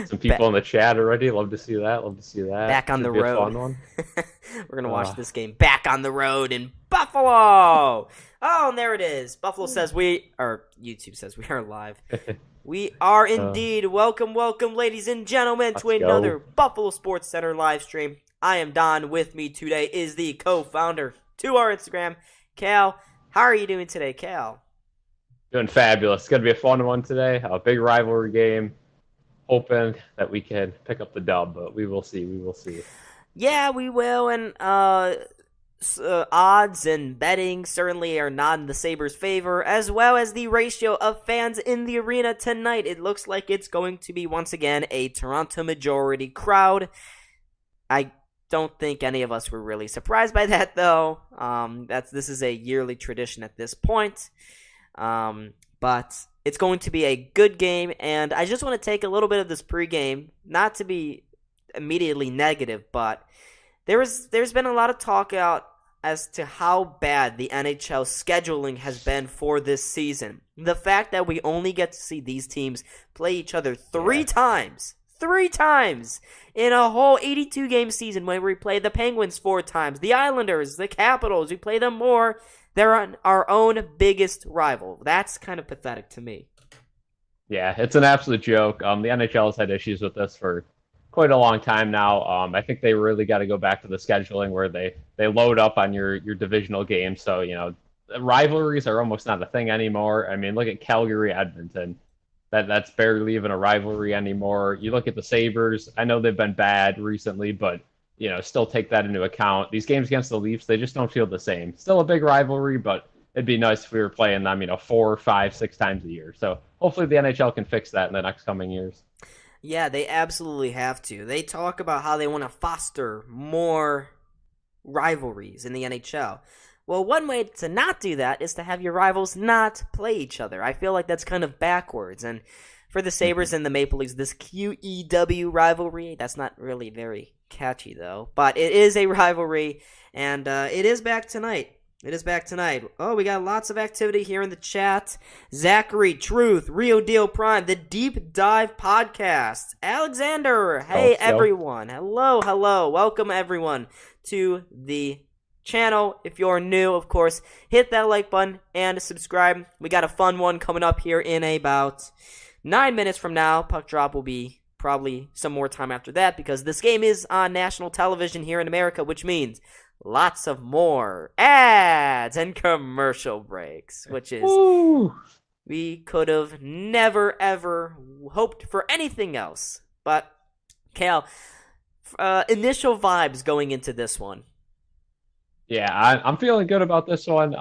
Some people in the chat already. Love to see that. Love to see that. Back on the Should be a road. fun one. We're going to watch Uh, this game back on the road in Buffalo. Oh, and there it is. Buffalo says YouTube says we are live. We are indeed. Welcome, ladies and gentlemen, to another Buffalo SportsCenter live stream. I am Don. With me today is the co-founder to our Instagram, Cal. How are you doing today, Cal? Doing fabulous. It's going to be a fun one today. A big rivalry game. Hoping that we can pick up the dub, but we will see. We will see. Yeah, we will, and odds and betting certainly are not in the Sabres' favor, as well as the ratio of fans in the arena tonight. It looks like it's going to be, once again, a Toronto majority crowd. I don't think any of us were really surprised by that, though. This is a yearly tradition at this point. But it's going to be a good game, and I just want to take a little bit of this pregame, not to be immediately negative, but there's been a lot of talk out as to how bad the NHL scheduling has been for this season. The fact that we only get to see these teams play each other three times in a whole 82-game season, when we play the Penguins 4 times, the Islanders, the Capitals, we play them more. They're our own biggest rival. That's kind of pathetic to me. Yeah, it's an absolute joke. The NHL has had issues with this for quite a long time now. I think they really got to go back to the scheduling where they load up on your divisional games. So, rivalries are almost not a thing anymore. I mean, look at Calgary, Edmonton. That's barely even a rivalry anymore. You look at the Sabres. I know they've been bad recently, but still take that into account. These games against the Leafs, they just don't feel the same. Still a big rivalry, but it'd be nice if we were playing them, 4, 5, 6 times a year. So hopefully the NHL can fix that in the next coming years. Yeah, they absolutely have to. They talk about how they want to foster more rivalries in the NHL. Well, one way to not do that is to have your rivals not play each other. I feel like that's kind of backwards. And for the Sabres and the Maple Leafs, this QEW rivalry, that's not really very catchy, though. But it is a rivalry, and it is back tonight. Oh, we got lots of activity here in the chat. Zachary, Truth, Rio Deal Prime, the Deep Dive Podcast. Alexander, hey, everyone. Hello. Welcome, everyone, to the channel. If you're new, of course, hit that like button and subscribe. We got a fun one coming up here in about 9 minutes from now. Puck drop will be probably some more time after that, because this game is on national television here in America, which means lots of more ads and commercial breaks, which is we could have never ever hoped for anything else. But Cal, initial vibes going into this one. Yeah, I'm feeling good about this one.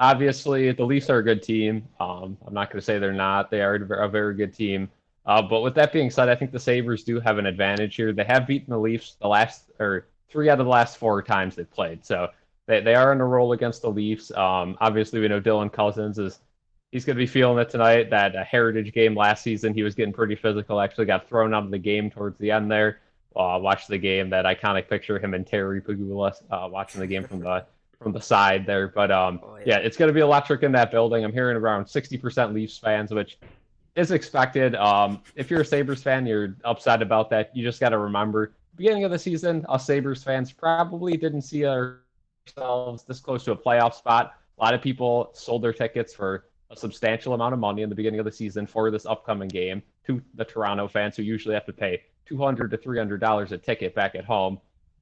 Obviously, the Leafs are a good team. I'm not going to say they're not. They are a very good team. But with that being said, I think the Sabres do have an advantage here. They have beaten the Leafs three out of the last 4 times they've played. So they are in a roll against the Leafs. Obviously, we know Dylan Cousins he's going to be feeling it tonight. That Heritage game last season, he was getting pretty physical. Actually got thrown out of the game towards the end there. Watched the game, that iconic picture of him and Terry Pegula watching the game from the side there. But yeah, it's going to be electric in that building. I'm hearing around 60% Leafs fans, which is expected. If you're a Sabres fan, you're upset about that. You just got to remember, beginning of the season, us Sabres fans probably didn't see ourselves this close to a playoff spot. A lot of people sold their tickets for a substantial amount of money in the beginning of the season for this upcoming game to the Toronto fans, who usually have to pay $200 to $300 a ticket back at home.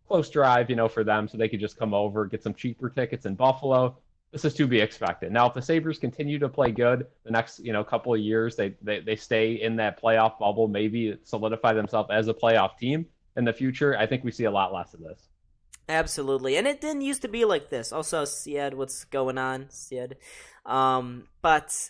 Close drive, for them, so they could just come over, get some cheaper tickets in Buffalo. This is to be expected. Now, if the Sabres continue to play good the next, couple of years, they stay in that playoff bubble, maybe solidify themselves as a playoff team in the future, I think we see a lot less of this. Absolutely. And it didn't used to be like this. Also, Sied, what's going on, Sied? But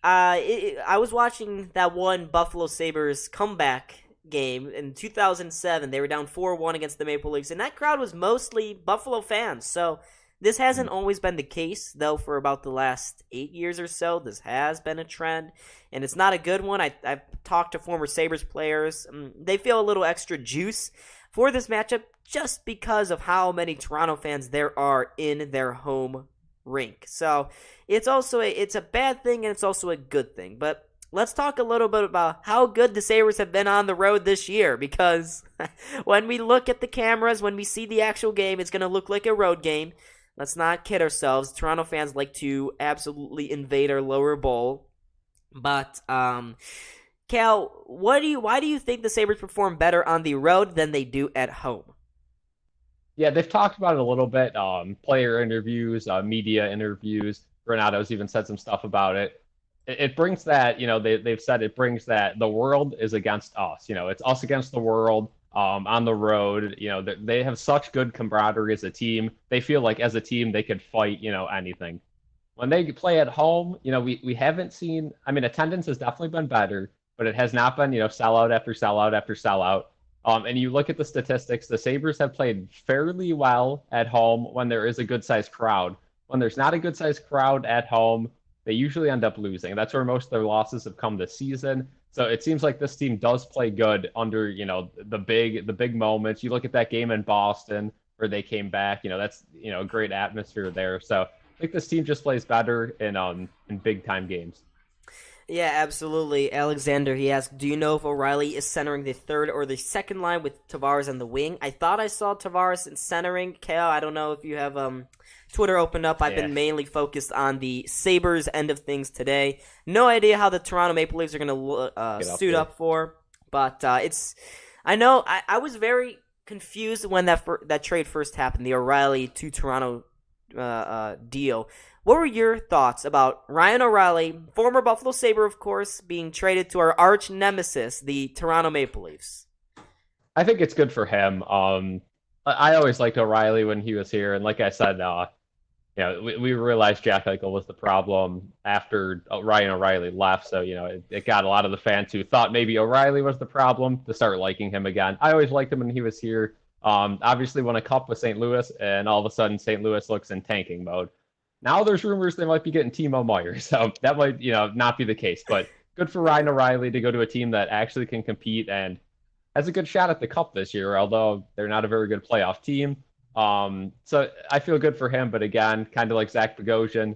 I was watching that one Buffalo Sabres comeback game in 2007. They were down 4-1 against the Maple Leafs, and that crowd was mostly Buffalo fans. So this hasn't always been the case, though. For about the last 8 years or so, this has been a trend, and it's not a good one. I've talked to former Sabres players. They feel a little extra juice for this matchup just because of how many Toronto fans there are in their home rink. So it's a bad thing, and it's also a good thing. But let's talk a little bit about how good the Sabres have been on the road this year, because when we look at the cameras, when we see the actual game, it's going to look like a road game. Let's not kid ourselves. Toronto fans like to absolutely invade our lower bowl. But, Cal, why do you think the Sabres perform better on the road than they do at home? Yeah, they've talked about it a little bit. Player interviews, media interviews. Granado's even said some stuff about it. It brings that, they've said it brings that the world is against us. It's us against the world on the road. They have such good camaraderie as a team. They feel like as a team they could fight, anything. When they play at home, we haven't seen, attendance has definitely been better, but it has not been, sellout after sellout after sellout. And you look at the statistics, the Sabres have played fairly well at home when there is a good-sized crowd. When there's not a good-sized crowd at home, they usually end up losing. That's where most of their losses have come this season. So it seems like this team does play good under, the big moments. You look at that game in Boston where they came back, that's, a great atmosphere there. So I think this team just plays better in big-time games. Yeah, absolutely. Alexander, he asked, do you know if O'Reilly is centering the third or the second line with Tavares on the wing? I thought I saw Tavares in centering. Kale, I don't know if you have Twitter opened up. I've been mainly focused on the Sabres end of things today. No idea how the Toronto Maple Leafs are going to suit up for, but I know I was very confused when that trade first happened, the O'Reilly to Toronto deal. What were your thoughts about Ryan O'Reilly, former Buffalo Sabre, of course, being traded to our arch nemesis, the Toronto Maple Leafs? I think it's good for him. I always liked O'Reilly when he was here, and like I said, we realized Jack Eichel was the problem after Ryan O'Reilly left. So it got a lot of the fans who thought maybe O'Reilly was the problem to start liking him again. I always liked him when he was here. Obviously won a cup with St. Louis, and all of a sudden St. Louis looks in tanking mode. Now there's rumors they might be getting Timo Meier, so that might, not be the case. But good for Ryan O'Reilly to go to a team that actually can compete and has a good shot at the Cup this year, although they're not a very good playoff team. So I feel good for him, but again, kind of like Zach Bogosian,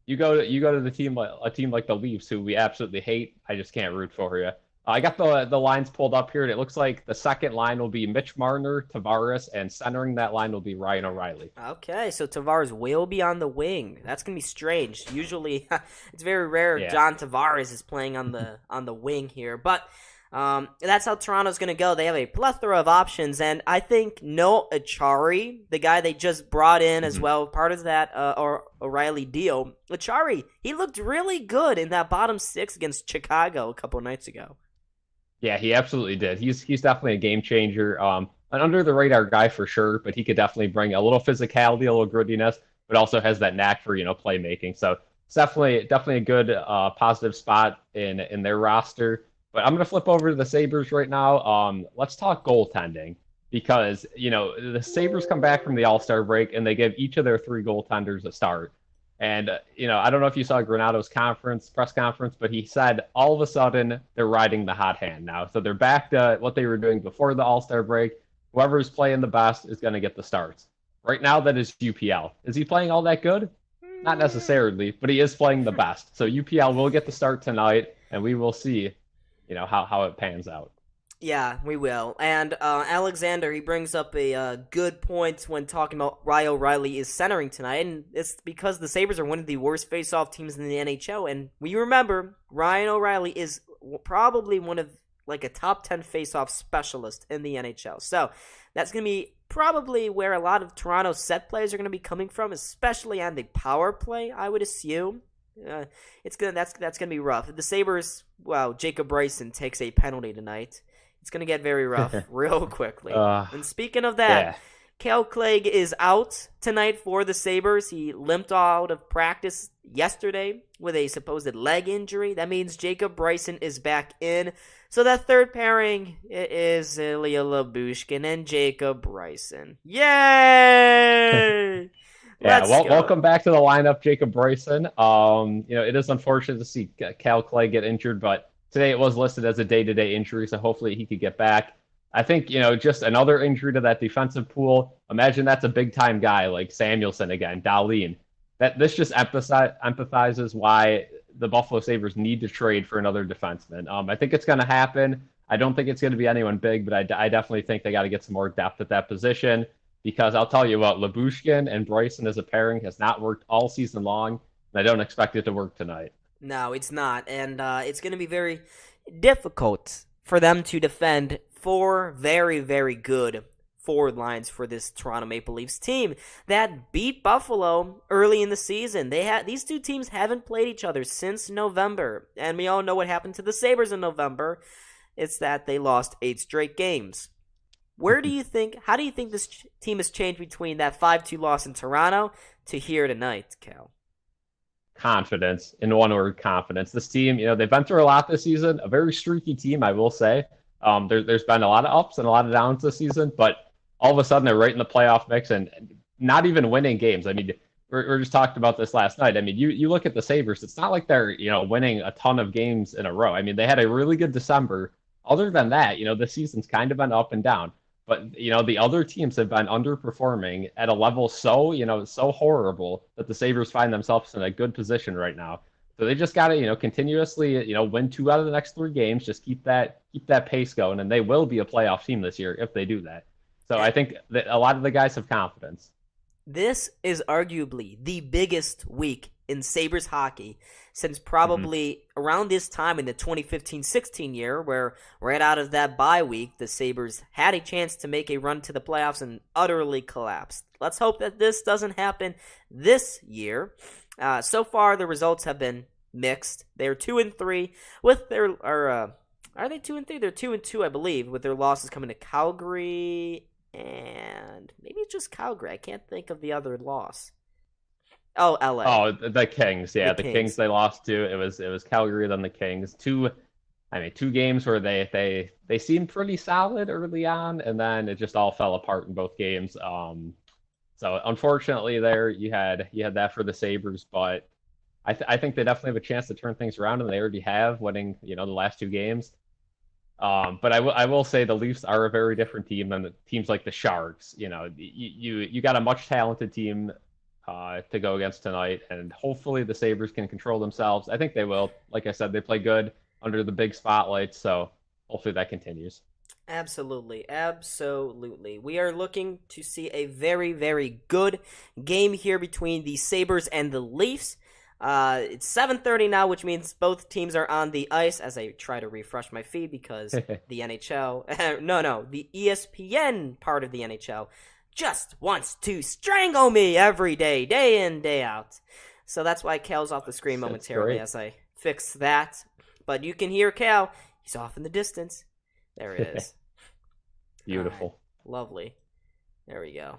you go to the team, a team like the Leafs, who we absolutely hate. I just can't root for you. I got the lines pulled up here, and it looks like the second line will be Mitch Marner, Tavares, and centering that line will be Ryan O'Reilly. Okay, so Tavares will be on the wing. That's gonna be strange. Usually, it's very rare John Tavares is playing on the wing here, but that's how Toronto's gonna go. They have a plethora of options, and I think Noah Acciari, the guy they just brought in as well, part of that O'Reilly deal. Acciari, he looked really good in that bottom six against Chicago a couple nights ago. Yeah, he absolutely did. He's definitely a game changer. An under the radar guy for sure, but he could definitely bring a little physicality, a little grittiness, but also has that knack for playmaking. So it's definitely a good positive spot in their roster. But I'm going to flip over to the Sabres right now. Let's talk goaltending because, the Sabres come back from the All-Star break and they give each of their three goaltenders a start. And, I don't know if you saw Granado's press conference, but he said all of a sudden they're riding the hot hand now. So they're back to what they were doing before the All-Star break. Whoever's playing the best is going to get the starts. Right now, that is UPL. Is he playing all that good? Not necessarily, but he is playing the best. So UPL will get the start tonight, and we will see how it pans out. Yeah, we will. And Alexander, he brings up a good point when talking about Ryan O'Reilly is centering tonight, and it's because the Sabres are one of the worst face-off teams in the NHL, and we remember Ryan O'Reilly is probably one of a top 10 face-off specialist in the NHL. So that's going to be probably where a lot of Toronto set plays are going to be coming from, especially on the power play, I would assume. That's gonna be rough. The Sabres, Jacob Bryson takes a penalty tonight. It's gonna get very rough real quickly. And speaking of that, Kale Clague is out tonight for the Sabres. He limped out of practice yesterday with a supposed leg injury. That means Jacob Bryson is back in. So that third pairing is Ilya Lyubushkin and Jacob Bryson. Yay! Yeah, welcome back to the lineup, Jacob Bryson. It is unfortunate to see Cal Clay get injured, but today it was listed as a day-to-day injury, so hopefully he could get back. I think, just another injury to that defensive pool. Imagine that's a big-time guy like Samuelson again, Dahlin. This just empathizes why the Buffalo Sabres need to trade for another defenseman. I think it's going to happen. I don't think it's going to be anyone big, but I definitely think they got to get some more depth at that position because I'll tell you what, Lyubushkin and Bryson as a pairing has not worked all season long, and I don't expect it to work tonight. No, it's not, and it's going to be very difficult for them to defend four very, very good forward lines for this Toronto Maple Leafs team that beat Buffalo early in the season. These two teams haven't played each other since November, and we all know what happened to the Sabres in November. It's that they lost 8 straight games. How do you think this team has changed between that 5-2 loss in Toronto to here tonight, Cal? Confidence, in one word, confidence. This team, they've been through a lot this season, a very streaky team, I will say. There's been a lot of ups and a lot of downs this season, but all of a sudden they're right in the playoff mix and not even winning games. I mean, we're just talking about this last night. I mean, you look at the Sabres, it's not like they're, winning a ton of games in a row. I mean, they had a really good December. Other than that, the season's kind of been up and down. But, the other teams have been underperforming at a level so horrible that the Sabres find themselves in a good position right now. So they just got to, continuously, win 2 out of the next 3 games, just keep that pace going, and they will be a playoff team this year if they do that. So I think that a lot of the guys have confidence. This is arguably the biggest week in Sabres hockey since probably around this time in the 2015-16 year, where right out of that bye week, the Sabres had a chance to make a run to the playoffs and utterly collapsed. Let's hope that this doesn't happen this year. So far, the results have been mixed. They're 2-3 with their are they 2-3? They're 2-2, I believe, with their losses coming to Calgary and maybe it's just Calgary. I can't think of the other loss. Oh, LA. Oh, the Kings. Yeah, the Kings. Kings they lost to. It was Calgary, then the Kings. 2 games where they seemed pretty solid early on, and then it just all fell apart in both games. So unfortunately, there you had that for the Sabres, but I think they definitely have a chance to turn things around, and they already have, winning the last 2 games. But I will say the Leafs are a very different team than the teams like the Sharks. You got a much talented team to go against tonight, and hopefully the Sabres can control themselves. I think they will. Like I said, they play good under the big spotlight, so hopefully that continues. Absolutely. We are looking to see a very, very good game here between the Sabres and the Leafs. It's 7:30 now, which means both teams are on the ice as I try to refresh my feed because the NHL, the ESPN part of the NHL just wants to strangle me every day, day in, day out. So that's why Cal's off the screen momentarily as I fix that. But you can hear Cal. He's off in the distance. There it is. Beautiful. Right. Lovely. There we go.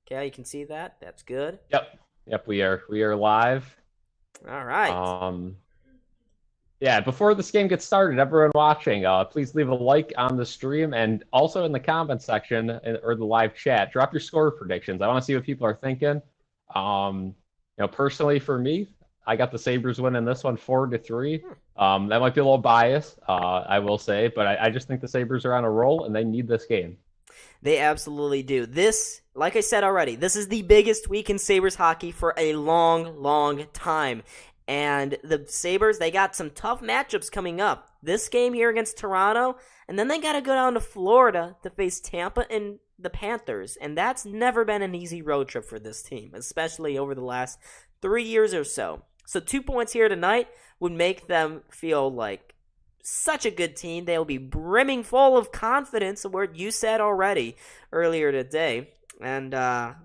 Cal, you can see that? That's good. Yep, we are live. All right. Yeah, before this game gets started, everyone watching, please leave a like on the stream and also in the comment section or the live chat, drop your score predictions. I want to see what people are thinking. Personally for me, I got the Sabres winning this one 4-3. That might be a little biased, I will say, but I just think the Sabres are on a roll and they need this game. They absolutely do. This, like I said already, this is the biggest week in Sabres hockey for a long, long time. And the Sabres, they got some tough matchups coming up. This game here against Toronto, and then they got to go down to Florida to face Tampa and the Panthers. And that's never been an easy road trip for this team, especially over the last 3 years or so. So 2 points here tonight would make them feel like such a good team. They'll be brimming full of confidence, a word you said already earlier today. And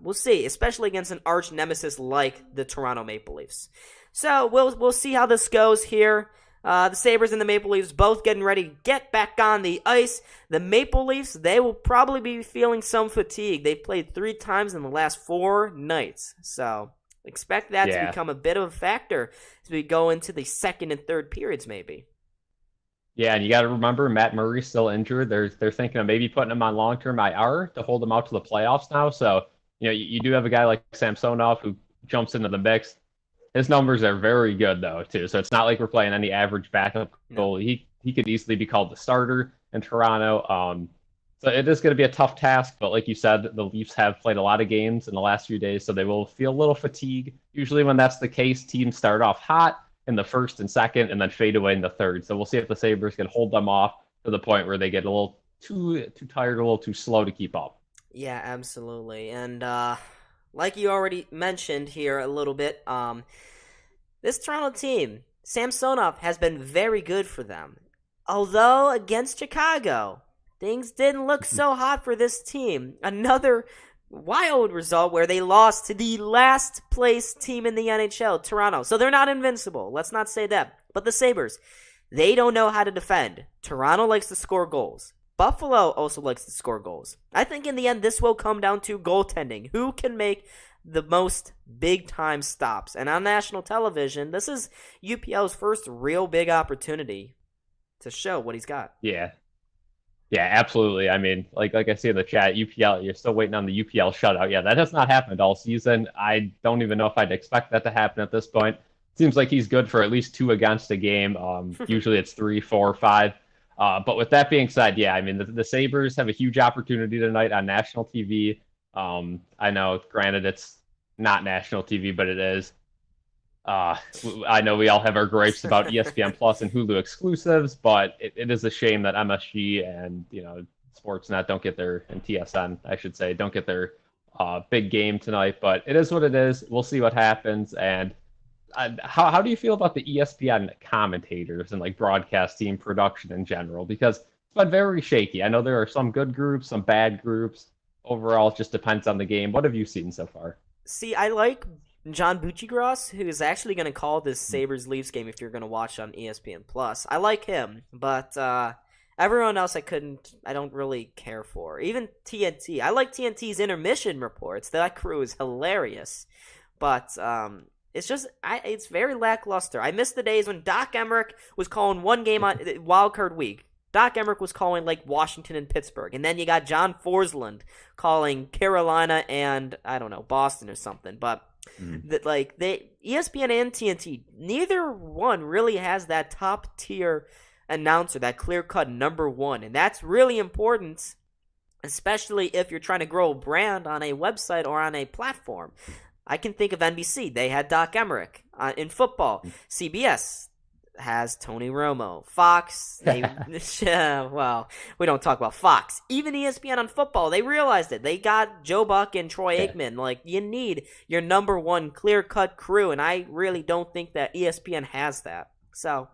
we'll see, especially against an arch nemesis like the Toronto Maple Leafs. So we'll see how this goes here. The Sabres and the Maple Leafs both getting ready to get back on the ice. The Maple Leafs, they will probably be feeling some fatigue. They've played 3 times in the last 4 nights. So expect that to become a bit of a factor as we go into the second and third periods maybe. Yeah, and you got to remember, Matt Murray's still injured. They're thinking of maybe putting him on long-term IR to hold him out to the playoffs now. So, you do have a guy like Samsonov who jumps into the mix. His numbers are very good, though, too. So it's not like we're playing any average backup goalie. He could easily be called the starter in Toronto. So it is going to be a tough task. But like you said, the Leafs have played a lot of games in the last few days, so they will feel a little fatigue. Usually when that's the case, teams start off hot, in the first and second, and then fade away in the third. So we'll see if the Sabres can hold them off to the point where they get a little too tired, a little too slow to keep up. Yeah, absolutely. And like you already mentioned here a little bit, this Toronto team, Samsonov has been very good for them. Although against Chicago, things didn't look so hot for this team. Another wild result where they lost to the last place team in the NHL, Toronto. So they're not invincible. Let's not say that. But the Sabres, they don't know how to defend. Toronto likes to score goals. Buffalo also likes to score goals. I think in the end, this will come down to goaltending. Who can make the most big-time stops? And on national television, this is UPL's first real big opportunity to show what he's got. Yeah, absolutely. I mean, like I see in the chat, UPL, you're still waiting on the UPL shutout. Yeah, that has not happened all season. I don't even know if I'd expect that to happen at this point. Seems like he's good for at least 2 against a game. Usually it's 3, 4, 5. But with that being said, yeah, I mean, the Sabres have a huge opportunity tonight on national TV. I know, granted, it's not national TV, but it is. I know we all have our gripes about ESPN Plus and Hulu exclusives, but it is a shame that MSG and Sportsnet don't get their, and TSN, I should say, don't get their big game tonight. But it is what it is. We'll see what happens. And how do you feel about the ESPN commentators and like broadcast team production in general? Because it's been very shaky. I know there are some good groups, some bad groups. Overall, it just depends on the game. What have you seen so far? See, I like John Buccigross, who is actually going to call this Sabres-Leafs game if you're going to watch on ESPN+. I like him, but everyone else I don't really care for. Even TNT. I like TNT's intermission reports. That crew is hilarious. But it's very lackluster. I miss the days when Doc Emmerich was calling one game on wildcard week. Doc Emmerich was calling like Washington and Pittsburgh. And then you got John Forsland calling Carolina and, I don't know, Boston or something. But ESPN and TNT, neither one really has that top tier announcer, that clear cut number one, and that's really important, especially if you're trying to grow a brand on a website or on a platform. I can think of NBC; they had Doc Emmerich in football. CBS has Tony Romo. Fox, well, we don't talk about Fox. Even ESPN on football, they realized it. They got Joe Buck and Troy Aikman. Like, you need your number one clear-cut crew, and I really don't think that ESPN has that. So,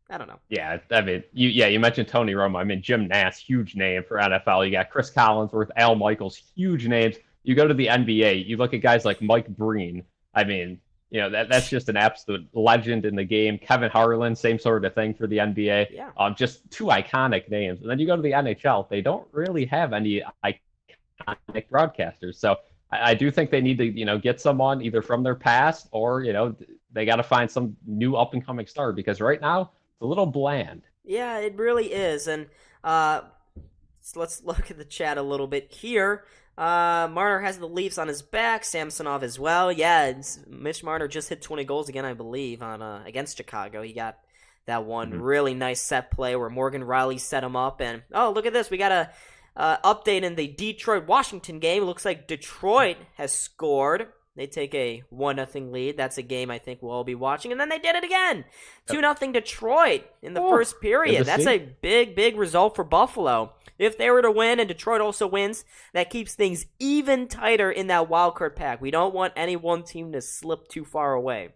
I don't know. Yeah, I mean, you mentioned Tony Romo. I mean, Jim Nantz, huge name for NFL. You got Chris Collinsworth, Al Michaels, huge names. You go to the NBA, you look at guys like Mike Breen. I mean, that's just an absolute legend in the game. Kevin Harlan, same sort of thing for the NBA. Yeah. Just 2 iconic names. And then you go to the NHL, they don't really have any iconic broadcasters. So I do think they need to, get someone either from their past or, they got to find some new up-and-coming star because right now it's a little bland. Yeah, it really is. And so let's look at the chat a little bit here. Marner has the Leafs on his back. Samsonov as well. Yeah, Mitch Marner just hit 20 goals again, I believe, on against Chicago. He got that one really nice set play where Morgan Riley set him up. And, oh, look at this. We got a update in the Detroit-Washington game. It looks like Detroit has scored. They take a 1-0 lead. That's a game I think we'll all be watching. And then they did it again. 2-0 Detroit in the first period. That's a big, big result for Buffalo. If they were to win and Detroit also wins, that keeps things even tighter in that wildcard pack. We don't want any one team to slip too far away.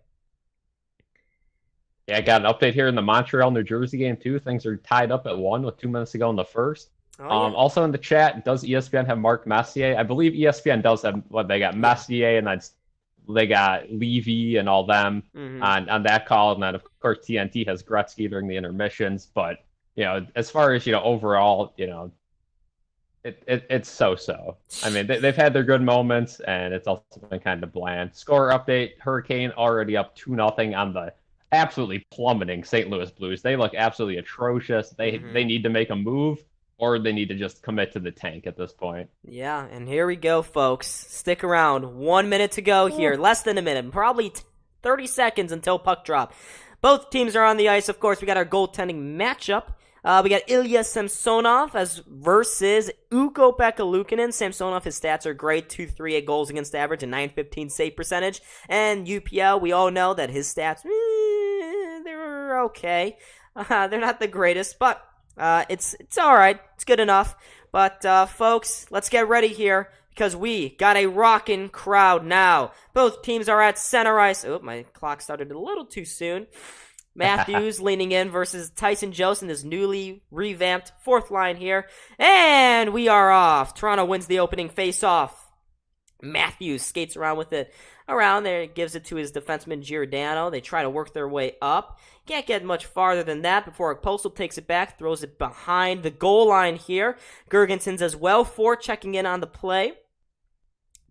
Yeah, I got an update here in the Montreal-New Jersey game, too. Things are tied up at 1 with 2 minutes to go in the first. Also in the chat, does ESPN have Mark Messier? I believe ESPN does have they got Messier and then they got Levy and all them on that call. And then, of course, TNT has Gretzky during the intermissions. But, as far as, overall, it's so-so. I mean, they've had their good moments, and it's also been kind of bland. Score update, Hurricane already up 2-0 on the absolutely plummeting St. Louis Blues. They look absolutely atrocious. They need to make a move, or they need to just commit to the tank at this point. Yeah, and here we go, folks. Stick around. 1 minute to go here. Less than a minute. Probably 30 seconds until puck drop. Both teams are on the ice. Of course, we got our goaltending matchup. We got Ilya Samsonov versus Ukko-Pekka Luukkonen. Samsonov, his stats are great. 2.38 goals against average and .915 save percentage. And UPL, we all know that his stats They're okay. They're not the greatest, but it's all right. It's good enough. But folks, let's get ready here because we got a rockin' crowd now. Both teams are at center ice. Oh, my clock started a little too soon. Matthews leaning in versus Tyson Jost in this newly revamped fourth line here. And we are off. Toronto wins the opening face-off. Matthews skates around with it. Around there, gives it to his defenseman Giordano. They try to work their way up. Can't get much farther than that before Postal takes it back, throws it behind the goal line here. Girgensons as well, checking in on the play.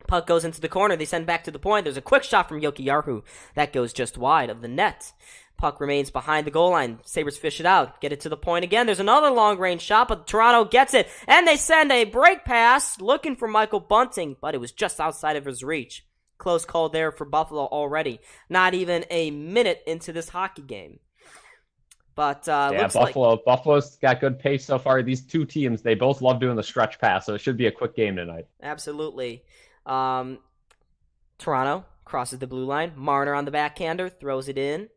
Puck goes into the corner. They send back to the point. There's a quick shot from Jokiharju. That goes just wide of the net. Puck remains behind the goal line. Sabres fish it out. Get it to the point again. There's another long-range shot, but Toronto gets it. And they send a break pass looking for Michael Bunting, but it was just outside of his reach. Close call there for Buffalo already. Not even a minute into this hockey game. But Buffalo's got good pace so far. These two teams, they both love doing the stretch pass, so it should be a quick game tonight. Absolutely. Toronto crosses the blue line. Marner on the backhander, throws it in.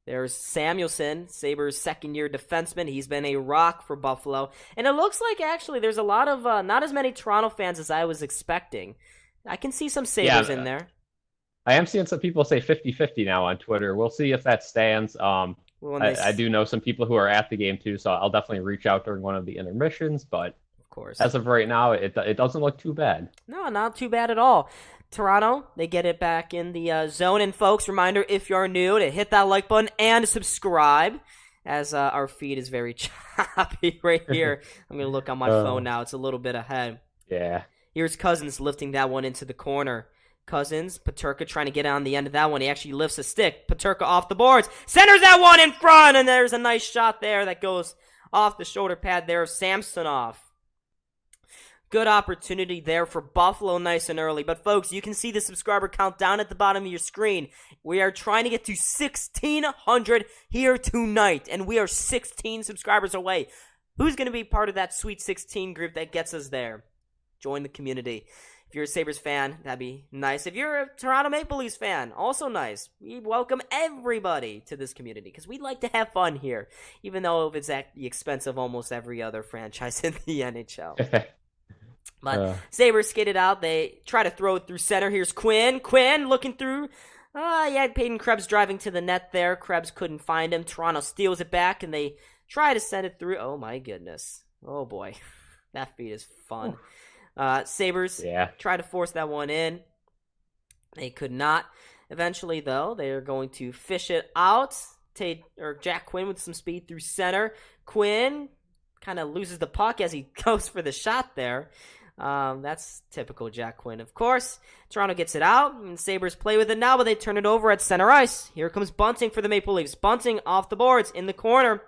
There's Samuelson, Sabres' second-year defenseman. He's been a rock for Buffalo. And it looks like, actually, there's a lot of, not as many Toronto fans as I was expecting. I can see some Sabres in there. I am seeing some people say 50-50 now on Twitter. We'll see if that stands. I do know some people who are at the game, too, so I'll definitely reach out during one of the intermissions. But of course, as of right now, it doesn't look too bad. No, not too bad at all. Toronto, they get it back in the zone. And folks, reminder, if you're new, to hit that like button and subscribe, as our feed is very choppy right here. I'm going to look on my phone now. It's a little bit ahead. Yeah. Here's Cousins lifting that one into the corner. Cousins, Peterka trying to get on the end of that one. He actually lifts a stick. Peterka off the boards. Centers that one in front, and there's a nice shot there that goes off the shoulder pad there of Samsonov. Good opportunity there for Buffalo nice and early. But, folks, you can see the subscriber count down at the bottom of your screen. We are trying to get to 1,600 here tonight, and we are 16 subscribers away. Who's going to be part of that Sweet 16 group that gets us there? Join the community. If you're a Sabres fan, that'd be nice. If you're a Toronto Maple Leafs fan, also nice. We welcome everybody to this community because we like to have fun here, even though it's at the expense of almost every other franchise in the NHL. But Sabres skated out. They try to throw it through center. Here's Quinn. Quinn looking through. Peyton Krebs driving to the net there. Krebs couldn't find him. Toronto steals it back, and they try to send it through. Oh, my goodness. Oh, boy. That feed is fun. Sabres try to force that one in. They could not. Eventually, though, they are going to fish it out. Jack Quinn with some speed through center. Quinn kind of loses the puck as he goes for the shot there. That's typical Jack Quinn, of course. Toronto gets it out, and Sabres play with it now, but they turn it over at center ice. Here comes Bunting for the Maple Leafs. Bunting off the boards in the corner.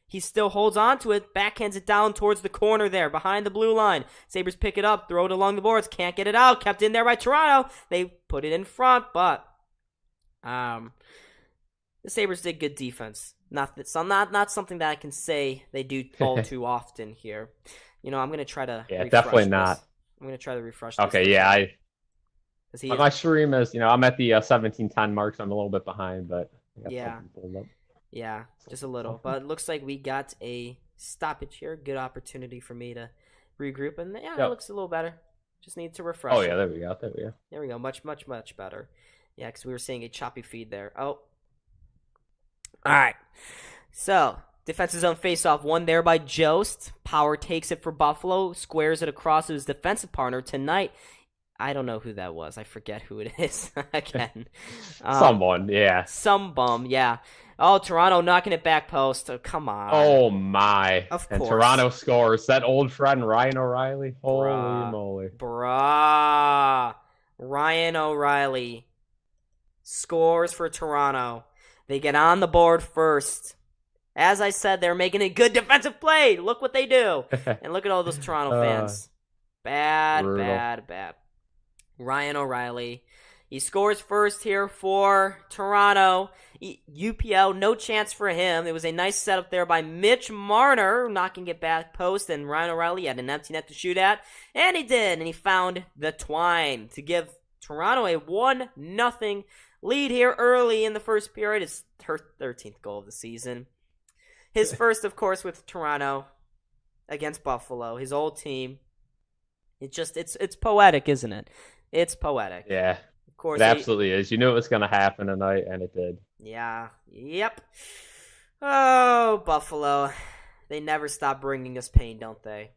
He still holds on to it, backhands it down towards the corner there, behind the blue line. Sabres pick it up, throw it along the boards, can't get it out, kept in there by Toronto. They put it in front, but the Sabres did good defense. Not something that I can say they do all too often here. I'm going to try to refresh definitely this. not. I'm going to try to refresh this. Okay, my stream is, I'm at the 17:10 mark, so I'm a little bit behind, but Yeah, just a little. But it looks like we got a stoppage here. Good opportunity for me to regroup. And it looks a little better. Just need to refresh. Oh, yeah, there we go. There we go. Much, much, much better. Yeah, because we were seeing a choppy feed there. Oh. All right. So, defensive zone faceoff. One there by Jost. Power takes it for Buffalo. Squares it across to his defensive partner tonight. I don't know who that was. I forget who it is again. Someone, yeah. Some bum, yeah. Oh, Toronto knocking it back post. Oh, come on. Oh, my. Of course. And Toronto scores. That old friend, Ryan O'Reilly. Holy moly. Bruh. Ryan O'Reilly scores for Toronto. They get on the board first. As I said, they're making a good defensive play. Look what they do. And look at all those Toronto fans. Bad. Ryan O'Reilly. He scores first here for Toronto. UPL, no chance for him. It was a nice setup there by Mitch Marner, knocking it back post, and Ryan O'Reilly had an empty net to shoot at. And he did, and he found the twine to give Toronto a 1-0 lead here early in the first period. It's her 13th goal of the season. His first, of course, with Toronto against Buffalo, his old team. It's poetic, isn't it? It's poetic. Yeah, of course, it absolutely is. You knew it was going to happen tonight, and it did. Yeah. Yep. Oh, Buffalo. They never stop bringing us pain, don't they?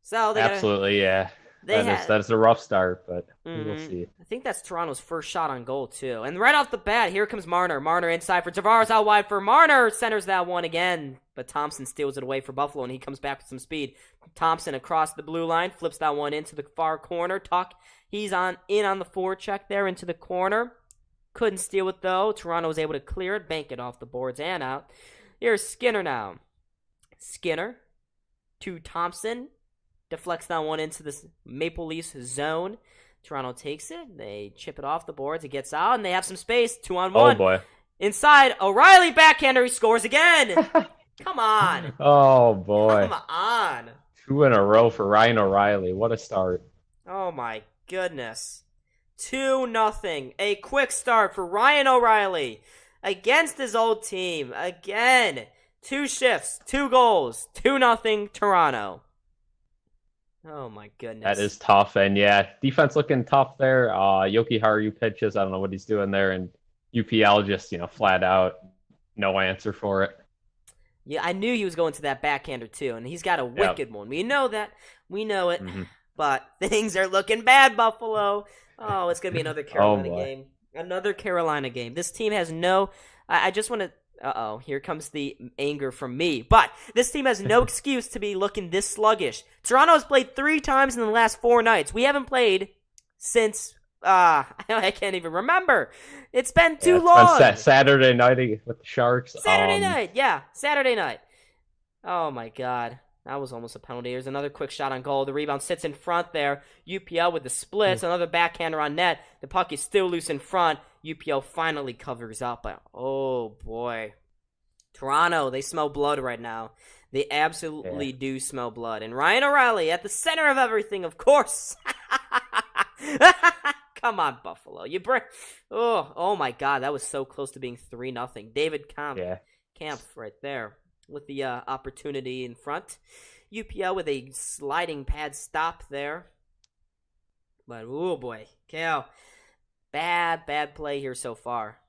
So they absolutely, yeah. That's a rough start, but we'll see. I think that's Toronto's first shot on goal, too. And right off the bat, here comes Marner. Marner inside for Tavares, out wide for Marner. Centers that one again, but Thompson steals it away for Buffalo, and he comes back with some speed. Thompson across the blue line, flips that one into the far corner. Tuck, he's in on the forecheck there into the corner. Couldn't steal it, though. Toronto was able to clear it, bank it off the boards and out. Here's Skinner now. Skinner to Thompson. Deflects that one into the Maple Leafs zone. Toronto takes it. They chip it off the boards. It gets out, and they have some space. 2-on-1. Oh, boy. Inside, O'Reilly backhander. He scores again. Come on. Oh, boy. Come on. 2 in a row for Ryan O'Reilly. What a start. Oh, my goodness. 2-0. A quick start for Ryan O'Reilly against his old team. Again, 2 shifts, 2 goals, 2-0 Toronto. Oh, my goodness. That is tough. And, yeah, defense looking tough there. Yoki Haru pitches. I don't know what he's doing there. And UPL just, flat out, no answer for it. Yeah, I knew he was going to that backhander, too. And he's got a wicked one. We know that. We know it. Mm-hmm. But things are looking bad, Buffalo. Oh, it's going to be another Carolina game. Another Carolina game. This team has no... I just want to... Uh-oh, here comes the anger from me. But this team has no excuse to be looking this sluggish. Toronto has played 3 times in the last 4 nights. We haven't played since... I can't even remember. It's been too long. Been Saturday night with the Sharks. Saturday night. Oh, my God. That was almost a penalty. Here's another quick shot on goal. The rebound sits in front there. UPL with the splits. Another backhander on net. The puck is still loose in front. UPL finally covers up. But, oh, boy. Toronto, they smell blood right now. They absolutely do smell blood. And Ryan O'Reilly at the center of everything, of course. Come on, Buffalo. Oh, my God. That was so close to being 3-0. David Camp right there. With the opportunity in front. UPL with a sliding pad stop there. But, oh boy. Cal, bad play here so far.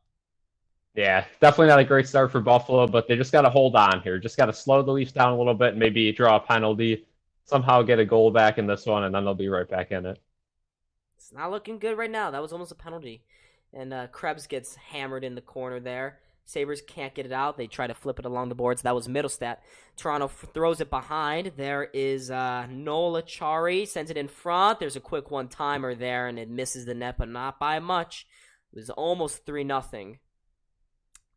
Yeah, definitely not a great start for Buffalo, but they just got to hold on here. Just got to slow the Leafs down a little bit, maybe draw a penalty, somehow get a goal back in this one, and then they'll be right back in it. It's not looking good right now. That was almost a penalty. And Krebs gets hammered in the corner there. Sabres can't get it out. They try to flip it along the boards. That was Middlestat. Toronto throws it behind. There is Nola Chari. Sends it in front. There's a quick one-timer there, and it misses the net, but not by much. It was almost 3-0.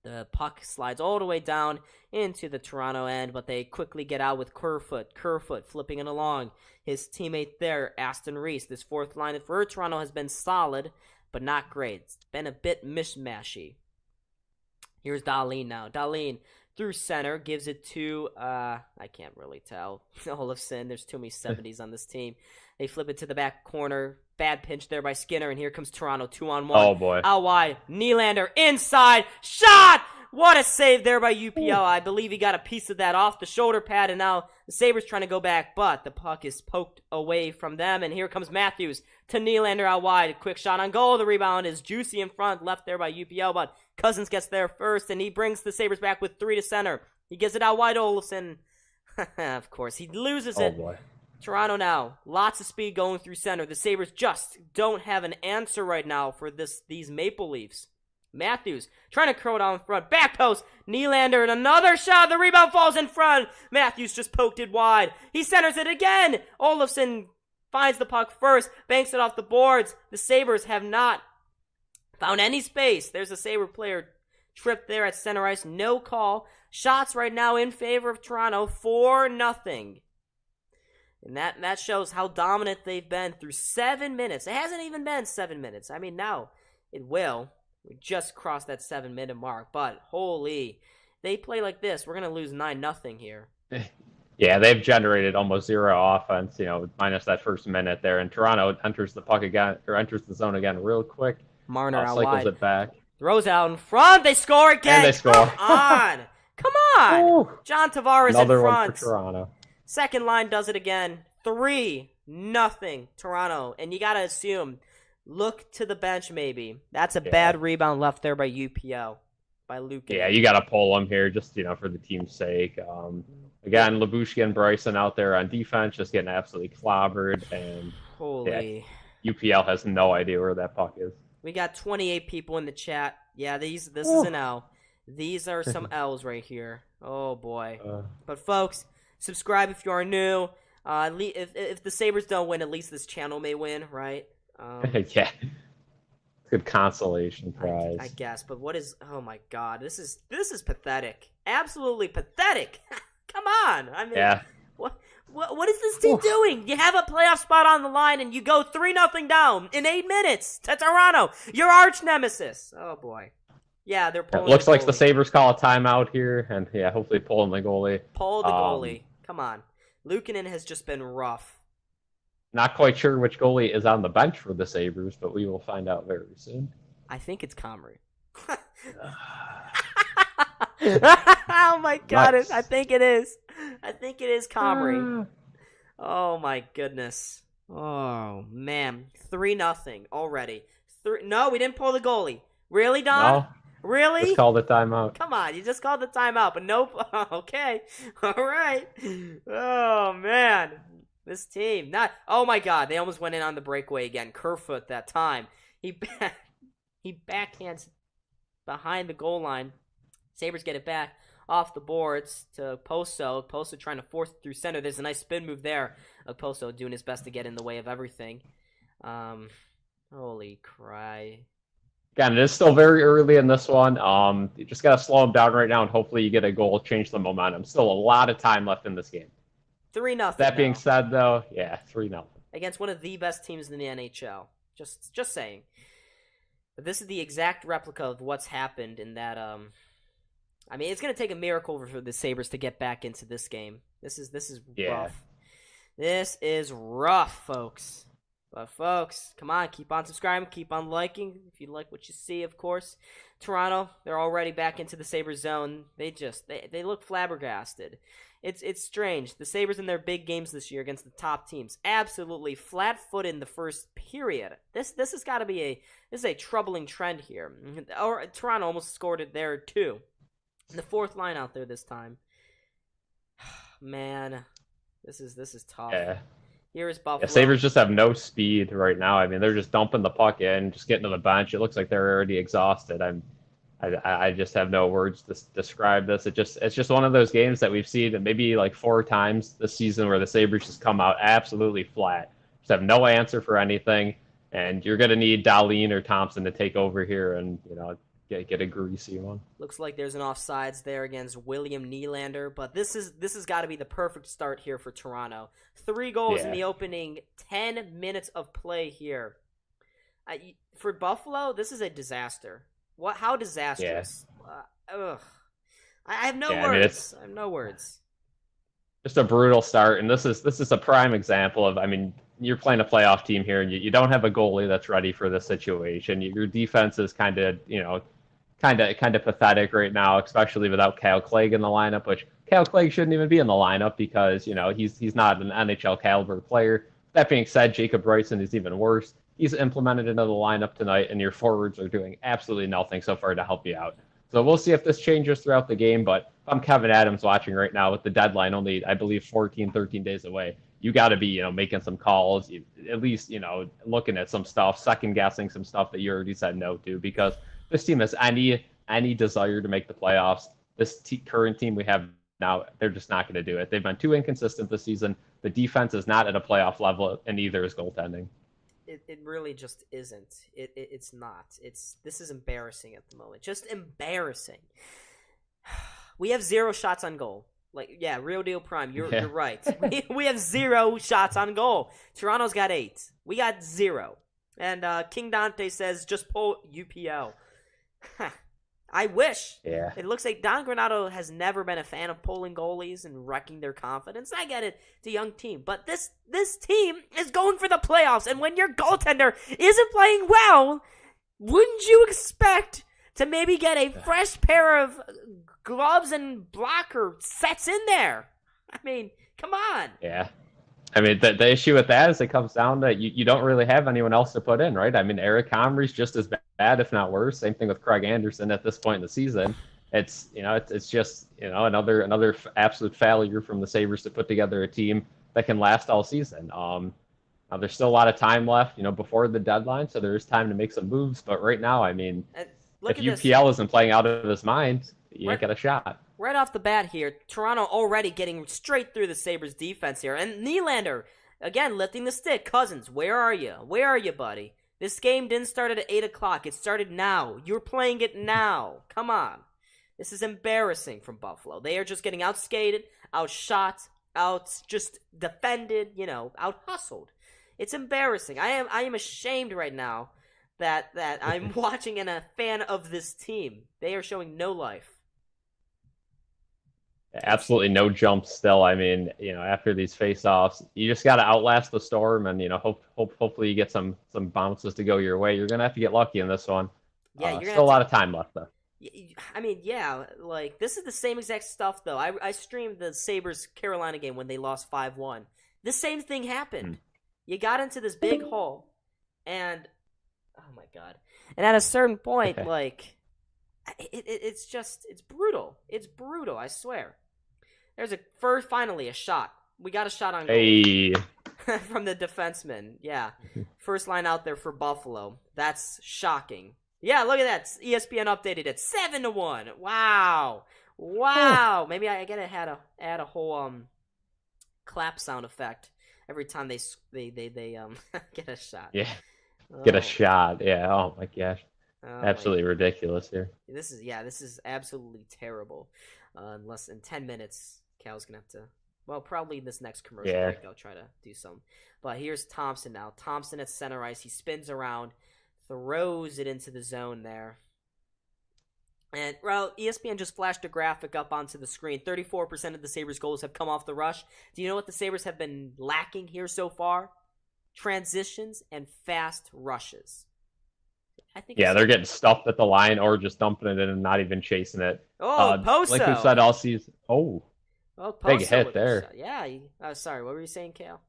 The puck slides all the way down into the Toronto end, but they quickly get out with Kerfoot. Kerfoot flipping it along. His teammate there, Aston Reese. This fourth line for Toronto has been solid, but not great. It's been a bit mishmashy. Here's Dahlin now. Dahlin through center, gives it to, I can't really tell, Olofsson. There's too many 70s on this team. They flip it to the back corner. Bad pinch there by Skinner, and here comes Toronto, 2-on-1. Oh, boy. Out wide. Nylander inside. Shot! What a save there by UPL. I believe he got a piece of that off the shoulder pad, and now the Sabres trying to go back, but the puck is poked away from them, and here comes Matthews to Nylander out wide. A quick shot on goal. The rebound is juicy in front, left there by UPL, but Cousins gets there first, and he brings the Sabres back with 3 to center. He gives it out wide to Olofsson. Of course, he loses it. Oh, boy. Toronto now, lots of speed going through center. The Sabres just don't have an answer right now for these Maple Leafs. Matthews trying to curl it out in front. Back post. Nylander and another shot. The rebound falls in front. Matthews just poked it wide. He centers it again. Olofsson finds the puck first. Banks it off the boards. The Sabres have not found any space. There's a Sabre player tripped there at center ice. No call. Shots right now in favor of Toronto. 4-0. And that shows how dominant they've been through 7 minutes. It hasn't even been 7 minutes. I mean, now it will. We just crossed that 7-minute mark. But, holy, they play like this. We're going to lose 9-0 here. Yeah, they've generated almost zero offense, minus that first minute there. And Toronto enters the puck again, or enters the zone again real quick. Marner out cycles wide. It back. Throws out in front. They score again. And they score. Come on. Come on. Ooh. John Tavares Another in front. one for Toronto. Second line does it again. 3-0 Toronto. And you got to assume, look to the bench maybe. That's a bad rebound left there by UPL. By Luke. Yeah, you got to pull them here just, for the team's sake. Again, Labushkin and Bryson out there on defense just getting absolutely clobbered. And UPL has no idea where that puck is. We got 28 people in the chat. Yeah, this is an L. These are some L's right here. Oh, boy. But, folks, subscribe if you are new. If the Sabres don't win, at least this channel may win, right? Yeah. Good consolation prize. I guess. But what is... Oh, my God. This is pathetic. Absolutely pathetic. Come on. I mean... Yeah. What is this team doing? You have a playoff spot on the line, and you go 3-0 down in 8 minutes to Toronto. Your arch nemesis. Oh, boy. Yeah, they're pulling. It looks like the Sabres call a timeout here, and hopefully pulling the goalie. Pull the goalie. Come on. Luukkonen has just been rough. Not quite sure which goalie is on the bench for the Sabres, but we will find out very soon. I think it's Comrie. Oh, my God. Nice. I think it is. I think it is Comrie. Oh, my goodness. Oh, man. 3-0 already. No, we didn't pull the goalie. Really, Don? No. Really? Just called the timeout. Come on, you just called the timeout, but nope. Okay. All right. Oh, man. This team. Oh, my God. They almost went in on the breakaway again. Kerfoot that time. He backhands behind the goal line. Sabres get it back off the boards to Poso. Poso trying to force it through center. There's a nice spin move there. Poso doing his best to get in the way of everything. Holy cry. Again, it is still very early in this one. You just got to slow them down right now, and hopefully you get a goal, change the momentum. Still a lot of time left in this game. 3-0. That being said, though, 3-0. Against one of the best teams in the NHL. Just saying. But this is the exact replica of what's happened in that. I mean, it's going to take a miracle for the Sabres to get back into this game. This is rough. This is rough, folks. But, folks, come on, keep on subscribing, keep on liking, if you like what you see, of course. Toronto, they're already back into the Sabres zone. They look flabbergasted. It's strange. The Sabres in their big games this year against the top teams, absolutely flat-footed in the first period. This has got to be a troubling trend here. Or Toronto almost scored it there, too. The fourth line out there this time. Man, this is tough. Yeah. Here is Buffalo. Yeah, Sabres just have no speed right now. I mean, they're just dumping the puck in, just getting to the bench. It looks like they're already exhausted. I just have no words to describe this. It's just one of those games that we've seen maybe like 4 times this season where the Sabres just come out absolutely flat. Just have no answer for anything, and you're going to need Dahlin or Thompson to take over here and get a greasy one. Looks like there's an offsides there against William Nylander, but this has got to be the perfect start here for Toronto. 3 goals in the opening 10 minutes of play here. For Buffalo, this is a disaster. How disastrous? Yeah. I have no words. I have no words. Just a brutal start, and this is a prime example of. I mean, you're playing a playoff team here, and you don't have a goalie that's ready for this situation. Your defense is kind of pathetic right now, especially without Kyle Clague in the lineup, which Kyle Clague shouldn't even be in the lineup because, he's not an NHL caliber player. That being said, Jacob Bryson is even worse. He's implemented into the lineup tonight, and your forwards are doing absolutely nothing so far to help you out. So we'll see if this changes throughout the game, but if I'm Kevin Adams watching right now with the deadline only, I believe, 13 days away, you got to be, making some calls, at least, looking at some stuff, second-guessing some stuff that you already said no to, because this team has any desire to make the playoffs. This current team we have now, they're just not going to do it. They've been too inconsistent this season. The defense is not at a playoff level, and neither is goaltending. It really just isn't. It's not. This is embarrassing at the moment. Just embarrassing. We have 0 shots on goal. Real deal prime. You're right. We have 0 shots on goal. Toronto's got 8. We got 0. And King Dante says, just pull UPL. I wish. Yeah. It looks like Don Granato has never been a fan of pulling goalies and wrecking their confidence. I get it. It's a young team. But this team is going for the playoffs. And when your goaltender isn't playing well, wouldn't you expect to maybe get a fresh pair of gloves and blocker sets in there. I mean, come on. Yeah. I mean, the issue with that is it comes down to you don't really have anyone else to put in, right? I mean, Eric Comrie's just as bad, if not worse. Same thing with Craig Anderson at this point in the season. It's just another absolute failure from the Sabres to put together a team that can last all season. Now there's still a lot of time left, before the deadline, so there is time to make some moves. But right now, I mean, if UPL isn't playing out of his mind, you ain't got a shot. Right off the bat here, Toronto already getting straight through the Sabres defense here. And Nylander, again, lifting the stick. Cousins, where are you? Where are you, buddy? This game didn't start at 8 o'clock. It started now. You're playing it now. Come on. This is embarrassing from Buffalo. They are just getting outskated, outshot, just defended, out-hustled. It's embarrassing. I am ashamed right now that I'm watching and a fan of this team. They are showing no life. Absolutely no jump still. I mean, after these face-offs, you just got to outlast the storm, and hopefully you get some bounces to go your way. You're gonna have to get lucky in this one. Yeah, still a lot of time left though. I mean, yeah, like this is the same exact stuff though. I streamed the Sabres Carolina game when they lost 5-1. The same thing happened. You got into this big hole, and oh my god! And at a certain point, like it's brutal. It's brutal. I swear. There's finally a shot. We got a shot on goal. Hey. From the defenseman. Yeah. First line out there for Buffalo. That's shocking. Yeah, look at that. ESPN updated it 7-1. Wow. Maybe I gotta add a whole clap sound effect every time they get a shot. Yeah. Get a shot. Yeah. Oh my gosh. Absolutely ridiculous here. This is absolutely terrible. Unless in 10 minutes, Cal's gonna have to. Probably this next commercial break, I'll try to do some. But here's Thompson now. Thompson at center ice. He spins around, throws it into the zone there. And ESPN just flashed a graphic up onto the screen. 34% of the Sabres goals have come off the rush. Do you know what the Sabres have been lacking here so far? Transitions and fast rushes. I think they're getting stuffed at the line or just dumping it in and not even chasing it. Poso. Like we've said all season. Big hit there. Yeah. Sorry, what were you saying, Cal?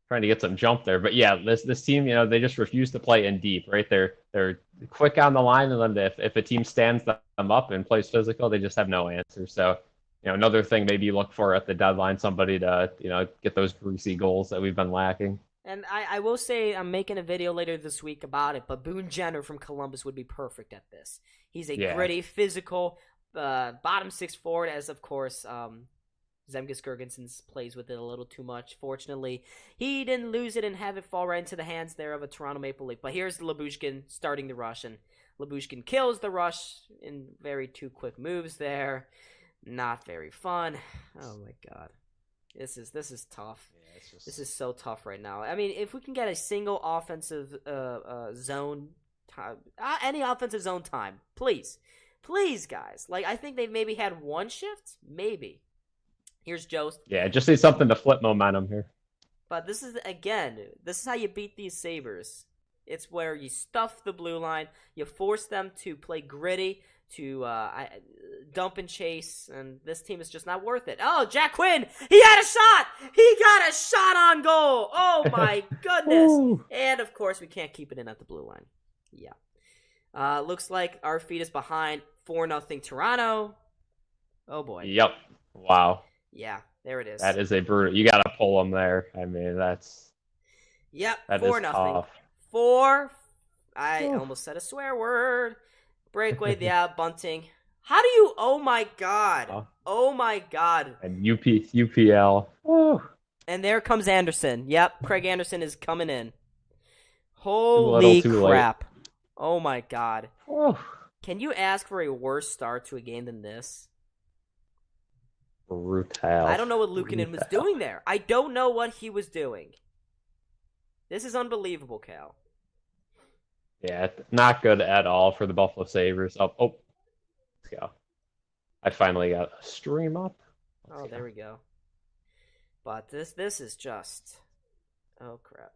Trying to get some jump there. But yeah, this team, they just refuse to play in deep, right? They're quick on the line, and then if a team stands them up and plays physical, they just have no answer. So, another thing maybe you look for at the deadline, somebody to, get those greasy goals that we've been lacking. And I will say I'm making a video later this week about it, but Boone Jenner from Columbus would be perfect at this. He's a gritty, physical, bottom six forward, as of course Zemgus Girgensons plays with it a little too much. Fortunately, he didn't lose it and have it fall right into the hands there of a Toronto Maple Leaf. But here's Lyubushkin starting the rush, and Lyubushkin kills the rush in two quick moves there. Not very fun. Oh my god. This is tough. Yeah, this is so tough right now. I mean, if we can get a single offensive zone time, any offensive zone time, please, guys. Like, I think they've maybe had one shift, maybe. Here's Jost. Yeah, just need something to flip momentum here. But this is how you beat these Sabres. It's where you stuff the blue line, you force them to play gritty, to dump and chase, and this team is just not worth it. Oh, Jack Quinn! He had a shot! He got a shot on goal! Oh my goodness! And of course, we can't keep it in at the blue line. Yeah. Looks like our feet is behind 4-0 Toronto. Oh boy. Yep. Wow. Yeah, there it is. That is a brutal. You got to pull them there. I mean, that's. Yep. That 4-0. 4. I almost said a swear word. Breakaway, bunting. How do you? Oh my god! Oh my god! And UPL. Woo. And there comes Anderson. Yep, Craig Anderson is coming in. Holy crap! Late. Oh my god! Can you ask for a worse start to a game than this? Brutal. I don't know what Luukkonen was doing there. I don't know what he was doing. This is unbelievable, Cal. Yeah, not good at all for the Buffalo Sabres. Oh, let's go. I finally got a stream up. There we go. But this is just... Oh, crap.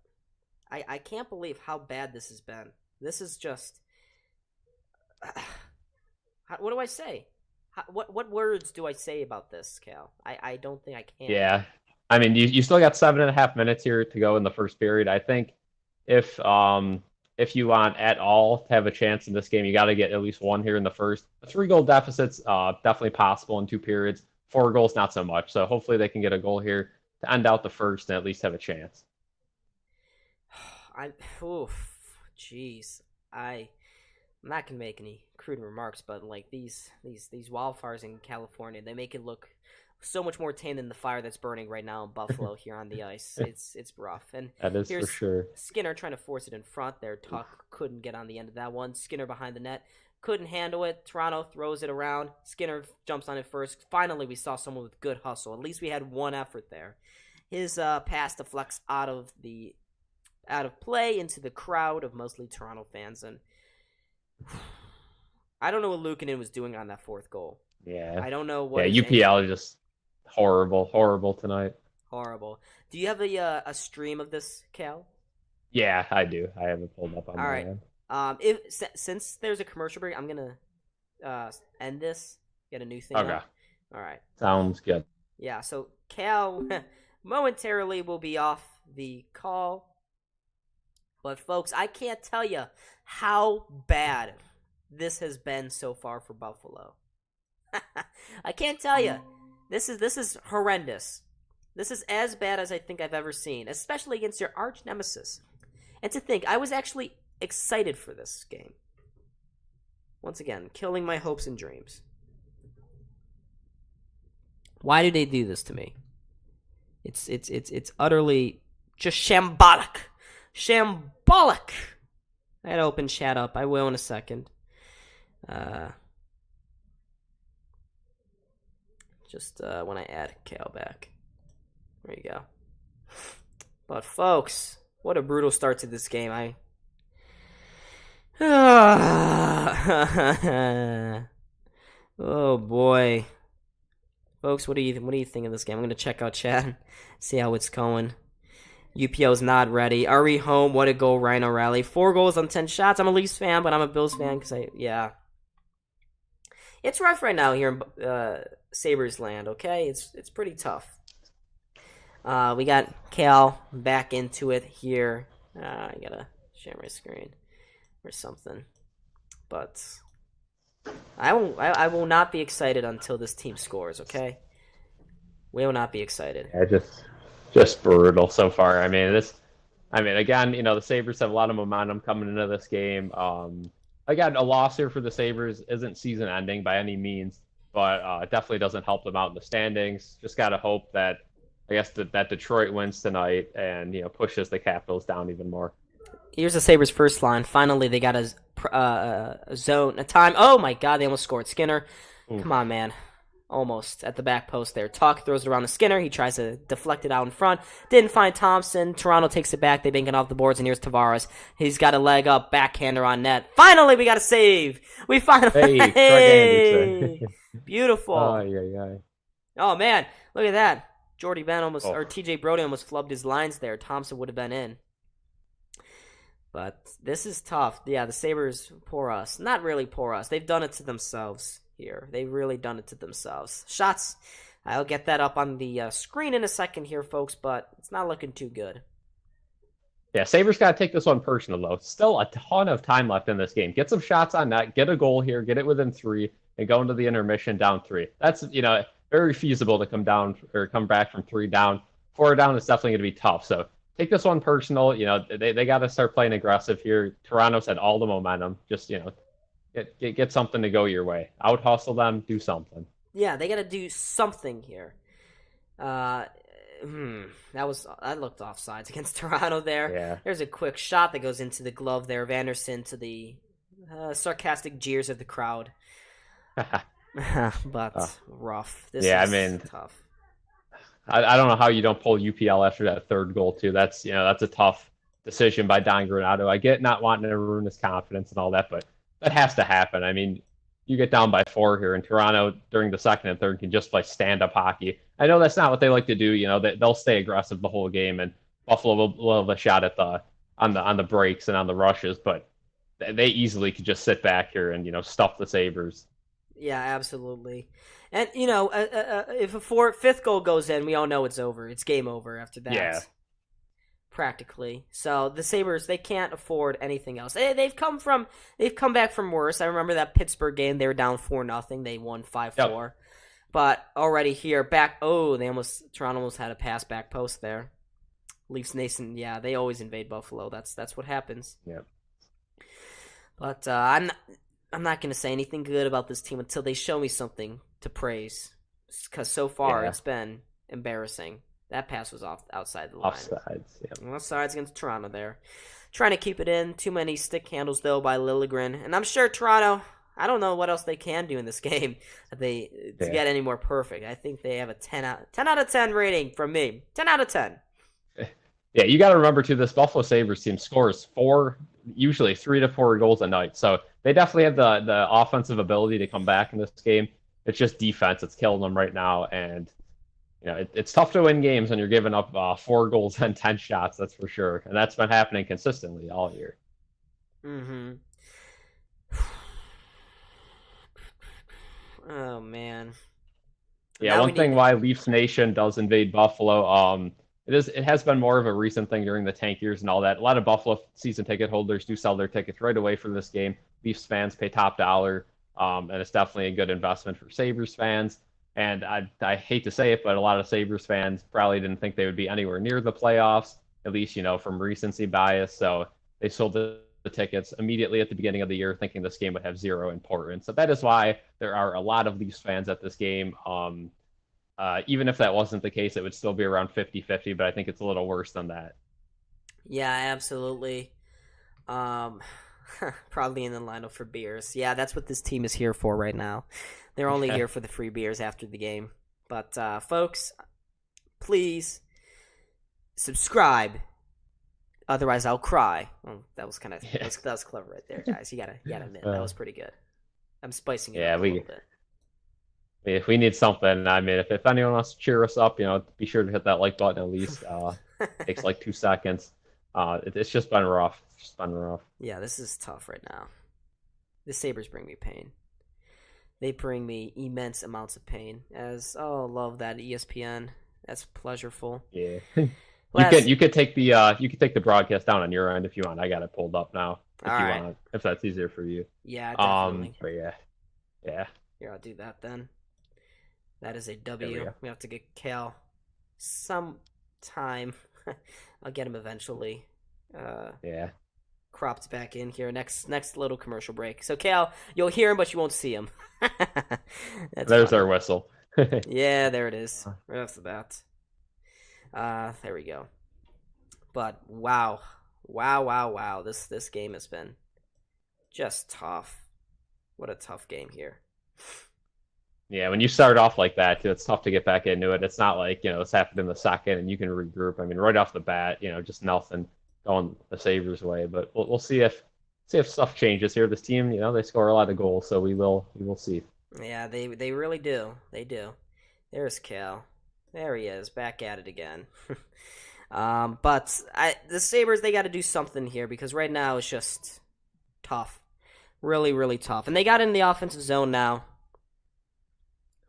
I can't believe how bad this has been. This is just... what do I say? What words do I say about this, Cal? I don't think I can. Yeah. I mean, you still got 7.5 minutes here to go in the first period. I think if you want at all to have a chance in this game, you got to get at least one here in the first. A 3-goal deficit's definitely possible in 2 periods. 4 goals, not so much. So hopefully they can get a goal here to end out the first and at least have a chance. Jeez. I'm not gonna make any crude remarks, but like these wildfires in California, they make it look so much more tame than the fire that's burning right now in Buffalo here on the ice. It's rough. And that is here's for sure. Skinner trying to force it in front there. Tuck couldn't get on the end of that one. Skinner behind the net. Couldn't handle it. Toronto throws it around. Skinner jumps on it first. Finally, we saw someone with good hustle. At least we had one effort there. His pass deflects out of play into the crowd of mostly Toronto fans. And I don't know what Luukkonen was doing on that 4th goal. Yeah. I don't know what. Yeah, UPL is just horrible tonight. Horrible. Do you have a stream of this, Cal? Yeah, I do. I have it pulled up on All my right. end. Since there's a commercial break, I'm gonna end this. Get a new thing. Okay. Up. All right. Sounds good. Yeah. So Cal momentarily will be off the call, but folks, I can't tell you how bad this has been so far for Buffalo. I can't tell you. This is horrendous. This is as bad as I think I've ever seen, especially against your arch nemesis. And to think, I was actually excited for this game. Once again, killing my hopes and dreams. Why do they do this to me? It's utterly just shambolic. Shambolic. I gotta open chat up. I will in a second. Just when I add Cal back. There you go. But folks, what a brutal start to this game. Oh boy. Folks, what do you think of this game? I'm gonna check out chat, see how it's going. UPL's not ready. Are we home? What a goal, Rhino Rally. 4 goals on 10 shots. I'm a Leafs fan, but I'm a Bills fan because it's rough right now here in Sabres land, okay? It's pretty tough. We got Cal back into it here. I gotta share my screen or something. But I will not be excited until this team scores, okay? We will not be excited. Yeah, just brutal so far. I mean, again, the Sabres have a lot of momentum coming into this game. Again, a loss here for the Sabres isn't season ending by any means, but it definitely doesn't help them out in the standings. Just got to hope that, I guess, that Detroit wins tonight and, pushes the Capitals down even more. Here's the Sabres' first line. Finally, they got a zone, a time. Oh, my God, they almost scored. Skinner, Come on, man. Almost at the back post there. Tuck throws it around to Skinner. He tries to deflect it out in front. Didn't find Thompson. Toronto takes it back. They bank it off the boards, and here's Tavares. He's got a leg up, backhander on net. Finally, we got a save. We finally. Hey, beautiful. Oh, man. Look at that. Jordy Ben or TJ Brody almost flubbed his lines there. Thompson would have been in. But this is tough. Yeah, the Sabres pour us. Not really pour us. They've done it to themselves here. They've really done it to themselves. Shots. I'll get that up on the screen in a second here, folks, but it's not looking too good. Yeah, Sabres got to take this one personal, though. Still a ton of time left in this game. Get some shots on net. Get a goal here. Get it within 3, and go into the intermission down 3. That's, very feasible to come back from 3 down. 4 down is definitely going to be tough. So take this one personal. They got to start playing aggressive here. Toronto's had all the momentum. Just, get something to go your way. Out hustle them. Do something. Yeah, they got to do something here. That looked offsides against Toronto there. Yeah. There's a quick shot that goes into the glove there of Anderson to the sarcastic jeers of the crowd. But rough. This is tough. I don't know how you don't pull UPL after that 3rd goal too. That's that's a tough decision by Don Granato. I get not wanting to ruin his confidence and all that, but that has to happen. I mean, you get down by 4 here, and Toronto during the 2nd and 3rd can just play stand-up hockey. I know that's not what they like to do. They'll stay aggressive the whole game, and Buffalo will have a shot at on the breaks and on the rushes, but they easily could just sit back here and stuff the Sabres. Yeah, absolutely. And if a fifth goal goes in, we all know it's over. It's game over after that. Yeah. Practically. So the Sabres, they can't afford anything else. They've come back from worse. I remember that Pittsburgh game, they were down 4-0. They won 5-4. Yep. But already here, Toronto almost had a pass back post there. Leafs Nation, yeah, they always invade Buffalo. That's what happens. Yep. But I'm not going to say anything good about this team until they show me something to praise. Because so far, It's been embarrassing. That pass was outside the line. Offsides, yeah. Offsides against Toronto there. Trying to keep it in. Too many stick handles, though, by Liljegren. And I'm sure Toronto, I don't know what else they can do in this game to get any more perfect. I think they have a 10 out of 10 rating from me. 10 out of 10. Yeah, you got to remember, too, this Buffalo Sabres team scores usually 3 to 4 goals a night. So they definitely have the offensive ability to come back in this game. It's just defense that's killing them right now. And it's tough to win games when you're giving up 4 goals and 10 shots, that's for sure. And that's been happening consistently all year. Mm-hmm. Oh, man. Yeah, now one thing why Leafs Nation does invade Buffalo, it has been more of a recent thing during the tank years and all that. A lot of Buffalo season ticket holders do sell their tickets right away for this game. Leafs fans pay top dollar, and it's definitely a good investment for Sabres fans. And I hate to say it, but a lot of Sabres fans probably didn't think they would be anywhere near the playoffs, at least, from recency bias. So they sold the tickets immediately at the beginning of the year, thinking this game would have zero importance. So that is why there are a lot of Leafs fans at this game. Even if that wasn't the case, it would still be around 50-50, but I think it's a little worse than that. Yeah, absolutely. Probably in the lineup for beers. Yeah, that's what this team is here for right now. They're only here for the free beers after the game. But, folks, please subscribe. Otherwise, I'll cry. Well, that was kind of that was clever right there, guys. You gotta admit that was pretty good. I'm spicing it up a little bit. If we need something, I mean, if anyone wants to cheer us up, be sure to hit that like button at least. Takes like 2 seconds. It's just been rough. Yeah, this is tough right now. The Sabres bring me pain. They bring me immense amounts of pain. Love that ESPN. That's pleasureful. Yeah. You could take the broadcast down on your end if you want. I got it pulled up now. If that's easier for you. Yeah, definitely. But yeah. Here, I'll do that then. That is a W. We have to get Cal sometime. I'll get him eventually. Yeah. Cropped back in here. Next little commercial break. So Cal, you'll hear him, but you won't see him. There's our whistle. Yeah, there it is. Right off the bat. There we go. But wow. This game has been just tough. What a tough game here. Yeah, when you start off like that, too, it's tough to get back into it. It's not like, it's happened in the second and you can regroup. I mean, right off the bat, just nothing going the Sabres' way. But we'll see if stuff changes here. This team, they score a lot of goals, so we will see. Yeah, they really do. They do. There's Cal. There he is, back at it again. But the Sabres, they got to do something here because right now it's just tough. Really, really tough. And they got in the offensive zone now.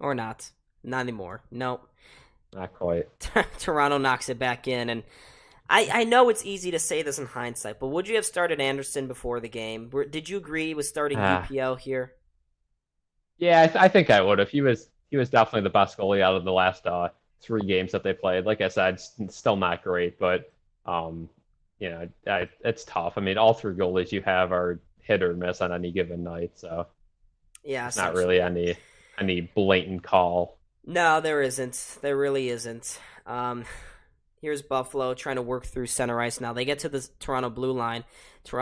Or not. Not anymore. Nope. Not quite. Toronto knocks it back in. And I know it's easy to say this in hindsight, but would you have started Anderson before the game? Did you agree with starting UPL here? Yeah, I think I would have. He was definitely the best goalie out of the last 3 games that they played. Like I said, still not great, but it's tough. I mean, all 3 goalies you have are hit or miss on any given night, so yeah, it's not really any blatant call. No, there isn't. There really isn't. Here's Buffalo trying to work through center ice now. They get to the Toronto blue line.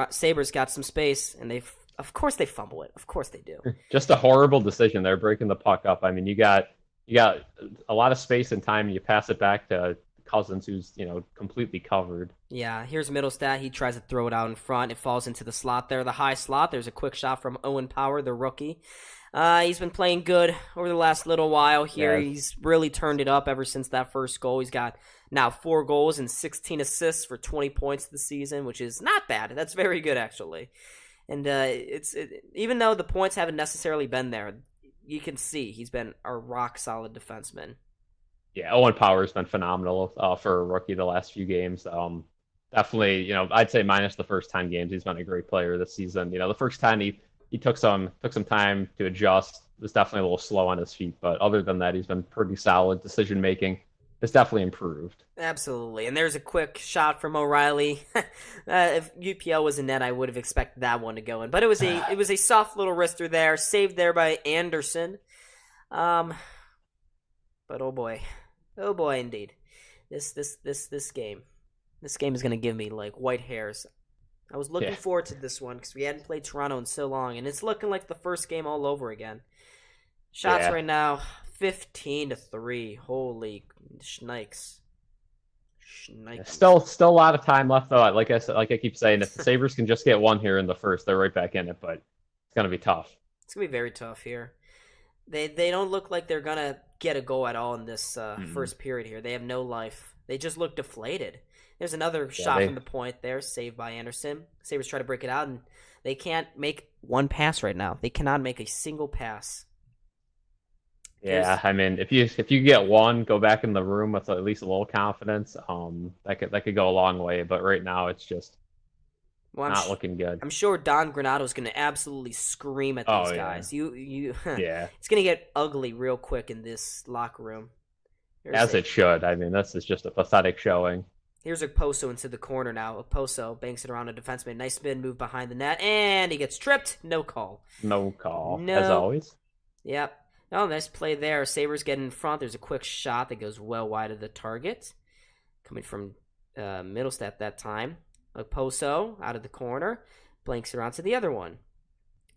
Sabres got some space, and of course they fumble it. Of course they do. Just a horrible decision. They're breaking the puck up. I mean, you got a lot of space and time, and you pass it back to Cousins, who's completely covered. Yeah, here's Middlestat. He tries to throw it out in front. It falls into the slot there, the high slot. There's a quick shot from Owen Power, the rookie. He's been playing good over the last little while here. Yeah. He's really turned it up ever since that first goal. He's got now 4 goals and 16 assists for 20 points this season, which is not bad. That's very good, actually. And even though the points haven't necessarily been there, you can see he's been a rock solid defenseman. Yeah, Owen Power's been phenomenal for a rookie the last few games. Definitely, I'd say minus the first 10 games, he's been a great player this season. The first 10 he took some time to adjust. Was definitely a little slow on his feet, but other than that, he's been pretty solid. Decision making has definitely improved. Absolutely. And there's a quick shot from O'Reilly. If UPL was in net, I would have expected that one to go in. But it was a soft little wrister there, saved there by Anderson. But oh boy, indeed, this game is gonna give me like white hairs. I was looking forward to this one because we hadn't played Toronto in so long, and it's looking like the first game all over again. Shots right now, 15-3. Holy shnikes. Still a lot of time left though. Like I keep saying, if the Sabres can just get one here in the first, they're right back in it. But it's gonna be tough. It's gonna be very tough here. They don't look like they're gonna get a goal at all in this first period here. They have no life. They just look deflated. There's another shot from the point there, saved by Anderson. Sabres try to break it out, and they can't make one pass right now. They cannot make a single pass. Yeah, I mean, if you get one, go back in the room with at least a little confidence. That could go a long way. But right now, it's just not looking good. I'm sure Don Granato's going to absolutely scream at these guys. Yeah, it's going to get ugly real quick in this locker room. It should. I mean, this is just a pathetic showing. Here's Okposo into the corner now. Okposo banks it around a defenseman. Nice spin move behind the net, and he gets tripped. No call. No call, as always. Yep. Oh, nice play there. Sabres get in front. There's a quick shot that goes well wide of the target. Coming from Middlestat that time. Okposo out of the corner. Blanks it around to the other one.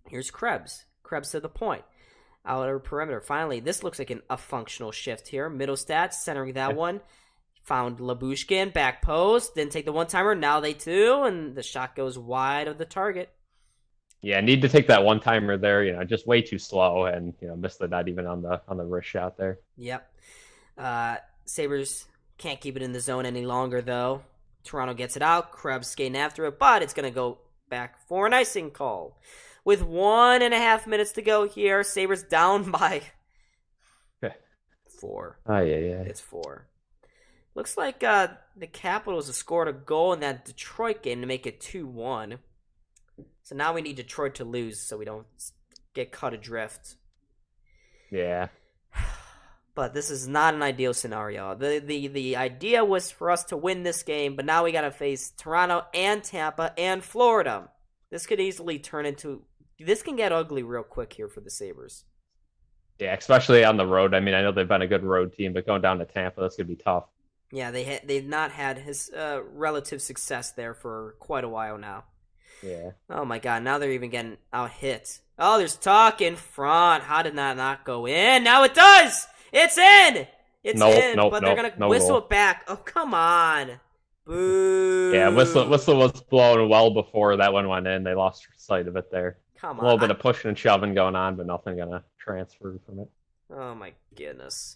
Here's Krebs. Krebs to the point. Outer perimeter. Finally, this looks like a functional shift here. Middlestat centering that one. Found Labushkin. Back post. Didn't take the one-timer. Now they do. And the shot goes wide of the target. Yeah, need to take that one-timer there, just way too slow and, missed the net even on the wrist shot there. Yep. Sabres can't keep it in the zone any longer, though. Toronto gets it out. Krebs skating after it, but it's going to go back for an icing call. With 1.5 minutes to go here, Sabres down by 4. Oh, yeah. It's 4. Looks like the Capitals have scored a goal in that Detroit game to make it 2-1. So now we need Detroit to lose so we don't get cut adrift. Yeah. But this is not an ideal scenario. The idea was for us to win this game, but now we got to face Toronto and Tampa and Florida. This could easily turn into... This can get ugly real quick here for the Sabres. Yeah, especially on the road. I mean, I know they've been a good road team, but going down to Tampa, that's going to be tough. Yeah, they've not had his relative success there for quite a while now. Yeah. Oh my God! Now they're even getting out hit. Oh, there's talk in front. How did that not go in? Now it does. It's in. It's in. But they're gonna whistle it back. Oh, come on! Boo! Yeah, whistle was blown well before that one went in. They lost sight of it there. Come on! A little bit of pushing and shoving going on, but nothing gonna transfer from it. Oh my goodness!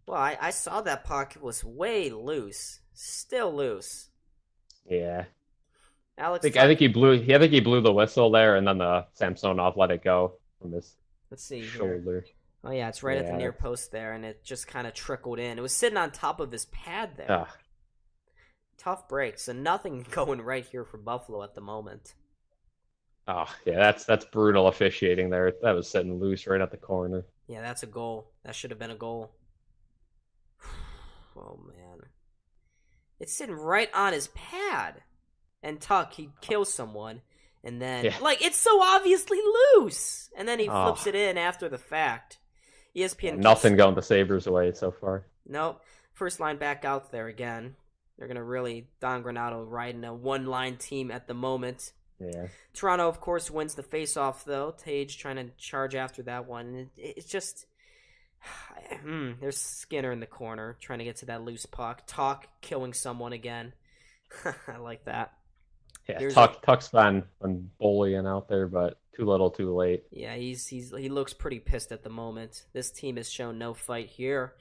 Well, I saw that puck was way loose. Still loose. Yeah. Alex, I think he blew the whistle there, and then the Samsonov let it go from his shoulder. Here. Oh yeah, it's right at the near post there, and it just kind of trickled in. It was sitting on top of his pad there. Tough break, so nothing going right here for Buffalo at the moment. Oh yeah, that's brutal officiating there. That was sitting loose right at the corner. Yeah, that's a goal. That should have been a goal. Oh man, it's sitting right on his pad. And Tuck, he kills someone, and then, it's so obviously loose! And then he flips it in after the fact. ESPN... Nothing going the Sabres' way so far. Nope. First line back out there again. They're going to really... Don Granato riding a one-line team at the moment. Yeah. Toronto, of course, wins the face-off, though. Tage trying to charge after that one. It's just... There's Skinner in the corner, trying to get to that loose puck. Tuck killing someone again. I like that. Yeah, Tuck's been bullying out there, but too little, too late. Yeah, he looks pretty pissed at the moment. This team has shown no fight here.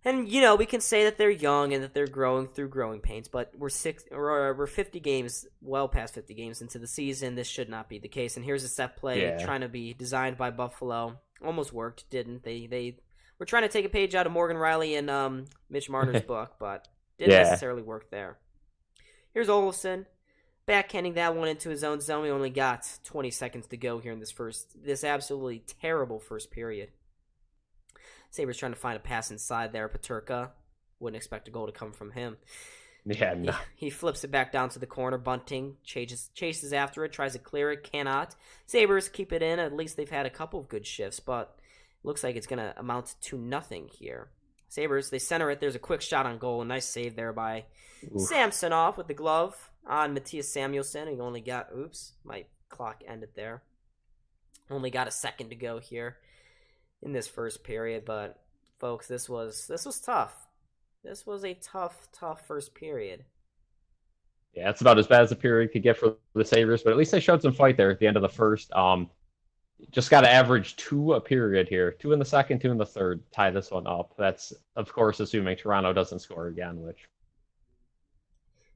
And we can say that they're young and that they're growing through growing pains, but we're 50 games, well past 50 games into the season. This should not be the case. And here's a set play Yeah. trying to be designed by Buffalo. Almost worked, didn't they were trying to take a page out of Morgan Riley and Mitch Marner's book, but didn't Yeah. necessarily work there. Here's Olofsson backhanding that one into his own zone. We only got 20 seconds to go here in this absolutely terrible first period. Sabres trying to find a pass inside there. Peterka wouldn't expect a goal to come from him. Yeah, no. He flips it back down to the corner. Bunting chases after it, tries to clear it, cannot. Sabres keep it in. At least they've had a couple of good shifts, but looks like it's going to amount to nothing here. Sabres, they center it. There's a quick shot on goal. A nice save there by Samsonov with the glove on Matthias Samuelsson. He only got, my clock ended there. Only got a second to go here in this first period, but folks, this was tough. This was a tough first period. Yeah, it's about as bad as the period could get for the Sabres, but at least they showed some fight there at the end of the first. Just got to average 2 a period here, 2 in the second, 2 in the third, tie this one up. That's, of course, assuming Toronto doesn't score again, which...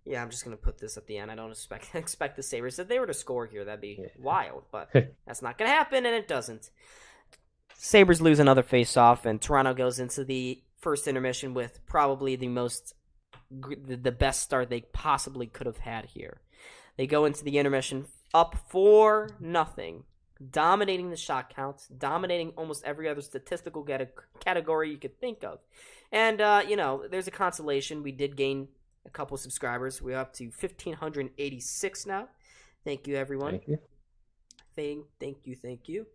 Yeah, I'm just going to put this at the end. I don't expect the Sabres. If they were to score here, that'd be wild, but that's not going to happen, and it doesn't. Sabres lose another face-off, and Toronto goes into the first intermission with probably the best start they possibly could have had here. They go into the intermission up 4-0, dominating the shot counts, dominating almost every other statistical category you could think of. And, there's a consolation. We did gain a couple subscribers. We're up to 1,586 now. Thank you, everyone. Thank you. Thank you.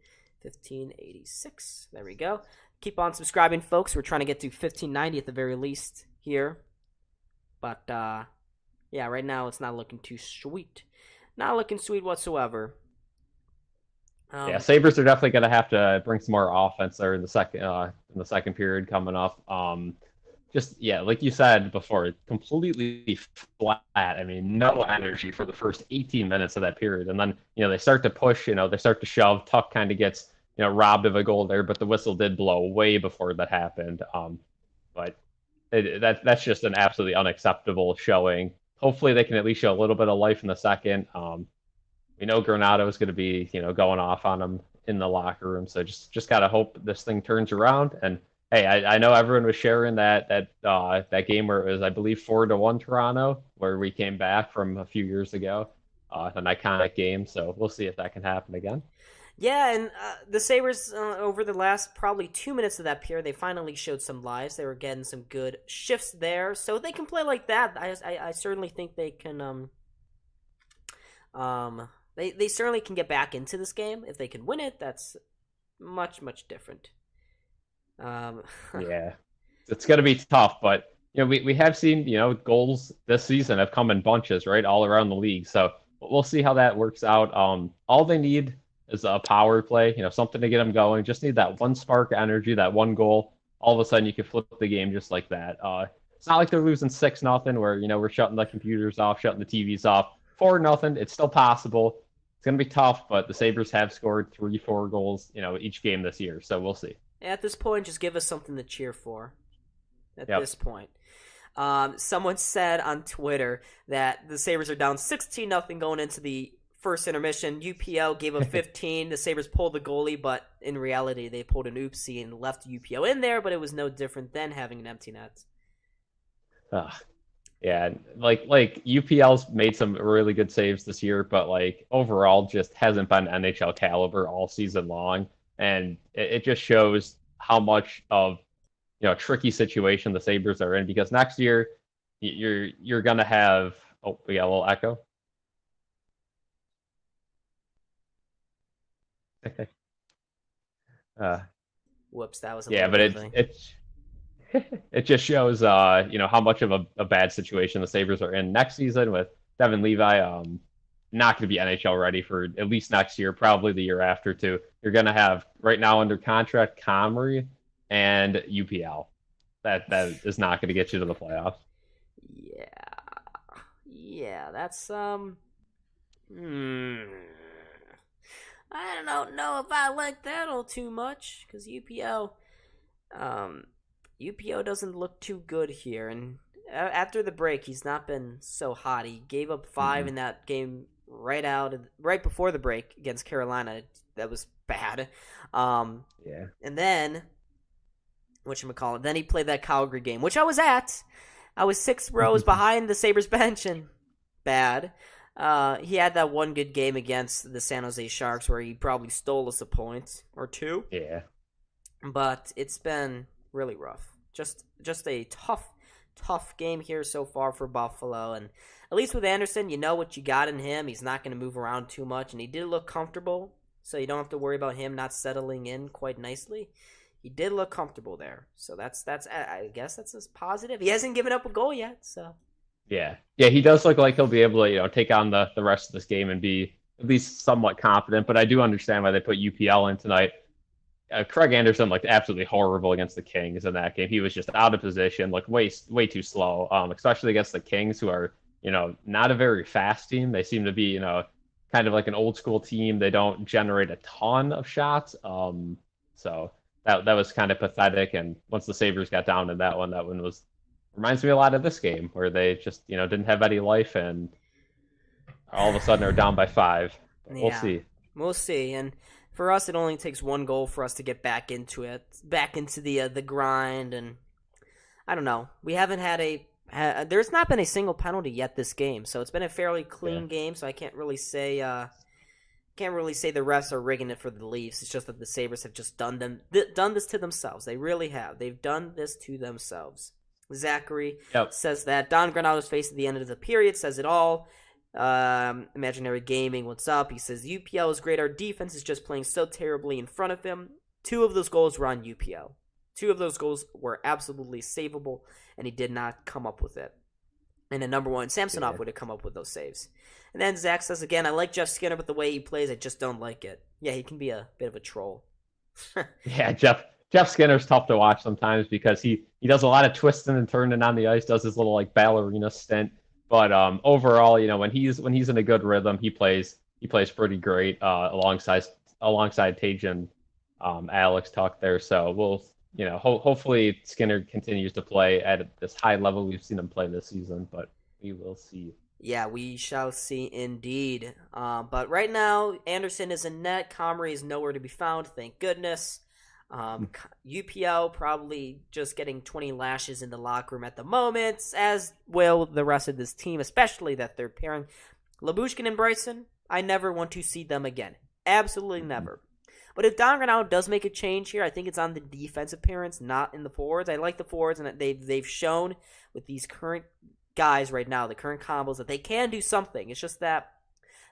1586. There we go. Keep on subscribing, folks. We're trying to get to 1590 at the very least here. But, right now it's not looking too sweet. Not looking sweet whatsoever. Sabres are definitely going to have to bring some more offense there in the second period coming up. Like you said before, completely flat. I mean, no energy for the first 18 minutes of that period. And then, they start to push, they start to shove. Tuck kind of gets, robbed of a goal there, but the whistle did blow way before that happened. But that's just an absolutely unacceptable showing. Hopefully they can at least show a little bit of life in the second. We know Granato is going to be, going off on them in the locker room. So just got to hope this thing turns around. And hey, I know everyone was sharing that game where it was, I believe, 4-1 Toronto, where we came back from a few years ago, an iconic game. So we'll see if that can happen again. Yeah, and the Sabres, over the last probably 2 minutes of that period, they finally showed some lives. They were getting some good shifts there. So if they can play like that, I certainly think they can. They certainly can get back into this game. If they can win it, that's much, much different. Yeah, it's going to be tough, but we have seen goals this season have come in bunches, right, all around the league. So we'll see how that works out. All they need is a power play, something to get them going. Just need that one spark of energy, that one goal. All of a sudden, you can flip the game just like that. It's not like they're losing 6-0, where we're shutting the computers off, shutting the TVs off. 4-0, it's still possible. It's going to be tough, but the Sabres have scored 3-4 goals, each game this year. So we'll see. At this point, just give us something to cheer for. This point. Someone said on Twitter that the Sabres are down 16-0 going into the first intermission. UPL gave up 15. The Sabres pulled the goalie, but in reality, they pulled an oopsie and left UPL in there, but it was no different than having an empty net. Yeah, like UPL's made some really good saves this year, but overall just hasn't been NHL caliber all season long. And it just shows how much of a tricky situation the Sabres are in, because next year you're gonna have we got a little echo. Whoops, that was but it just shows how much of a bad situation the Sabres are in next season with Devin Levi. Not going to be NHL ready for at least next year, probably the year after too. You're going to have right now under contract Comrie and UPL. That is not going to get you to the playoffs. Yeah, that's I don't know if I like that all too much, because UPL UPO doesn't look too good here, and after the break, he's not been so hot. He gave up 5 in that game right before the break against Carolina. That was bad. Yeah. And then, whatchamacallit, then he played that Calgary game, which I was at. I was 6 rows behind the Sabres bench, and bad. He had that one good game against the San Jose Sharks where he probably stole us a point or 2. Yeah. But it's been really rough. Just a tough game here so far for Buffalo. And at least with Anderson, you know what you got in him. He's not going to move around too much, and he did look comfortable, so you don't have to worry about him not settling in quite nicely. He did look comfortable there, so that's I guess that's a positive. He hasn't given up a goal yet, so. Yeah, he does look like he'll be able to, take on the rest of this game and be at least somewhat confident. But I do understand why they put UPL in tonight. Craig Anderson looked absolutely horrible against the Kings in that game. He was just out of position, looked way too slow, especially against the Kings, who are, not a very fast team. They seem to be, kind of like an old school team. They don't generate a ton of shots. So that was kind of pathetic. And once the Sabres got down in that one reminds me a lot of this game where they just, didn't have any life and all of a sudden are down by 5. We'll see. We'll see. And for us, it only takes 1 goal for us to get back into the grind. And I don't know. We haven't had there's not been a single penalty yet this game, so it's been a fairly clean game. So I can't really say the refs are rigging it for the Leafs. It's just that the Sabres have just done this to themselves. They really have. They've done this to themselves. Zachary says that Don Granato's face at the end of the period says it all. Imaginary Gaming, what's up? He says UPL is great. Our defense is just playing so terribly in front of him. 2 of those goals were on UPL. 2 of those goals were absolutely savable, and he did not come up with it. And then number 1, Samsonov would have come up with those saves. And then Zach says again, I like Jeff Skinner, but the way he plays, I just don't like it. Yeah, he can be a bit of a troll. Yeah, Jeff Skinner's tough to watch sometimes because he does a lot of twisting and turning on the ice, does his little ballerina stint. But overall, when he's in a good rhythm, he plays pretty great alongside Tage and Alex Tuck there. So we'll hopefully Skinner continues to play at this high level we've seen him play this season, but we will see. Yeah, we shall see indeed. But right now, Anderson is in net. Comrie is nowhere to be found, thank goodness. UPL probably just getting 20 lashes in the locker room at the moment, as will the rest of this team, especially that third pairing. Lyubushkin and Bryson, I never want to see them again. Absolutely never. But if Don Granato does make a change here, I think it's on the defensive pairings, not in the forwards. I like the forwards, and they've shown with these current guys right now, the current combos, that they can do something. It's just that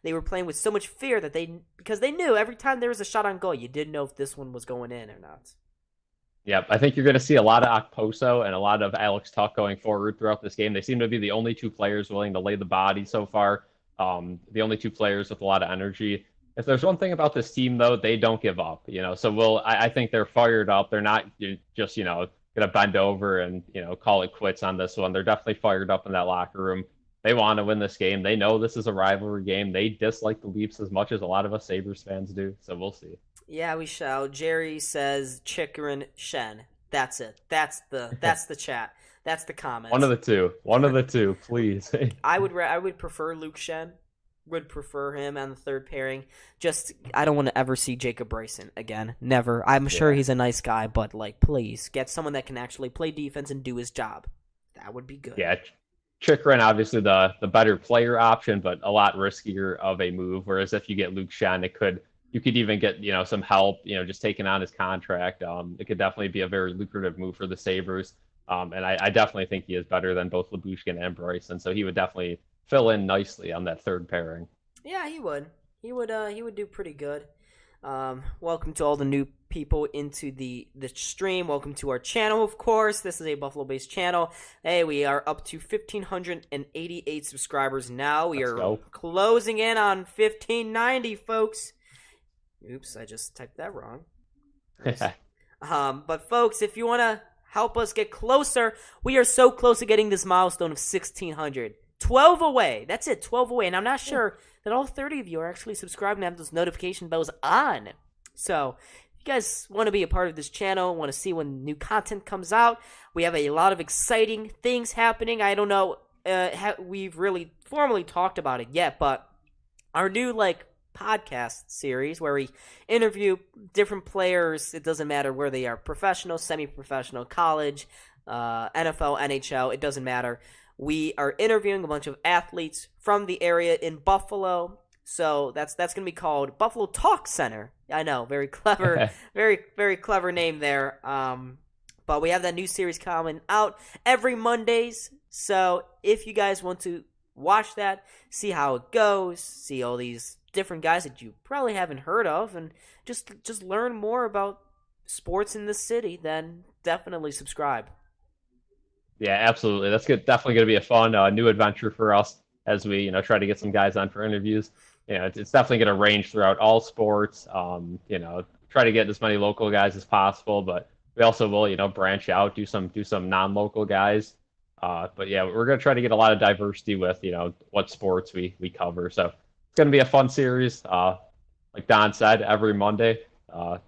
they were playing with so much fear because they knew every time there was a shot on goal, you didn't know if this one was going in or not. Yep, I think you're going to see a lot of Okposo and a lot of Alex Tuck going forward throughout this game. They seem to be the only 2 players willing to lay the body so far. The only 2 players with a lot of energy. If there's one thing about this team, though, they don't give up. So I think they're fired up. They're not just going to bend over and call it quits on this one. They're definitely fired up in that locker room. They want to win this game. They know this is a rivalry game. They dislike the Leafs as much as a lot of us Sabres fans do. So we'll see. Yeah, we shall. Jerry says Chikrin Shen. That's it. That's the chat. That's the comment. One of the two, please. I would prefer Luke Shen. Would prefer him on the third pairing. Just I don't want to ever see Jacob Bryson again. Never. I'm sure he's a nice guy, but please get someone that can actually play defense and do his job. That would be good. Yeah. Chikrin, obviously the better player option, but a lot riskier of a move. Whereas if you get Luke Shen, you could even get some help, just taking on his contract. It could definitely be a very lucrative move for the Sabres. And I definitely think he is better than both Lyubushkin and Bryson, so he would definitely fill in nicely on that third pairing. Yeah, he would. He would do pretty good. Welcome to all the new people into the stream. Welcome to our channel, of course. This is a Buffalo-based channel. Hey, we are up to 1,588 subscribers now. We are closing in on 1,590, folks. Oops, I just typed that wrong. But folks, if you want to help us get closer, we are so close to getting this milestone of 1,600. 12 away. That's it, 12 away. And I'm not sure that all 30 of you are actually subscribed and have those notification bells on. So, if you you guys want to be a part of this channel, want to see when new content comes out, we have a lot of exciting things happening. I don't know, we've really formally talked about it yet, but our new podcast series where we interview different players. It doesn't matter where they are, professional, semi-professional, college, NFL, NHL, it doesn't matter. We are interviewing a bunch of athletes from the area in Buffalo. So that's going to be called Buffalo Talk Center. I know, very clever, very, very clever name there. But we have that new series coming out every Mondays. So if you guys want to watch that, see how it goes, see all these different guys that you probably haven't heard of, and just learn more about sports in the city, then definitely subscribe. Yeah, absolutely. That's good. Definitely going to be a fun new adventure for us as we try to get some guys on for interviews. It's definitely going to range throughout all sports. Try to get as many local guys as possible, but we also will branch out, do some non-local guys. But yeah, we're going to try to get a lot of diversity with what sports we cover. So it's going to be a fun series. Like Don said, every Monday.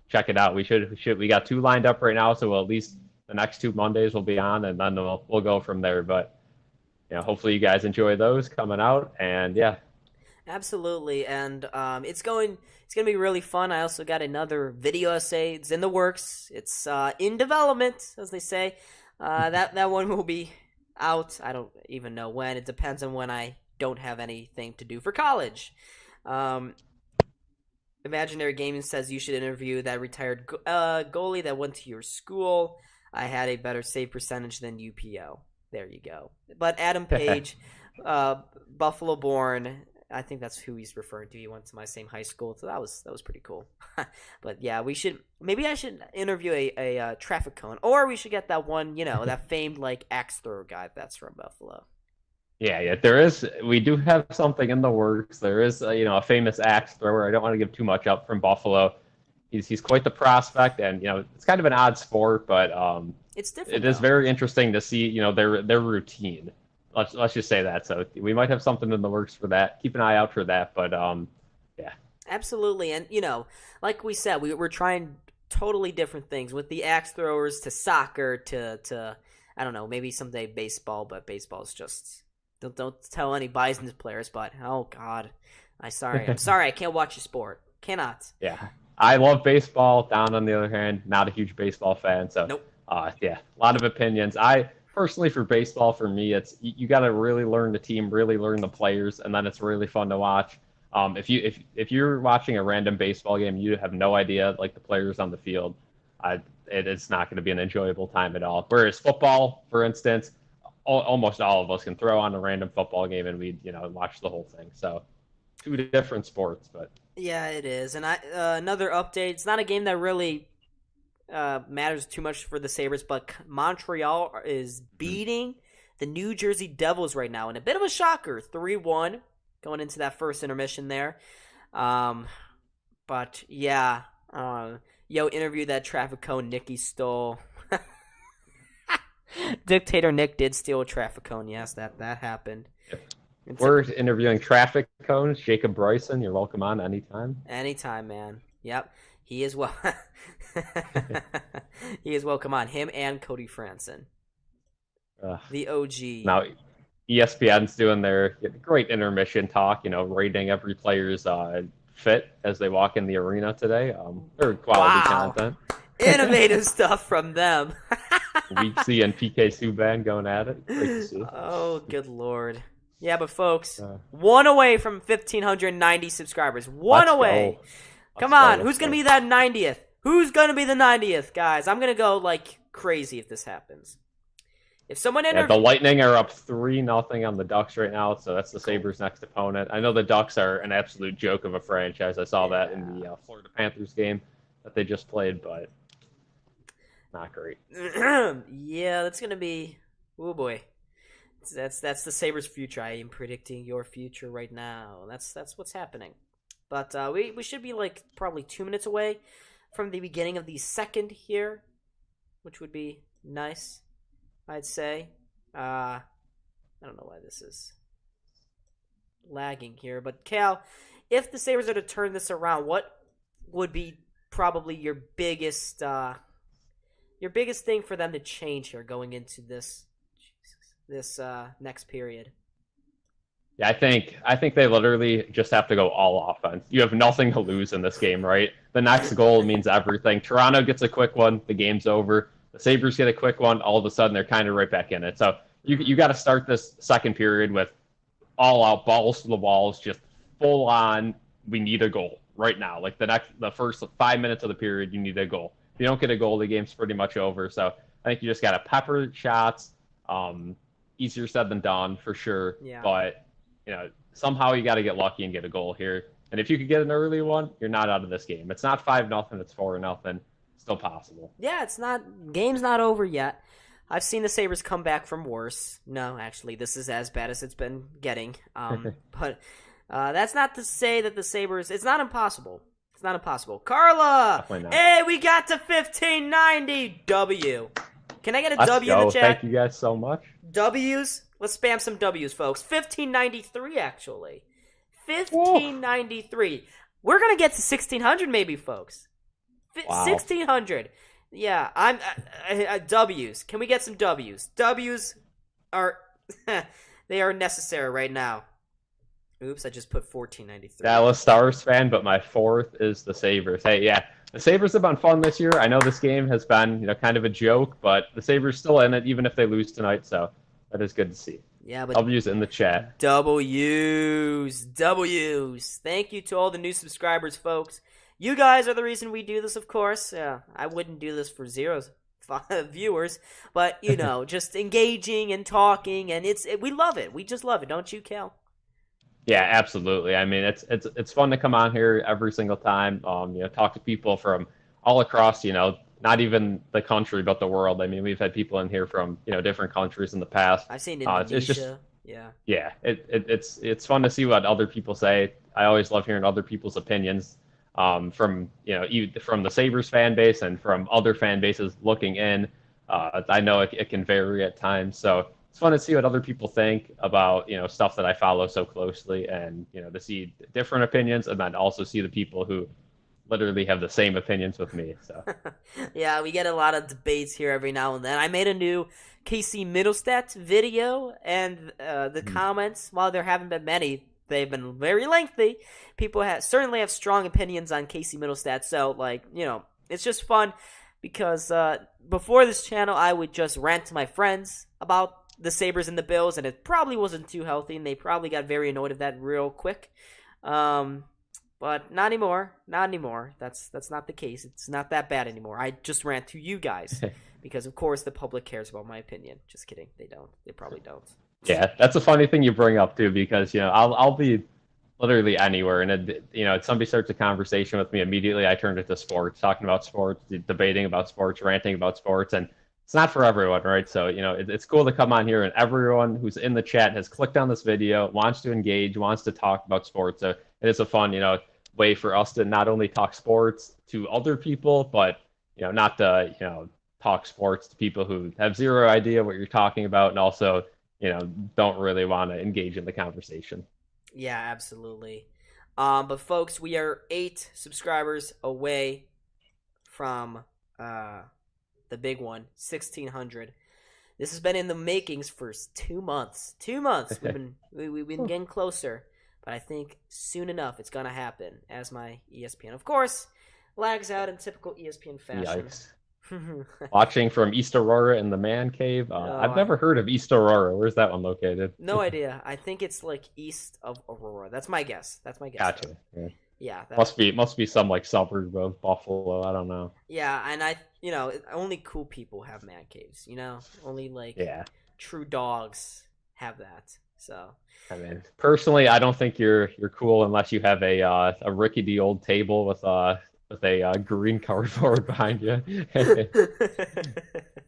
Check it out. We got 2 lined up right now, so we'll at least the next 2 Mondays will be on, and then we'll go from there. But hopefully you guys enjoy those coming out, and yeah. Absolutely, and it's going to be really fun. I also got another video essay. It's in the works. It's in development, as they say. That one will be out. I don't even know when. It depends on when I don't have anything to do for college. Imaginary Gaming says you should interview that retired goalie that went to your school. I had a better save percentage than UPO. There you go. But Adam Page, Buffalo born. I think that's who he's referring to. He went to my same high school, so that was pretty cool. But yeah, maybe I should interview a traffic cone, or we should get that one, that famed axe thrower guy that's from Buffalo. Yeah, there is. We do have something in the works. There is, a famous axe thrower. I don't want to give too much up from Buffalo. He's quite the prospect, and it's kind of an odd sport, but it's different. It is very interesting to see, their routine. Let's just say that. So we might have something in the works for that. Keep an eye out for that. But yeah, absolutely. And like we said, we're trying totally different things with the axe throwers to soccer to I don't know, maybe someday baseball. But baseball's just don't tell any Bison's players. But oh God, I'm sorry, I can't watch a sport. Cannot. Yeah, I love baseball. Don, on the other hand, not a huge baseball fan. So nope. Yeah, a lot of opinions. Personally, for baseball, for me, it's you got to really learn the team, really learn the players, and then it's really fun to watch. If you're watching a random baseball game, you have no idea the players on the field. It's not going to be an enjoyable time at all. Whereas football, for instance, almost all of us can throw on a random football game and we watch the whole thing. So 2 different sports, but yeah, it is. And another update. It's not a game that really matters too much for the Sabres, but Montreal is beating the New Jersey Devils right now in a bit of a shocker, 3-1 going into that first intermission there. But yeah, interview that traffic cone Nicky stole. Dictator Nick did steal a traffic cone. Yes, that happened. We're interviewing traffic cones. Jacob Bryson, you're welcome on anytime. Anytime, man. Yep. He is he is welcome on. Him and Cody Franson. The OG. Now, ESPN's doing their great intermission talk, rating every player's fit as they walk in the arena today. Very quality content. Innovative stuff from them. Weeksy and PK Subban going at it. Great to see. Oh, good Lord. Yeah, but folks, 1 away from 1,590 subscribers. One away. Come on, who's going to be that 90th? Who's going to be the 90th, guys? I'm going to go crazy if this happens. If someone the Lightning are up 3-0 on the Ducks right now, so that's the Sabres' next opponent. I know the Ducks are an absolute joke of a franchise. I saw that in the Florida Panthers game that they just played, but not great. Yeah, that's going to be... Oh, boy. That's the Sabres' future. I am predicting your future right now. That's what's happening. But we should be probably 2 minutes away from the beginning of the second here, which would be nice, I'd say. I don't know why this is lagging here. But Cal, if the Sabres are to turn this around, what would be probably your biggest thing for them to change here going into this next period? Yeah, I think they literally just have to go all offense. You have nothing to lose in this game, right? The next goal means everything. Toronto gets a quick one, the game's over. The Sabres get a quick one, all of a sudden they're kind of right back in it. So you got to start this second period with all out balls to the walls, just full on. We need a goal right now. Like the first 5 minutes of the period, you need a goal. If you don't get a goal, the game's pretty much over. So I think you just got to pepper shots. Easier said than done for sure. Yeah. But somehow you got to get lucky and get a goal here. And if you could get an early one, you're not out of this game. It's not 5-0. It's 4-0. Still possible. Yeah, game's not over yet. I've seen the Sabres come back from worse. No, actually, this is as bad as it's been getting. But that's not to say that the Sabres, it's not impossible. It's not impossible. Carla! Hey, we got to 1590 W. Can I get a W in the chat? Thank you guys so much. W's? Let's spam some W's, folks. 1593, actually. 1593. Whoa. We're going to get to 1600 maybe, folks. Wow. 1600. Yeah, I'm W's. Can we get some W's? W's are they are necessary right now. Oops, I just put 1493. Dallas Stars fan, but my fourth is the Sabres. Hey, yeah, the Sabres have been fun this year. I know this game has been, kind of a joke, but the Sabres still in it, even if they lose tonight. So that is good to see. Yeah, but W's in the chat. W's. Thank you to all the new subscribers, folks. You guys are the reason we do this, of course. I wouldn't do this for zero viewers, but just engaging and talking, and we love it. We just love it, don't you, Cal? Yeah, absolutely. I mean, it's fun to come on here every single time. Talk to people from all across. Not even the country, but the world. I mean, we've had people in here from different countries in the past. I've seen Indonesia. It's just, yeah. It's fun to see what other people say. I always love hearing other people's opinions. From from the Sabres fan base and from other fan bases looking in. I know it can vary at times, so it's fun to see what other people think about stuff that I follow so closely, and to see different opinions, and then also see the people who literally have the same opinions with me. So yeah, we get a lot of debates here every now and then. I made a new Casey Middlestat video, and the comments, while there haven't been many, they've been very lengthy. People certainly have strong opinions on Casey Middlestat, so it's just fun because before this channel, I would just rant to my friends about the Sabres and the Bills, and it probably wasn't too healthy, and they probably got very annoyed at that real quick. But not anymore. Not anymore. That's not the case. It's not that bad anymore. I just rant to you guys because, of course, the public cares about my opinion. Just kidding. They don't. They probably don't. Yeah, that's a funny thing you bring up too, because I'll be literally anywhere, and somebody starts a conversation with me, immediately I turn it to sports, talking about sports, debating about sports, ranting about sports, and it's not for everyone, right? So it's cool to come on here, and everyone who's in the chat has clicked on this video, wants to engage, wants to talk about sports. So it is a fun way for us to not only talk sports to other people, but not to talk sports to people who have zero idea what you're talking about, and also don't really want to engage in the conversation. Yeah, absolutely. But folks, we are 8 subscribers away from the big one, 1600. This has been in the makings for 2 months. 2 months. We've been getting closer, but I think soon enough it's gonna happen. As my ESPN, of course, lags out in typical ESPN fashion. Yikes. Watching from East Aurora in the man cave. I've never heard of East Aurora. Where's that one located? No idea. I think it's east of Aurora. That's my guess. Gotcha. Yeah. Must be some suburb of Buffalo. I don't know. Yeah, and only cool people have man caves. Only true dogs have that. So. I mean, personally, I don't think you're cool unless you have a rickety old table with a green cardboard behind you.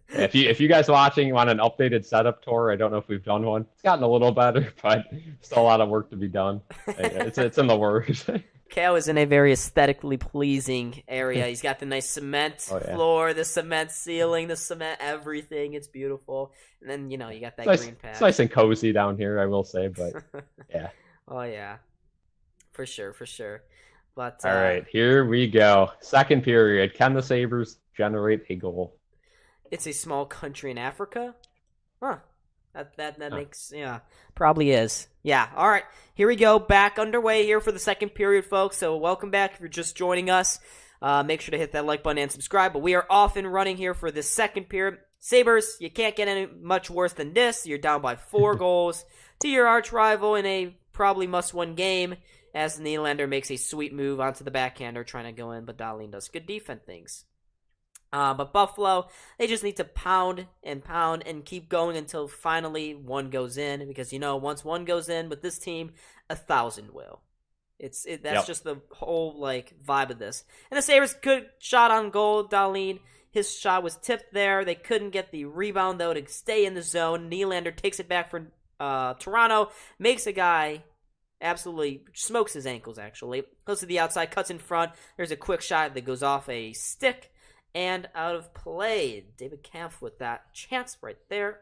If you guys watching want an updated setup tour, I don't know if we've done one. It's gotten a little better, but still a lot of work to be done. It's in the works. Kale is in a very aesthetically pleasing area. He's got the nice cement floor, the cement ceiling, the cement everything. It's beautiful. And then, you got that green patch. It's nice and cozy down here, I will say, but yeah. Oh, yeah. For sure. But All right, here we go. Second period. Can the Sabres generate a goal? it's a small country in Africa? Huh. That Huh. makes, yeah, probably is. Yeah, all right. Here we go. Back underway here for the second period, folks. So welcome back if you're just joining us. Make sure to hit that like button and subscribe. But we are off and running here for this second period. Sabres, you can't get any much worse than this. You're down by 4 goals to your arch rival in a probably must-win game, as the Nylander makes a sweet move onto the backhander trying to go in, but Dahlin does good defense things. But Buffalo, they just need to pound and keep going until finally one goes in, because once one goes in with this team, 1,000 will. That's just the whole vibe of this. And the Sabres, good shot on goal, Dahlin. His shot was tipped there. They couldn't get the rebound, though, to stay in the zone. Nylander takes it back for Toronto, makes a guy absolutely smokes his ankles, actually. Goes to the outside, cuts in front. There's a quick shot that goes off a stick and out of play. David Kampf with that chance right there.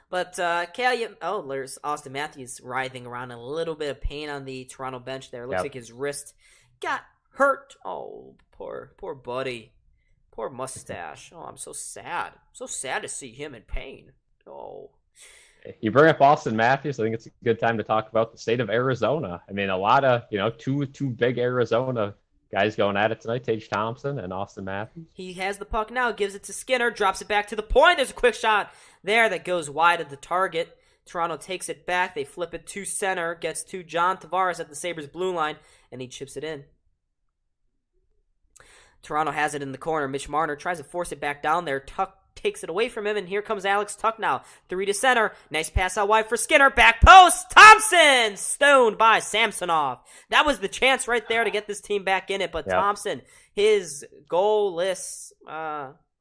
But, there's Austin Matthews writhing around in a little bit of pain on the Toronto bench there. Looks like his wrist got hurt. Oh, poor buddy. Poor mustache. Oh, I'm so sad. So sad to see him in pain. Oh. You bring up Austin Matthews. I think it's a good time to talk about the state of Arizona. I mean, a lot of, two big Arizona guys going at it tonight, Tage Thompson and Austin Matthews. He has the puck now, gives it to Skinner, drops it back to the point. There's a quick shot there that goes wide of the target. Toronto takes it back. They flip it to center, gets to John Tavares at the Sabres blue line, and he chips it in. Toronto has it in the corner. Mitch Marner tries to force it back down there. Tuck takes it away from him, and here comes Alex Tuck now. 3 to center. Nice pass out wide for Skinner. Back post. Thompson! Stoned by Samsonov. That was the chance right there to get this team back in it, but Thompson, his goalless,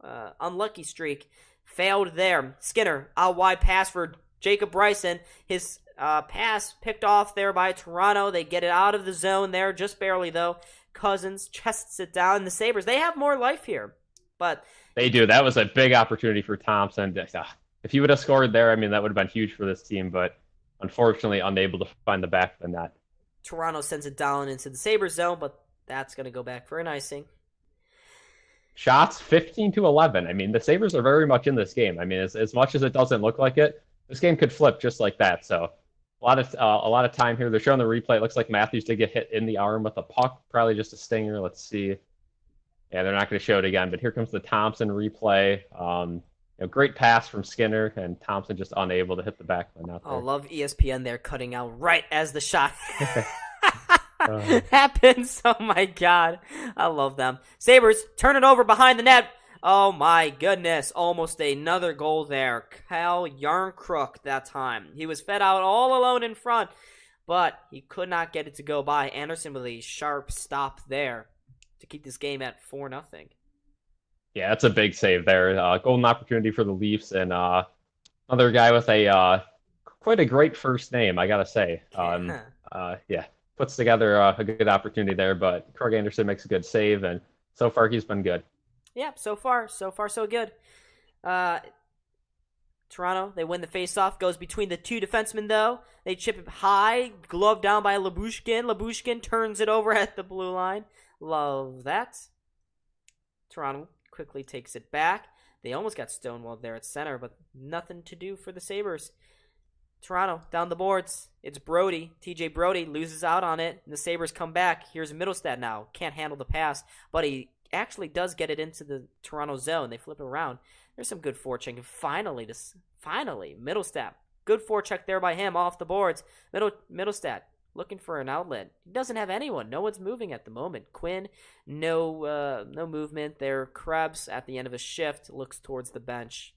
unlucky streak, failed there. Skinner, out wide pass for Jacob Bryson. His pass picked off there by Toronto. They get it out of the zone there, just barely though. Cousins chests it down. The Sabres, they have more life here, but they do. That was a big opportunity for Thompson. If he would have scored there, I mean, that would have been huge for this team, but unfortunately unable to find the back of the net. Toronto sends it down into the Sabres zone, but that's going to go back for an icing. Shots 15-11. I mean, the Sabres are very much in this game. I mean, as much as it doesn't look like it, this game could flip just like that. So a lot of time here. They're showing the replay. It looks like Matthews did get hit in the arm with a puck, probably just a stinger. Let's see. Yeah, they're not going to show it again, but here comes the Thompson replay. Great pass from Skinner, and Thompson just unable to hit the back of the net. I love ESPN there cutting out right as the shot happens. Oh, my God. I love them. Sabres turn it over behind the net. Oh, my goodness. Almost another goal there. Kyle Yarncrook that time. He was fed out all alone in front, but he could not get it to go by. Anderson with a sharp stop there to keep this game at 4-0. Yeah, that's a big save there. Golden opportunity for the Leafs, and another guy with quite a great first name, I gotta say. Puts together a good opportunity there, but Craig Anderson makes a good save, and so far he's been good. Yeah, so far so good. Toronto, they win the faceoff, goes between the two defensemen though. They chip it high, glove down by Lyubushkin. Lyubushkin turns it over at the blue line. Love that. Toronto quickly takes it back. They almost got stonewalled there at center, but nothing to do for the Sabres. Toronto down the boards. It's Brody. TJ Brody loses out on it, and the Sabres come back. Here's Middlestad now. Can't handle the pass, but he actually does get it into the Toronto zone. They flip it around. There's some good forechecking. Finally, Middlestad. Good forecheck there by him off the boards. Middlestad looking for an outlet. He doesn't have anyone. No one's moving at the moment. Quinn, no movement there. Krebs at the end of a shift looks towards the bench.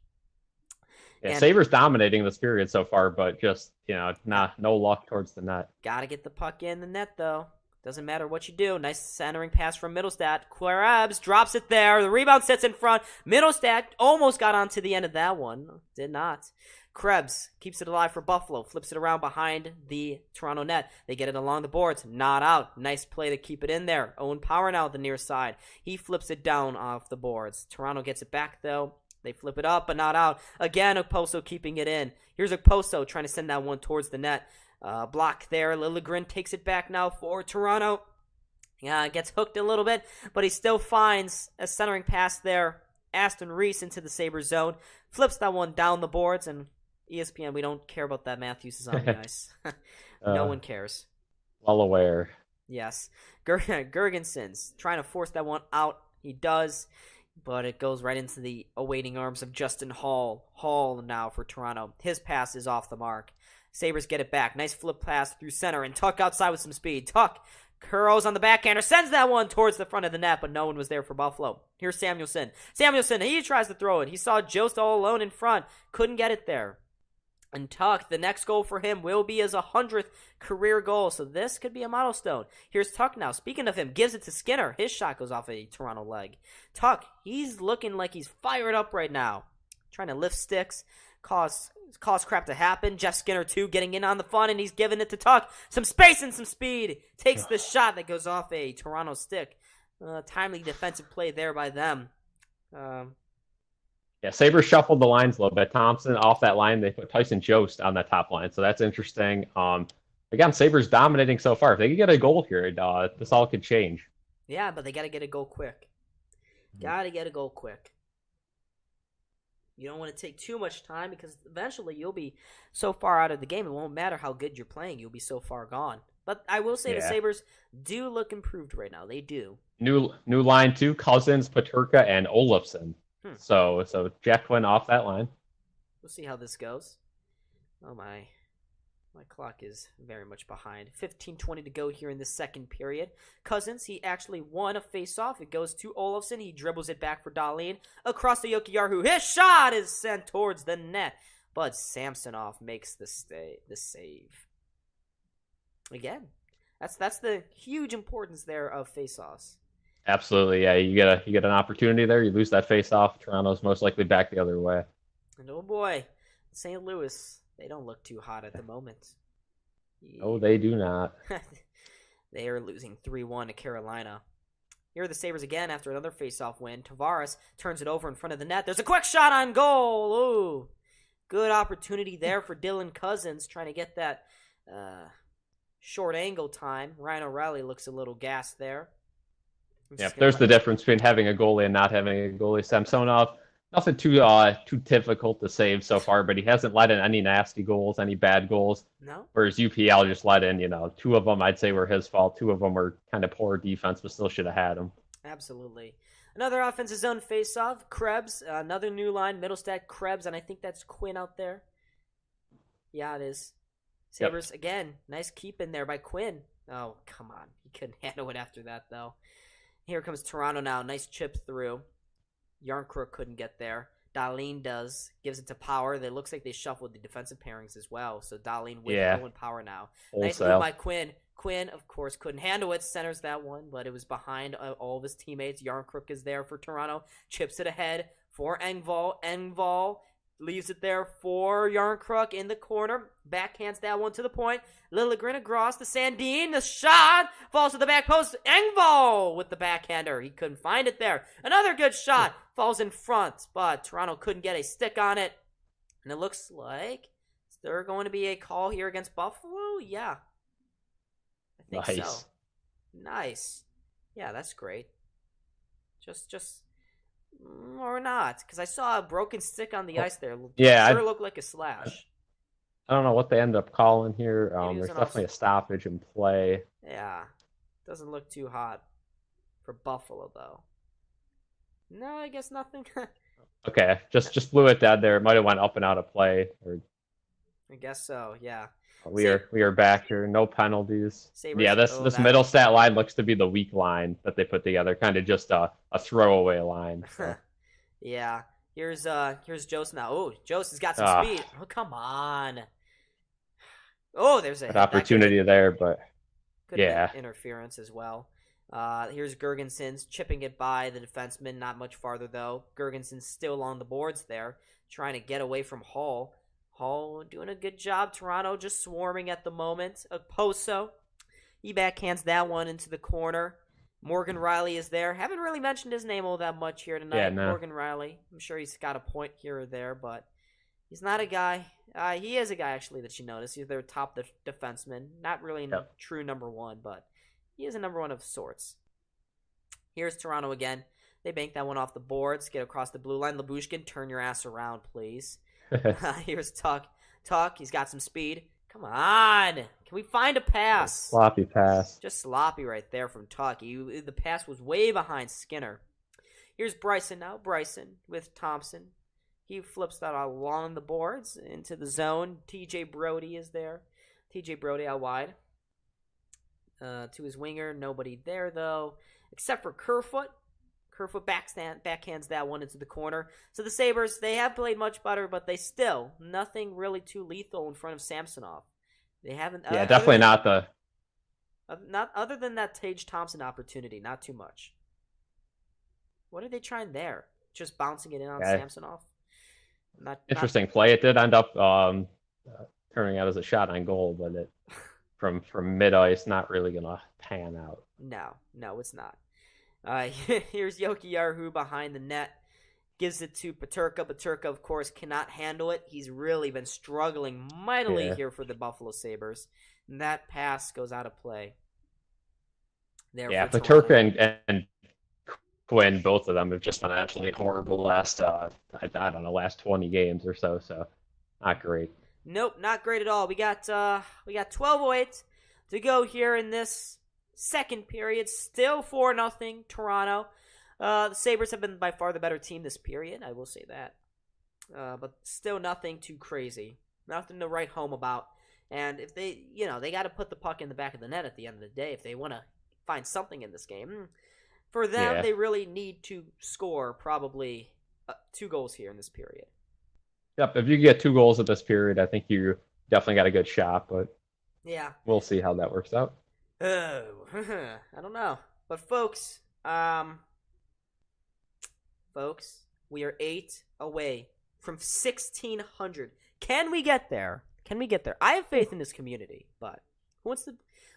Yeah, Sabres dominating this period so far, but just no luck towards the net. Gotta get the puck in the net though. Doesn't matter what you do. Nice centering pass from Middlestad. Krebs drops it there. The rebound sits in front. Middlestad almost got onto the end of that one. Did not. Krebs keeps it alive for Buffalo. Flips it around behind the Toronto net. They get it along the boards. Not out. Nice play to keep it in there. Owen Power now at the near side. He flips it down off the boards. Toronto gets it back though. They flip it up, but not out. Again, Okposo keeping it in. Here's Okposo trying to send that one towards the net. Block there. Liljegren takes it back now for Toronto. Yeah, gets hooked a little bit, but he still finds a centering pass there. Aston Reese into the Sabres zone. Flips that one down the boards, and ESPN, we don't care about that. Matthews is on the ice. No one cares. Well aware. Yes. Gergensen's trying to force that one out. He does, but it goes right into the awaiting arms of Justin Hall. Hall now for Toronto. His pass is off the mark. Sabres get it back. Nice flip pass through center, and Tuck outside with some speed. Tuck curls on the backhander, sends that one towards the front of the net, but no one was there for Buffalo. Here's Samuelsson. Samuelsson, he tries to throw it. He saw Jost all alone in front. Couldn't get it there. And Tuck, the next goal for him will be his 100th career goal, so this could be a milestone. Here's Tuck now. Speaking of him, gives it to Skinner. His shot goes off a Toronto leg. Tuck, he's looking like he's fired up right now. Trying to lift sticks, cause crap to happen. Jeff Skinner, too, getting in on the fun, and he's giving it to Tuck. Some space and some speed. Takes the shot that goes off a Toronto stick. Timely defensive play there by them. Yeah, Sabres shuffled the lines a little bit. Thompson off that line. They put Tyson Jost on that top line, so that's interesting. Again, Sabres dominating so far. If they could get a goal here, this all could change. Yeah, but they got to get a goal quick. Got to get a goal quick. You don't want to take too much time because eventually you'll be so far out of the game. It won't matter how good you're playing. You'll be so far gone. But I will say the Sabres do look improved right now. They do. New line too. Cousins, Paterka, and Olofsson. So Jack Quinn off that line. We'll see how this goes. Oh my clock is very much behind. 15:20 to go here in the second period. Cousins, he actually won a face-off. It goes to Olofsson. He dribbles it back for Dahlin. Across to Jokiharju. His shot is sent towards the net. But Samsonov makes the save. Again, that's the huge importance there of face-offs. Absolutely, yeah. You get an opportunity there. You lose that face-off. Toronto's most likely back the other way. And oh boy, St. Louis, they don't look too hot at the moment. Oh, they do not. They are losing 3-1 to Carolina. Here are the Sabres again after another face-off win. Tavares turns it over in front of the net. There's a quick shot on goal. Ooh, good opportunity there for Dylan Cousins trying to get that short angle time. Ryan O'Reilly looks a little gassed there. Yeah, there's the difference between having a goalie and not having a goalie. Samsonov, nothing too difficult to save so far, but he hasn't let in any nasty goals, any bad goals. No. Whereas UPL just let in, 2 of them I'd say were his fault. 2 of them were kind of poor defense, but still should have had them. Absolutely. Another offensive zone face-off. Krebs, another new line, Middlestat, Krebs, and I think that's Quinn out there. Yeah, it is. Sabres, again, nice keep in there by Quinn. Oh, come on. He couldn't handle it after that, though. Here comes Toronto now. Nice chip through. Yarncrook couldn't get there. Dahlin does. Gives it to Power. It looks like they shuffled the defensive pairings as well. So Dahlin with Owen Power now. Nice move by Quinn. Quinn, of course, couldn't handle it. Centers that one, but it was behind all of his teammates. Yarncrook is there for Toronto. Chips it ahead for Engvall. Engvall leaves it there for Yarncrook in the corner. Backhands that one to the point. Liljegren across to Sandin. The shot falls to the back post. Engvall with the backhander. He couldn't find it there. Another good shot. Falls in front, but Toronto couldn't get a stick on it. And it looks like there's going to be a call here against Buffalo. Yeah. I think so. Nice. Yeah, that's great. Just or not, because I saw a broken stick on the ice there. Yeah, sure looked like a slash. I don't know what they end up calling here. There's definitely a stoppage in play. Yeah, doesn't look too hot for Buffalo though. No, I guess nothing. Okay, just blew it down there. It might have went up and out of play. Or I guess so. Yeah. We are back here. No penalties. Sabres, yeah, this middle stat line looks to be the weak line that they put together. Kind of just a throwaway line. So. Yeah. Here's Jost now. Oh, Jost has got some speed. Oh, come on. Oh, there's a opportunity there, but yeah, interference as well. Here's Gergensen's chipping it by the defenseman. Not much farther though. Gergensen's still on the boards there, trying to get away from Hall. Hall doing a good job. Toronto just swarming at the moment. Poso, he backhands that one into the corner. Morgan Riley is there. Haven't really mentioned his name all that much here tonight. Yeah, no. Morgan Riley. I'm sure he's got a point here or there, but he's not a guy. He is a guy, actually, that you notice. He's their top defenseman. Not really true number one, but he is a number one of sorts. Here's Toronto again. They bank that one off the boards, get across the blue line. Lyubushkin, turn your ass around, please. Here's Tuck. Tuck, he's got some speed. Come on. Can we find a pass? Sloppy pass. Just sloppy right there from Tuck. The pass was way behind Skinner. Here's Bryson now. Bryson with Thompson. He flips that along the boards into the zone. TJ Brody is there. TJ Brody out wide. To his winger. Nobody there, though, except for Kerfoot. Kerfoot backhands that one into the corner. So the Sabres, they have played much better, but they still, nothing really too lethal in front of Samsonov. They haven't. Yeah, definitely not the. Not other than that Tage Thompson opportunity, not too much. What are they trying there? Just bouncing it in on Samsonov? Interesting play. It did end up turning out as a shot on goal, but it from mid ice, not really gonna pan out. No, it's not. Here's Jokiharju behind the net. Gives it to Peterka. Peterka, of course, cannot handle it. He's really been struggling mightily here for the Buffalo Sabres. And that pass goes out of play. Peterka and Quinn, both of them have just been absolutely horrible last 20 games or so. So not great. Nope, not great at all. We got 12:08 to go here in this second period. Still 4-0 Toronto. The Sabres have been by far the better team this period. I will say that. But still nothing too crazy. Nothing to write home about. And if they got to put the puck in the back of the net at the end of the day if they want to find something in this game. For them, they really need to score probably 2 goals here in this period. Yep, if you get 2 goals in this period, I think you definitely got a good shot, but we'll see how that works out. I don't know. But folks, we are 8 away from 1,600. Can we get there? I have faith in this community, but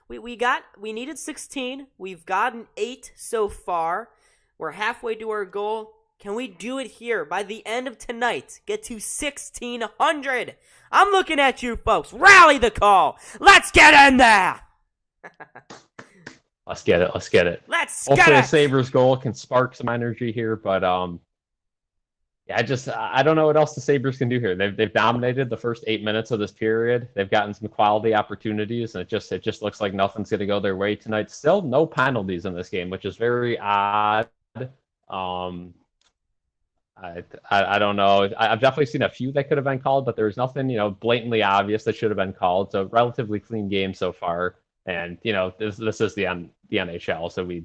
we needed 16. We've gotten 8 so far. We're halfway to our goal. Can we do it here by the end of tonight? Get to 1,600. I'm looking at you folks. Rally the call. Let's get in there. Let's get it. Hopefully the Sabres goal can spark some energy here, but I don't know what else the Sabres can do here. They've dominated the first 8 minutes of this period. They've gotten some quality opportunities, and it just looks like nothing's going to go their way tonight. Still no penalties in this game, which is very odd. I don't know. I've definitely seen a few that could have been called, but there's nothing blatantly obvious that should have been called. So relatively clean game so far. And this is the NHL, so we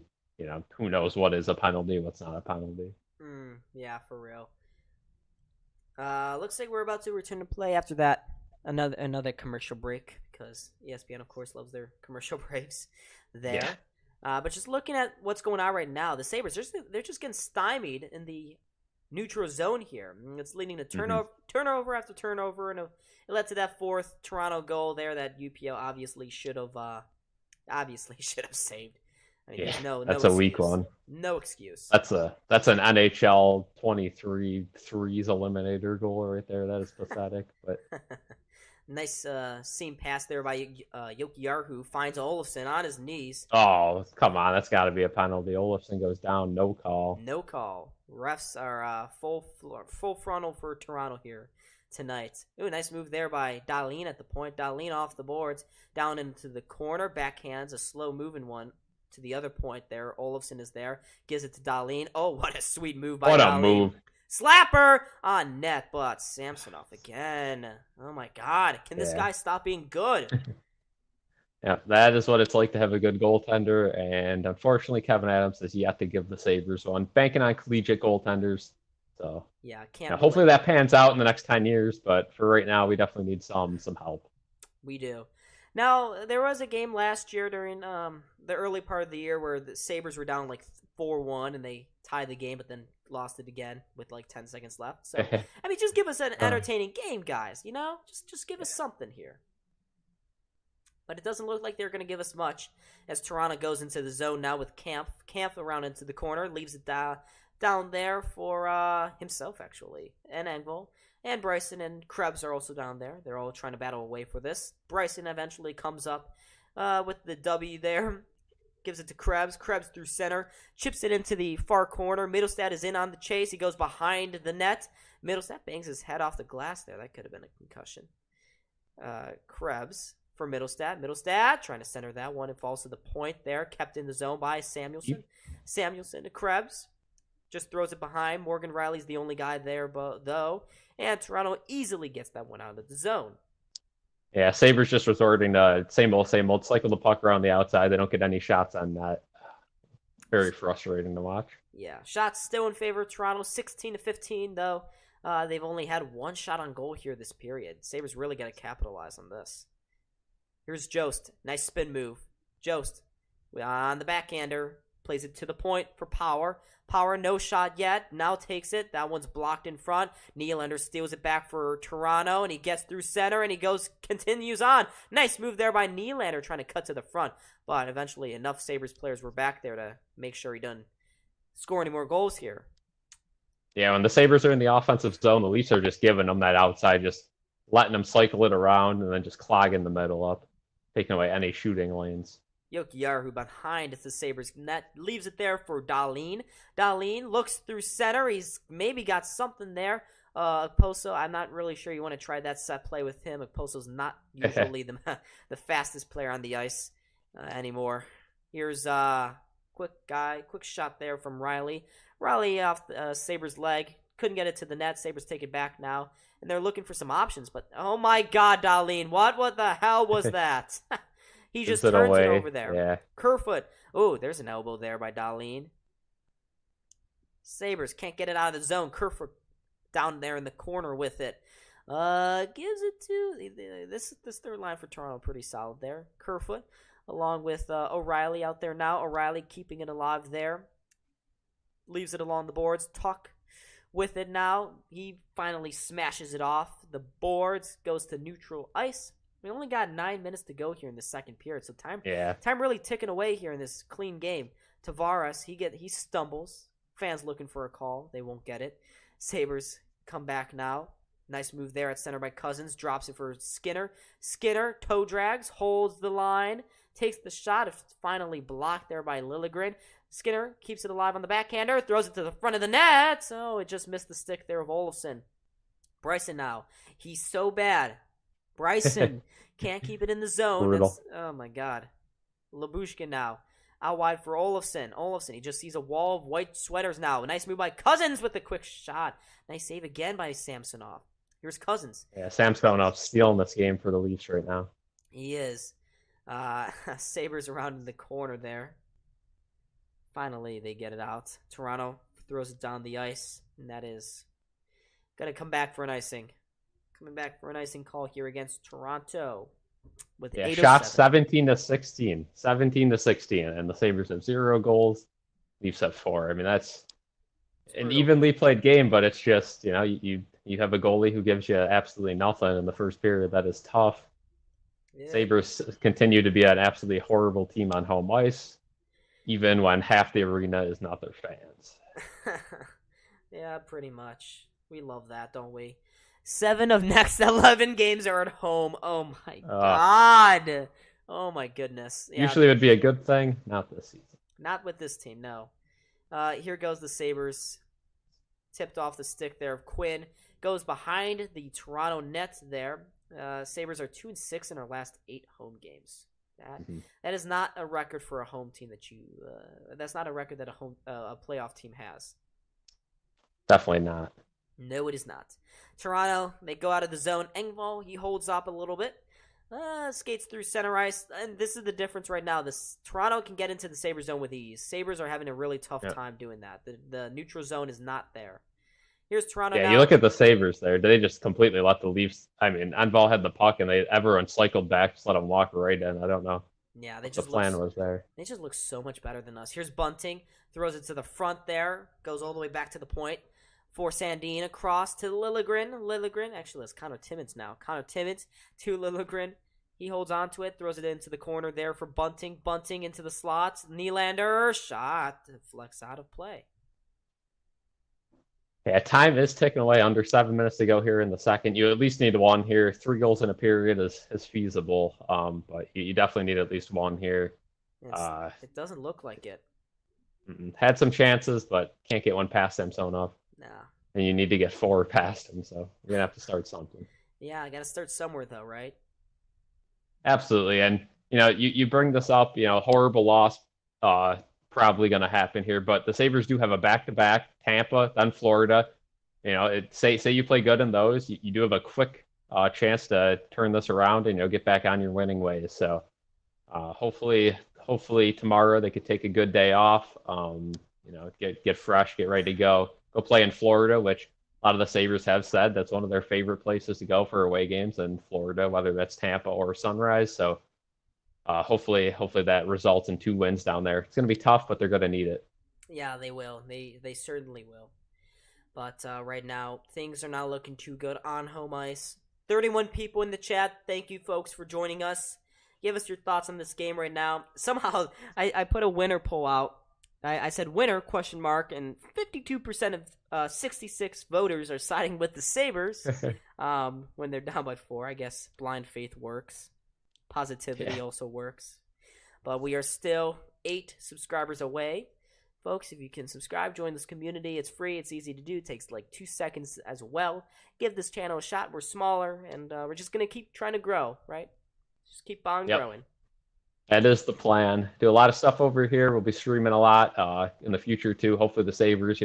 who knows what is a penalty, what's not a penalty. Yeah, for real. Looks like we're about to return to play after that. Another commercial break, because ESPN, of course, loves their commercial breaks there. Yeah. But just looking at what's going on right now, the Sabres, they're just getting stymied in the neutral zone here. It's leading to turnover after turnover, and it led to that 4th Toronto goal there that UPL obviously should have saved. I mean, no that's excuse. A weak one. No excuse. That's an NHL 23 threes eliminator goal right there. That is pathetic. But nice seam pass there by Jokiharju, who finds Olofsson on his knees. Oh, come on. That's got to be a penalty. Olofsson goes down. No call. Refs are full frontal for Toronto here tonight. Ooh, nice move there by Dahlin at the point. Dahlin off the boards, down into the corner, backhands a slow-moving one to the other point there. Olofsson is there, gives it to Dahlin. Oh, what a sweet move by Dahlin. What a move. Slapper on net, but Samsonov again. Oh my God, can this guy stop being good? Yeah, that is what it's like to have a good goaltender, and unfortunately Kevin Adams has yet to give the Sabres one. Banking on collegiate goaltenders. So hopefully that pans out in the next 10 years, but for right now we definitely need some help. We do. Now, there was a game last year during the early part of the year where the Sabres were down like 4-1 and they tied the game but then lost it again with like 10 seconds left. So, I mean, just give us an entertaining game, guys, Just give us something here. But it doesn't look like they're going to give us much as Toronto goes into the zone now with Camp. Camp around into the corner, leaves it down there for himself, actually, and Engvall. And Bryson and Krebs are also down there. They're all trying to battle away for this. Bryson eventually comes up with the W there. gives it to Krebs. Krebs through center, chips it into the far corner. Middlestad is in on the chase. He goes behind the net. Middlestad bangs his head off the glass there. That could have been a concussion. Krebs for Middlestad. Middlestad trying to center that one. It falls to the point there. Kept in the zone by Samuelson. Samuelson to Krebs. Just throws it behind. Morgan Riley's the only guy there, though. And Toronto easily gets that one out of the zone. Yeah, Sabres just resorting to same old, cycle the puck around the outside. They don't get any shots on net. Very frustrating to watch. Yeah, shots still in favor of Toronto, 16-15, though. They've only had one shot on goal here this period. Sabres really got to capitalize on this. Here's Jost. Nice spin move. Jost on the backhander. Plays it to the point for Power. Power, no shot yet. Now takes it. That one's blocked in front. Nylander steals it back for Toronto, and he gets through center, and he continues on. Nice move there by Nylander, trying to cut to the front. But eventually, enough Sabres players were back there to make sure he doesn't score any more goals here. Yeah, when the Sabres are in the offensive zone, the Leafs are just giving them that outside, just letting them cycle it around, and then just clogging the middle up, taking away any shooting lanes. Jokiharju behind the Sabres net, leaves it there for Dahlin. Dahlin looks through center. He's maybe got something there. Okposo, I'm not really sure you want to try that set play with him. Okposo's not usually the fastest player on the ice anymore. Here's quick shot there from Riley. Riley off Sabres' leg. Couldn't get it to the net. Sabres take it back now. And they're looking for some options. But, oh my God, Dahlin. What the hell was that? He just turns it over there. Yeah. Kerfoot. Oh, there's an elbow there by Dahlin. Sabres can't get it out of the zone. Kerfoot down there in the corner with it. Gives it to this third line for Toronto. Pretty solid there. Kerfoot along with O'Reilly out there now. O'Reilly keeping it alive there. Leaves it along the boards. Tuck with it now. He finally smashes it off the boards. Goes to neutral ice. We only got 9 minutes to go here in the second period, so time really ticking away here in this clean game. Tavares, he stumbles. Fans looking for a call. They won't get it. Sabres come back now. Nice move there at center by Cousins. Drops it for Skinner. Skinner toe drags, holds the line, takes the shot. It's finally blocked there by Liljegren. Skinner keeps it alive on the backhander, throws it to the front of the net. So it just missed the stick there of Olofsson. Bryson now. He's so bad. Bryson can't keep it in the zone. Oh, my God. Labushkin now. Out wide for Olofsson. He just sees a wall of white sweaters now. A nice move by Cousins with a quick shot. Nice save again by Samsonov. Here's Cousins. Yeah, Samsonov stealing this game for the Leafs right now. He is. Sabres around in the corner there. Finally, they get it out. Toronto throws it down the ice, and that is going to come back for an icing. Coming back for an icing call here against Toronto. With shots 17-16. 17-16, and the Sabres have 0 goals. Leafs have 4. I mean, that's an evenly played game, but it's just, you have a goalie who gives you absolutely nothing in the first period. That is tough. Yeah. Sabres continue to be an absolutely horrible team on home ice, even when half the arena is not their fans. Yeah, pretty much. We love that, don't we? 7 of next 11 games are at home. Oh, my God. Oh, my goodness. Yeah. Usually it would be a good thing. Not this season. Not with this team, no. Here goes the Sabres. Tipped off the stick there of Quinn. Goes behind the Toronto net there. Sabres are 2-6 in our last 8 home games. That is not a record for a home team that's not a record that a playoff team has. Definitely not. No, it is not. Toronto, they go out of the zone. Engvall, he holds up a little bit. Skates through center ice. And this is the difference right now. Toronto can get into the Sabres zone with ease. Sabres are having a really tough time doing that. The neutral zone is not there. Here's Toronto now. You look at the Sabres there. They just completely let the Leafs... I mean, Engvall had the puck, and everyone cycled back, just let them walk right in. I don't know. Yeah, the plan was there. They just look so much better than us. Here's Bunting. Throws it to the front there. Goes all the way back to the point. For Sandin across to Liljegren. Actually, it's Connor Timmins now. Connor Timmins to Liljegren. He holds on to it. Throws it into the corner there for Bunting. Bunting into the slots. Nylander. Shot. Flex out of play. Yeah, time is ticking away. Under 7 minutes to go here in the second. You at least need 1 here. 3 goals in a period is feasible. But you definitely need at least 1 here. It doesn't look like it. Had some chances, but can't get one past Samsonov. No. And you need to get 4 past him, so you're going to have to start something. Yeah, I got to start somewhere, though, right? Absolutely. And, you bring this up, horrible loss probably going to happen here, but the Sabres do have a back-to-back, Tampa, then Florida. Say you play good in those, you do have a quick chance to turn this around and, get back on your winning ways. So hopefully tomorrow they could take a good day off, get fresh, get ready to go play in Florida, which a lot of the Sabres have said that's one of their favorite places to go for away games in Florida, whether that's Tampa or Sunrise. So hopefully that results in 2 wins down there. It's going to be tough, but they're going to need it. Yeah, they will. They certainly will. But right now, things are not looking too good on home ice. 31 people in the chat. Thank you, folks, for joining us. Give us your thoughts on this game right now. Somehow, I put a winner poll out. I said winner, ? And 52% of 66 voters are siding with the Sabres when they're down by 4. I guess blind faith works. Positivity also works. But we are still 8 subscribers away. Folks, if you can subscribe, join this community. It's free. It's easy to do. It takes like 2 seconds as well. Give this channel a shot. We're smaller, and we're just going to keep trying to grow, right? Just keep on growing. That is the plan. Do a lot of stuff over here. We'll be streaming a lot in the future, too. Hopefully the Sabres,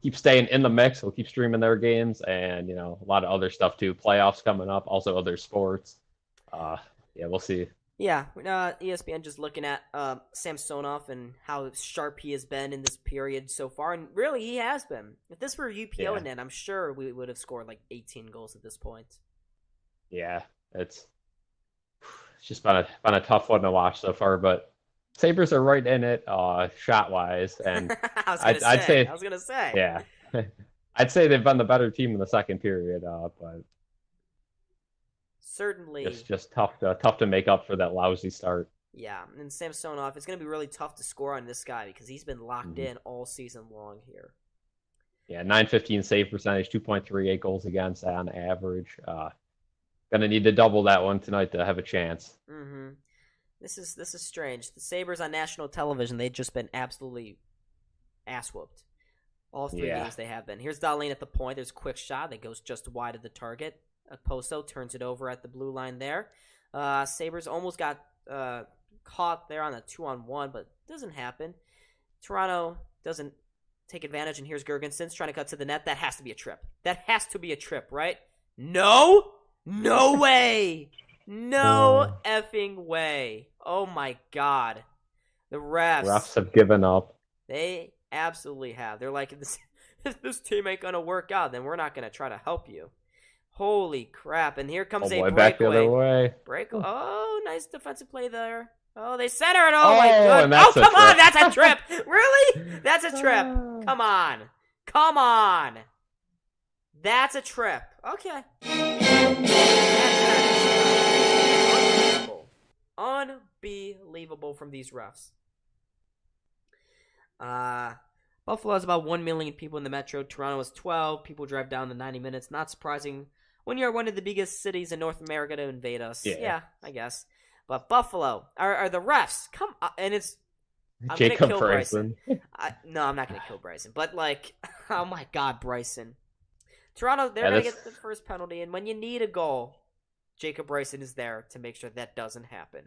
keep staying in the mix. We'll keep streaming their games and, a lot of other stuff, too. Playoffs coming up, also other sports. We'll see. Yeah, ESPN just looking at Samsonov and how sharp he has been in this period so far, and really he has been. If this were UPO and then, I'm sure we would have scored like 18 goals at this point. Yeah, it's just been a tough one to watch so far, but Sabres are right in it shot wise, and I was gonna say, yeah, I'd say they've been the better team in the second period, but. Certainly. It's just tough to make up for that lousy start. Yeah, and Samsonov, it's going to be really tough to score on this guy because he's been locked in all season long here. Yeah, .915 save percentage, 2.38 goals against on average. Going to need to double that one tonight to have a chance. Mm-hmm. This is strange. The Sabres on national television, they've just been absolutely ass-whooped. All 3 games they have been. Here's Dahlin at the point. There's a quick shot that goes just wide of the target. Poso turns it over at the blue line there. Sabres almost got caught there on a 2-on-1, but it doesn't happen. Toronto doesn't take advantage, and here's Girgensons trying to cut to the net. That has to be a trip. That has to be a trip, right? No? No way! No effing way. Oh my god. The refs have given up. They absolutely have. They're like, if this team ain't going to work out, then we're not going to try to help you. Holy crap. And here comes a breakaway. Back the other way. Oh, nice defensive play there. Oh, they center it. Oh, my God. Oh, come on. That's a trip. Really? That's a trip. Come on. Come on. That's a trip. Okay. Unbelievable from these refs. Buffalo has about 1 million people in the metro. Toronto has 12. People drive down the 90 minutes. Not surprising when you're one of the biggest cities in North America to invade us. Yeah, I guess. But Buffalo are the refs. Come on. And it's... I'm going to kill Bryson. No, I'm not going to kill Bryson. But, oh my God, Bryson. Toronto, they're going to get the first penalty. And when you need a goal, Jacob Bryson is there to make sure that doesn't happen.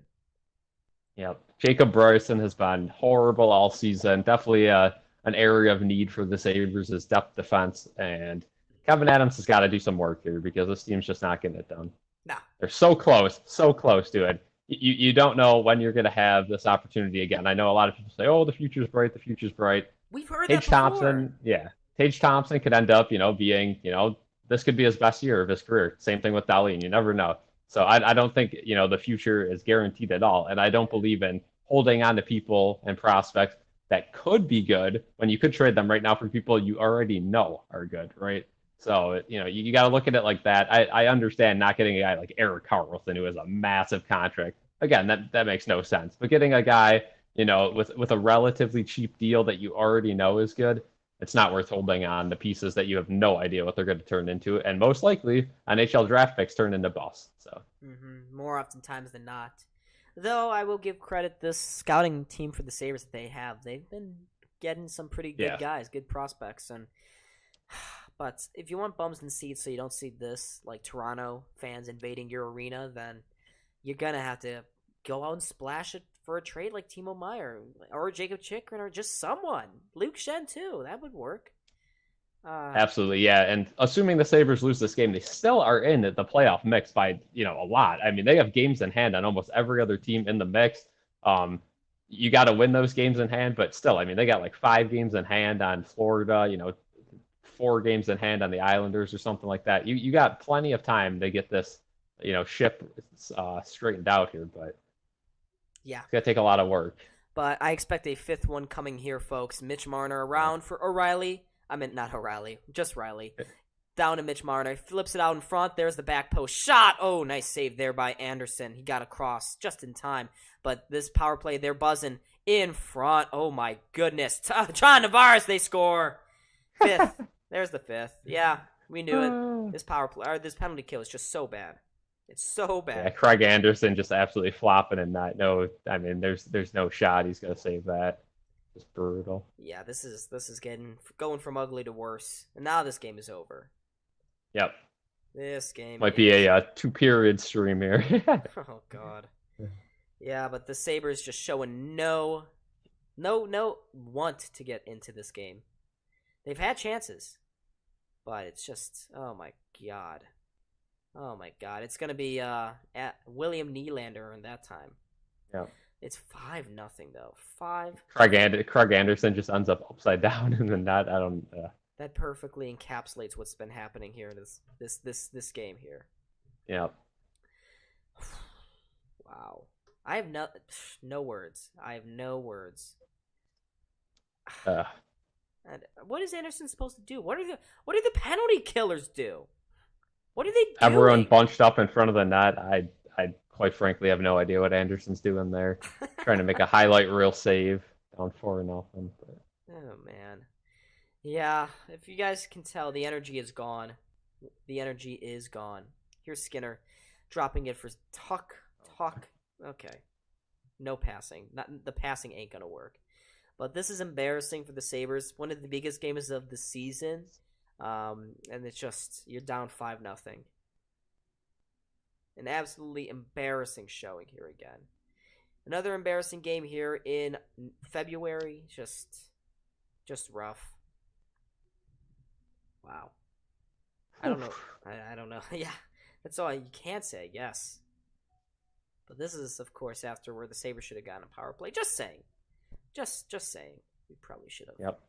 Yep. Jacob Bryson has been horrible all season. Definitely an area of need for the Sabres is depth defense. And Kevin Adams has got to do some work here because this team's just not getting it done. No. They're so close to it. You don't know when you're going to have this opportunity again. I know a lot of people say, oh, the future's bright, the future's bright. We've heard that before. Tage Thompson could end up, being, this could be his best year of his career. Same thing with Dahlin. You never know. So I don't think, the future is guaranteed at all. And I don't believe in holding on to people and prospects that could be good when you could trade them right now for people you already know are good, right? So, you got to look at it like that. I understand not getting a guy like Erik Karlsson, who has a massive contract. Again, that makes no sense. But getting a guy, with a relatively cheap deal that you already know is good, it's not worth holding on to pieces that you have no idea what they're going to turn into. And most likely, NHL draft picks turn into busts. So more oftentimes than not. Though I will give credit this scouting team for the Sabres that they have. They've been getting some pretty good guys, good prospects, and but if you want bums in seats so you don't see this, like Toronto fans invading your arena, then you're gonna have to go out and splash it for a trade like Timo Meier or Jacob Chikrin or just someone. Luke Shen too. That would work. Absolutely, yeah. And assuming the Sabres lose this game, they still are in the playoff mix by, a lot. I mean, they have games in hand on almost every other team in the mix. You got to win those games in hand, but still, I mean, they got like 5 games in hand on Florida, 4 games in hand on the Islanders or something like that. You got plenty of time to get this, ship straightened out here, but yeah, it's going to take a lot of work. But I expect a 5th one coming here, folks. Mitch Marner around for O'Reilly. I meant not O'Reilly, just Riley. Down to Mitch Marner. Flips it out in front. There's the back post shot. Oh, nice save there by Anderson. He got across just in time. But this power play, they're buzzing in front. Oh, my goodness. John Tavares, they score. 5th. There's the 5th. Yeah, we knew it. This power play, or this penalty kill is just so bad. It's so bad. Yeah, Craig Anderson just absolutely flopping and not. No, I mean, there's no shot he's going to save that. Just brutal. Yeah, this is going from ugly to worse. And now this game is over. Yep. This game might be a 2-period stream here. Oh God. Yeah, but the Sabres just showing no want to get into this game. They've had chances, but it's just oh my God. It's gonna be at William Nylander in that time. Yep. It's 5-0 though. 5. Craig Anderson just ends up upside down in the net. I don't. That perfectly encapsulates what's been happening here in this game here. Yeah. Wow. I have no words. I have no words. And what is Anderson supposed to do? What do the penalty killers do? What are they doing? Everyone bunched up in front of the net. I quite frankly have no idea what Anderson's doing there. Trying to make a highlight reel save down 4-0. But... Oh man. Yeah, if you guys can tell, the energy is gone. The energy is gone. Here's Skinner dropping it for Tuck. Okay. No passing. The passing ain't gonna work. But this is embarrassing for the Sabres. One of the biggest games of the season. And it's just, you're down 5-0. An absolutely embarrassing showing here again. Another embarrassing game here in February. Just rough. Wow. I don't know. I don't know. Yeah, that's all you can say, yes. But this is, of course, after where the Sabres should have gotten a power play. Just saying. Just saying. We probably should have. Yep.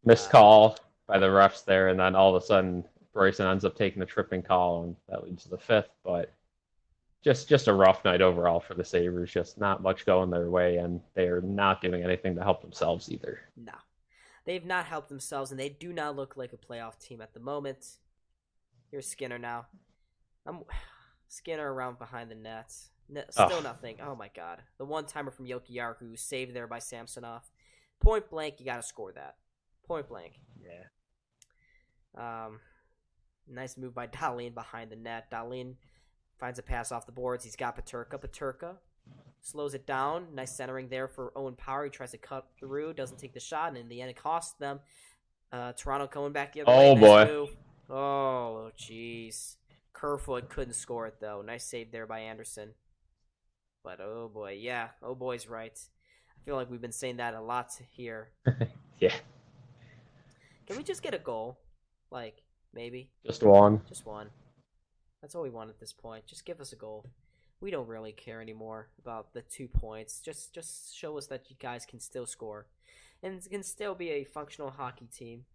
Missed call by the refs there, and then all of a sudden Bryson ends up taking the tripping call, and that leads to the 5th. But just a rough night overall for the Sabres. Just not much going their way, and they are not doing anything to help themselves either. No. They've not helped themselves, and they do not look like a playoff team at the moment. Here's Skinner now. Skinner around behind the net. Still nothing. Oh, my God. The one-timer from Jokiar who saved there by Samsonov. Point blank, you got to score that. Point blank. Yeah. Nice move by Dahlin behind the net. Dahlin finds a pass off the boards. He's got Peterka. Peterka slows it down. Nice centering there for Owen Power. He tries to cut through. Doesn't take the shot. And in the end, it costs them. Toronto coming back the other way. Oh, boy. Move. Oh, jeez. Kerfoot couldn't score it, though. Nice save there by Anderson. But, oh, boy. Yeah. Oh, boy's right. I feel like we've been saying that a lot here. Yeah. Can we just get a goal? Like, maybe? Just one. Just one. That's all we want at this point. Just give us a goal. We don't really care anymore about the 2 points. Just show us that you guys can still score. And it can still be a functional hockey team.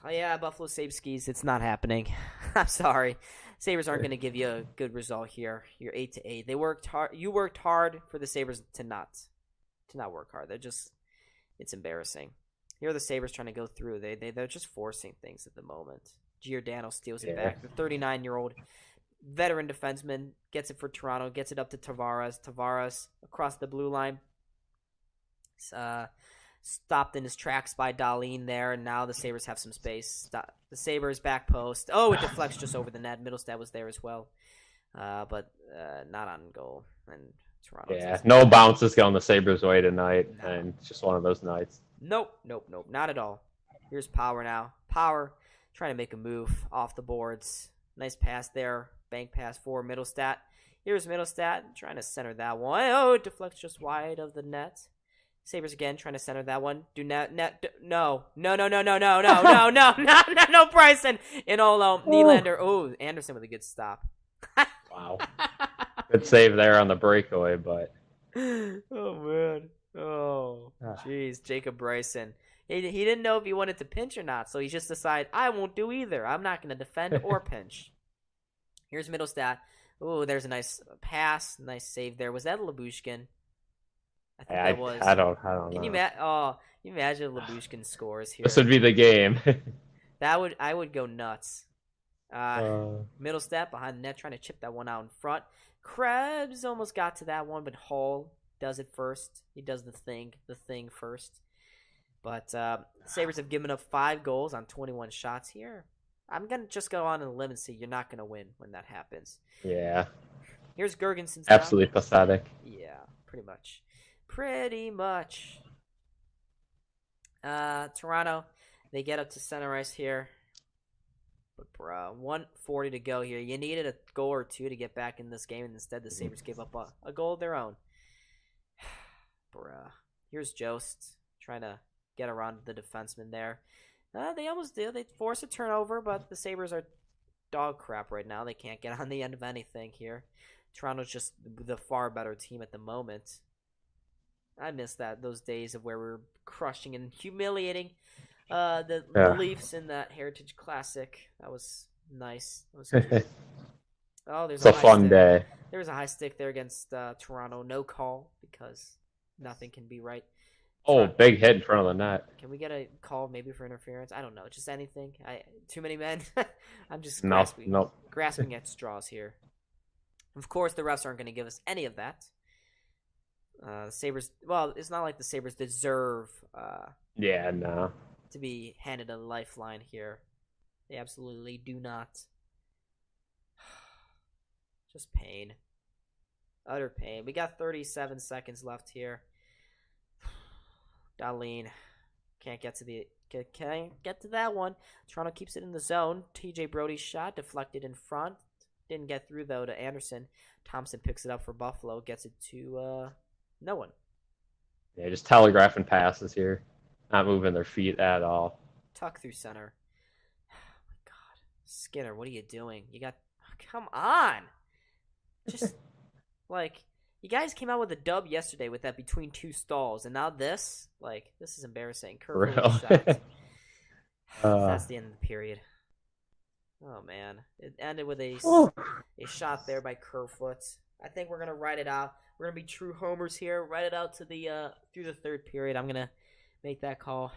Oh, yeah, Buffalo Sabres, it's not happening. I'm sorry. Sabres aren't going to give you a good result here. You're 8-8. They worked hard. You worked hard for the Sabres to not work hard. It's embarrassing. Here are the Sabres trying to go through. They're just forcing things at the moment. Giordano steals it back. The 39-year-old veteran defenseman gets it for Toronto, gets it up to Tavares. Tavares across the blue line. Stopped in his tracks by Dahlin there, and now the Sabres have some space. The Sabres back post. Oh, it deflects just over the net. Middlestad was there as well. but not on goal. And Toronto. Yeah, no bounces going the Sabres' way tonight, No. and it's just one of those nights. Nope, not at all. Here's Power now. Power trying to make a move off the boards. Nice pass there. Bank pass for Middlestat. Here's Middlestat trying to center that one. Oh, it deflects just wide of the net. Sabres again trying to center that one. No, Bryson. And Nylander. Oh, Anderson with a good stop. Wow. Good save there on the breakaway, but. Oh, man. Oh, jeez. Jacob Bryson. He didn't know if he wanted to pinch or not, so he just decided, I won't do either. I'm not going to defend or pinch. Here's Middlestat. Oh, there's a nice pass. Nice save there. Was that Lyubushkin? I think that was. I don't Can know. You imagine Lyubushkin scores here? This would be the game. I would go nuts. Middlestat behind the net trying to chip that one out in front. Krebs almost got to that one, but Hall does it first. He does the thing first. But Sabres have given up 5 goals on 21 shots here. I'm going to just go on a limb and say you're not going to win when that happens. Yeah. Here's Gergensen's absolutely pathetic. Yeah, pretty much. Toronto, they get up to center ice here. But, bro, 1:40 to go here. You needed a goal or two to get back in this game, and instead the Sabres gave up a goal of their own. Bruh. Here's Jost trying to get around the defenseman there. They almost do. They force a turnover, but the Sabres are dog crap right now. They can't get on the end of anything here. Toronto's just the far better team at the moment. I miss those days of where we were crushing and humiliating the Leafs in that Heritage Classic. That was nice. That was cute. Oh, it's a fun day. There was a high stick there against Toronto. No call because nothing can be right. Oh, big hit in front of the net. Can we get a call maybe for interference? I don't know. Just anything. Too many men. I'm just grasping at straws here. Of course, the refs aren't going to give us any of that. The Sabres, well, it's not like the Sabres deserve to be handed a lifeline here. They absolutely do not. Just pain. Utter pain. We got 37 seconds left here. Dahlin can't get to that one. Toronto keeps it in the zone. TJ Brody's shot deflected in front. Didn't get through, though, to Anderson. Thompson picks it up for Buffalo. Gets it to no one. Yeah, just telegraphing passes here. Not moving their feet at all. Tuck through center. Oh, my God. Skinner, what are you doing? Come on. Just, you guys came out with a dub yesterday with that between two stalls, and now this? This is embarrassing. Kerfoot shot. That's the end of the period. Oh, man. It ended with a shot there by Kerfoot. I think we're going to ride it out. We're going to be true homers here. Ride it out to through the third period. I'm going to make that call.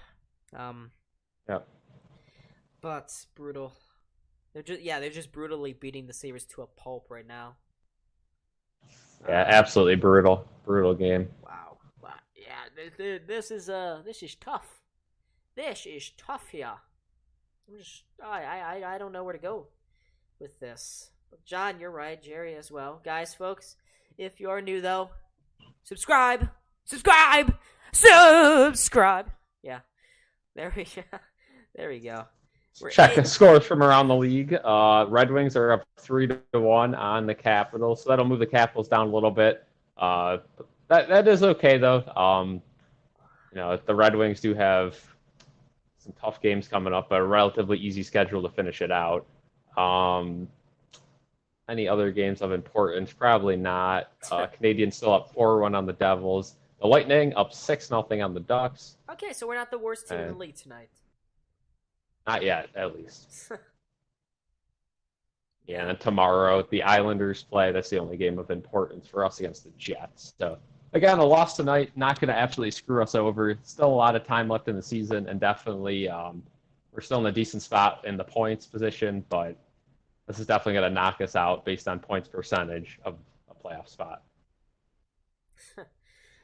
But brutal. They're just brutally beating the Sabres to a pulp right now. Yeah, absolutely brutal game. Wow. Yeah, this is tough. This is tough here. I don't know where to go with this. But John, you're right. Jerry as well. Guys, folks, if you're new though, subscribe. Yeah, there we go. Check scores from around the league. Red Wings are up 3-1 on the Capitals, so that'll move the Capitals down a little bit. That is okay though. The Red Wings do have some tough games coming up, but a relatively easy schedule to finish it out. Any other games of importance? Probably not. Canadiens still up 4-1 on the Devils. The Lightning up 6-0 on the Ducks. Okay, so we're not the worst team in the league tonight. Not yet, at least. Yeah, and tomorrow the Islanders play. That's the only game of importance for us against the Jets. So, again, a loss tonight, not going to absolutely screw us over. Still a lot of time left in the season, and definitely we're still in a decent spot in the points position, but this is definitely going to knock us out based on points percentage of a playoff spot.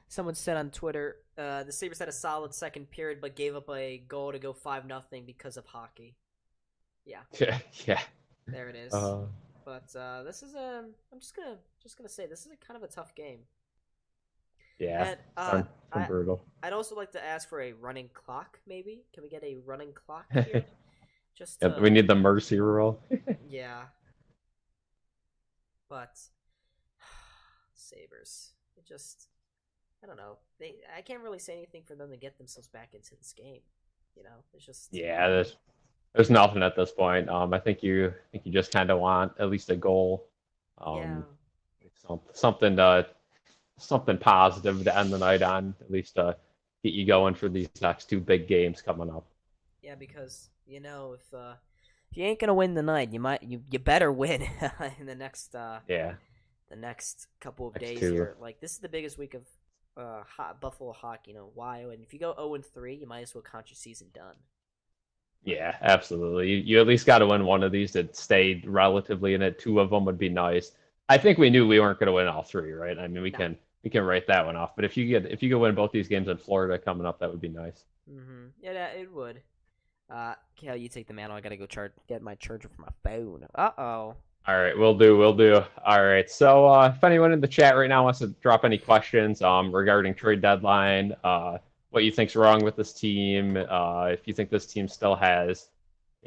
Someone said on Twitter, the Sabres had a solid second period, but gave up a goal to go 5-0 because of hockey. Yeah. Yeah. There it is. But this is I'm just gonna say this is a kind of a tough game. Yeah, And some brutal. I'd also like to ask for a running clock. Maybe can we get a running clock here? Just Yeah, we need the mercy rule. yeah. But Sabres, it just I don't know. I can't really say anything for them to get themselves back into this game. You know, it's just Yeah, there's nothing at this point. I think you just kind of want at least a goal. yeah. Something something positive to end the night on, at least get you going for these next two big games coming up. Yeah, because you know if you ain't gonna win the night, you better win in the next the next couple of days here. Like this is the biggest week of Buffalo hockey, you know why? And if you go 0-3, you might as well count your season done. Yeah, absolutely. You at least got to win one of these to stay relatively in it. Two of them would be nice. I think we knew we weren't going to win all three, right? I mean, we can write that one off. But if you could win both these games in Florida coming up, that would be nice. Mm-hmm. Yeah, it would. Cal, you take the mantle. I gotta go get my charger for my phone. Uh-oh. All right, we'll do. All right. So if anyone in the chat right now wants to drop any questions regarding trade deadline, what you think's wrong with this team, if you think this team still has,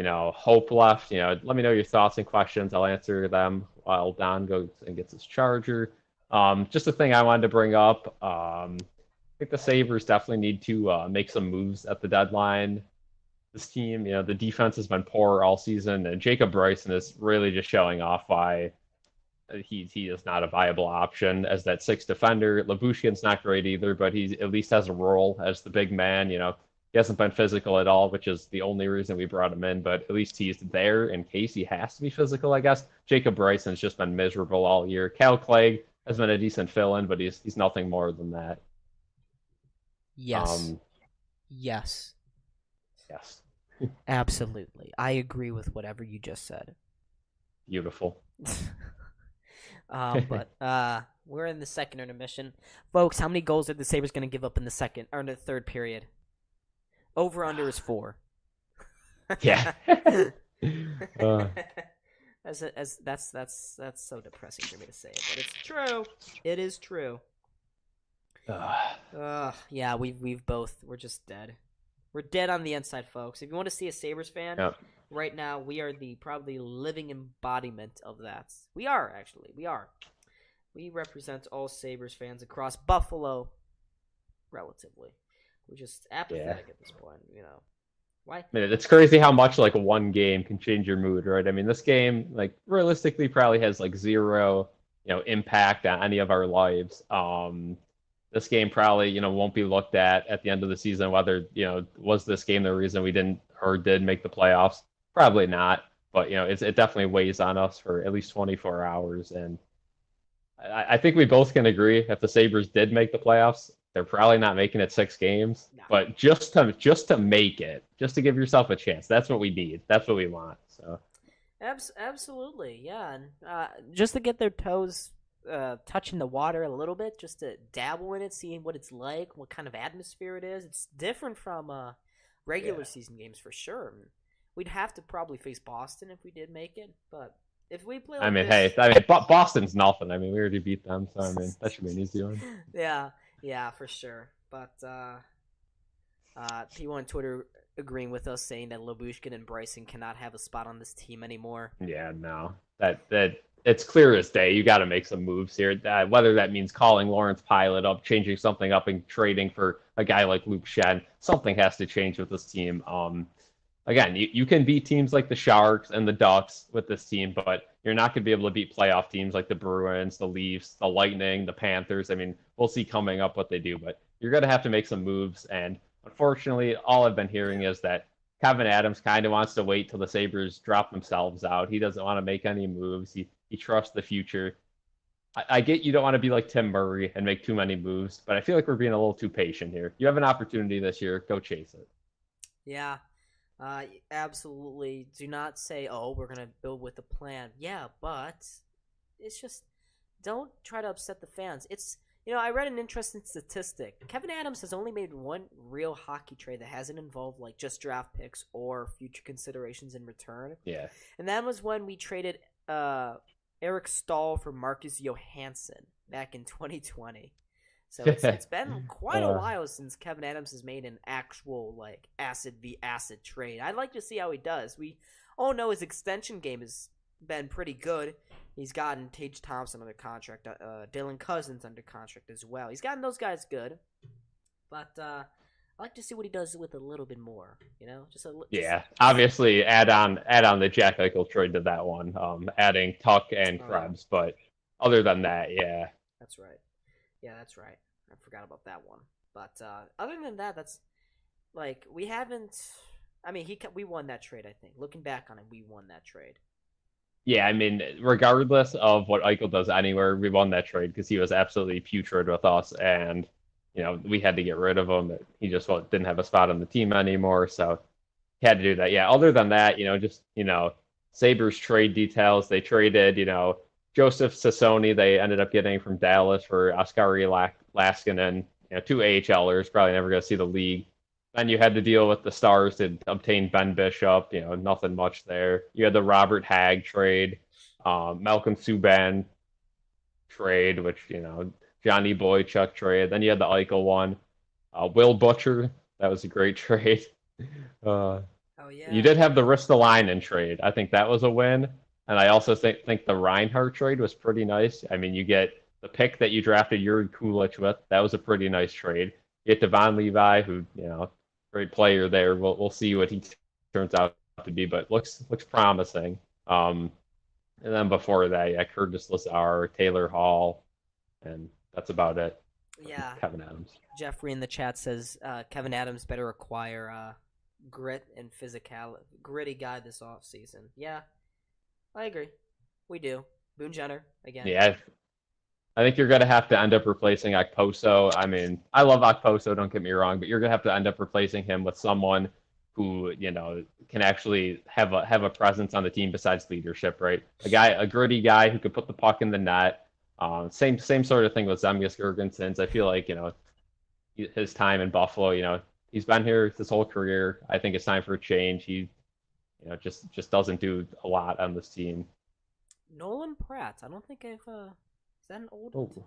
hope left, let me know your thoughts and questions. I'll answer them while Don goes and gets his charger. Just a thing I wanted to bring up. I think the Sabres definitely need to make some moves at the deadline. This team, the defense has been poor all season, and Jacob Bryson is really just showing off why he is not a viable option as that sixth defender. Lyubushkin's not great either, but he at least has a role as the big man. He hasn't been physical at all, which is the only reason we brought him in, but at least he's there in case he has to be physical, I guess. Jacob Bryson's just been miserable all year. Cal Clegg has been a decent fill-in, but he's nothing more than that. Yes. Yes. Absolutely. I agree with whatever you just said. Beautiful. But we're in the second intermission. Folks, how many goals are the Sabres going to give up in the second or in the third period? Over under is 4. Yeah. That's so depressing for me to say it, but it's true. It is true. Yeah, we're just dead. We're dead on the inside, folks. If you want to see a Sabres fan, right now we are the probably living embodiment of that. We are, actually. We are. We represent all Sabres fans across Buffalo, relatively. We're just apathetic at this point, Why? I mean, it's crazy how much one game can change your mood, right? I mean, this game realistically probably has zero, impact on any of our lives. This game probably, won't be looked at the end of the season, whether, was this game the reason we didn't or did make the playoffs? Probably not. But, it definitely weighs on us for at least 24 hours. And I think we both can agree if the Sabres did make the playoffs, they're probably not making it 6 games. No. But just to make it, just to give yourself a chance, that's what we need. That's what we want. So absolutely, yeah. And just to get their toes touching the water a little bit, just to dabble in it, seeing what it's like, what kind of atmosphere it is. It's different from regular season games for sure. We'd have to probably face Boston if we did make it, but if we play Boston's nothing. I mean, we already beat them, so that should be an easy one. Yeah, for sure. But people on Twitter agreeing with us, saying that Lyubushkin and Bryson cannot have a spot on this team anymore. Yeah, no. That it's clear as day. You got to make some moves here. Whether that means calling Lawrence Pilot up, changing something up, and trading for a guy like Luke Shen, something has to change with this team. Again, you can beat teams like the Sharks and the Ducks with this team, but you're not going to be able to beat playoff teams like the Bruins, the Leafs, the Lightning, the Panthers. I mean, we'll see coming up what they do, but you're going to have to make some moves. And unfortunately, all I've been hearing is that Kevin Adams kind of wants to wait till the Sabres drop themselves out. He doesn't want to make any moves. He trusts the future. I get you don't want to be like Tim Murray and make too many moves, but I feel like we're being a little too patient here. You have an opportunity this year. Go chase it. Yeah. Absolutely. Do not say, "Oh, we're gonna build with a plan." Yeah, but it's just don't try to upset the fans. It's I read an interesting statistic. Kevin Adams has only made one real hockey trade that hasn't involved just draft picks or future considerations in return. Yeah, and that was when we traded Eric Stahl for Marcus Johansson back in 2020. So it's been quite a while since Kevin Adams has made an actual like acid v acid trade. I'd like to see how he does. We all know his extension game has been pretty good. He's gotten Tage Thompson under contract, Dylan Cousins under contract as well. He's gotten those guys good, but I like to see what he does with a little bit more. You know, obviously add on the Jack Eichel trade to that one, adding Tuck and Krebs, but other than that, yeah, that's right. Yeah, that's right. I forgot about that one. But other than that, that's like we haven't. I mean, we won that trade. I think looking back on it, we won that trade. Yeah, I mean, regardless of what Eichel does anywhere, we won that trade because he was absolutely putrid with us, and we had to get rid of him. He just didn't have a spot on the team anymore, so he had to do that. Yeah, other than that, Sabres trade details. They traded, Joseph Sassoni. They ended up getting from Dallas for Oskari Laskinen, two AHLers, probably never going to see the league. Then you had to deal with the Stars to obtain Ben Bishop. Nothing much there. You had the Robert Hagg trade, Malcolm Subban trade, which Johnny Boychuk trade. Then you had the Eichel one, Will Butcher. That was a great trade. Oh yeah. You did have the Ristolainen trade. I think that was a win. And I also think the Reinhart trade was pretty nice. I mean, you get the pick that you drafted Yuri Kulich with. That was a pretty nice trade. You get Devon Levi, who great player there. We'll see what he turns out to be, but looks promising. And then before that, yeah, Curtis Lazar, Taylor Hall, and that's about it. Yeah. Kevin Adams. Jeffrey in the chat says Kevin Adams better acquire grit and physicality, gritty guy this offseason. Yeah, I agree. We do. Boone Jenner again. Yeah, I think you're going to have to end up replacing Okposo. I mean, I love Okposo, don't get me wrong, but you're going to have to end up replacing him with someone who, can actually have a presence on the team besides leadership, right? A gritty guy who could put the puck in the net. Same sort of thing with Zemgus Girgensons. I feel like, his time in Buffalo, he's been here his whole career. I think it's time for a change. He, just doesn't do a lot on this team. Nolan Pratt. I don't think I've is that an old? Oh.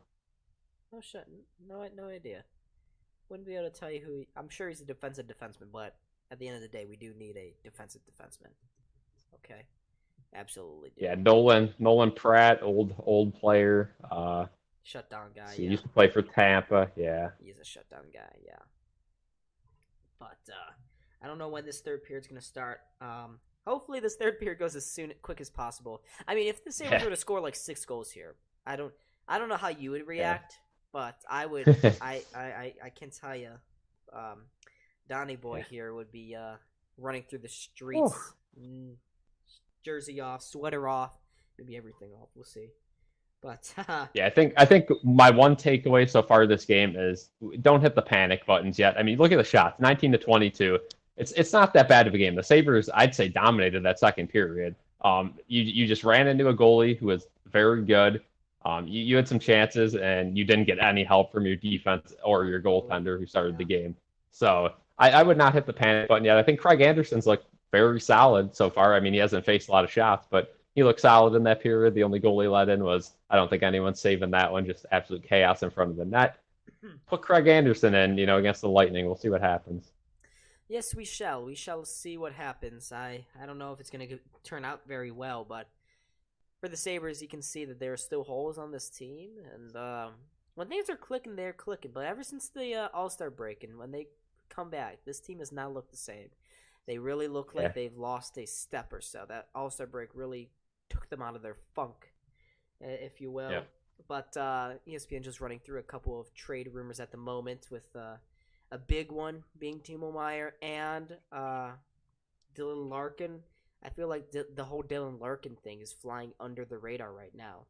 No shit. No idea. Wouldn't be able to tell you who. I'm sure he's a defensive defenseman, but at the end of the day, we do need a defensive defenseman. Okay, absolutely. Do. Yeah, Nolan Pratt, old player. Shutdown guy. He used to play for Tampa. Yeah. He's a shutdown guy. Yeah. But I don't know when this third period's gonna start. Hopefully this third period goes quick as possible. I mean, if the Sabres were to score like 6 goals here, I don't know how you would react, but I would. I can tell you, Donnie Boy here would be running through the streets, jersey off, sweater off, maybe everything off. We'll see. But yeah, I think my one takeaway so far this game is don't hit the panic buttons yet. I mean, look at the shots, 19-22. It's not that bad of a game. The Sabres, I'd say, dominated that second period. You just ran into a goalie who was very good. You had some chances, and you didn't get any help from your defense or your goaltender who started the game. So I would not hit the panic button yet. I think Craig Anderson's looked very solid so far. I mean, he hasn't faced a lot of shots, but he looked solid in that period. The only goal he let in was, I don't think anyone's saving that one, just absolute chaos in front of the net. Put Craig Anderson in, against the Lightning. We'll see what happens. Yes, we shall. We shall see what happens. I don't know if it's going to turn out very well, but for the Sabres, you can see that there are still holes on this team. And when things are clicking, they're clicking. But ever since the All-Star break and when they come back, this team has not looked the same. They really look like they've lost a step or so. That All-Star break really took them out of their funk, if you will. Yeah. But ESPN just running through a couple of trade rumors at the moment with a big one being Timo Meier and Dylan Larkin. I feel like the whole Dylan Larkin thing is flying under the radar right now.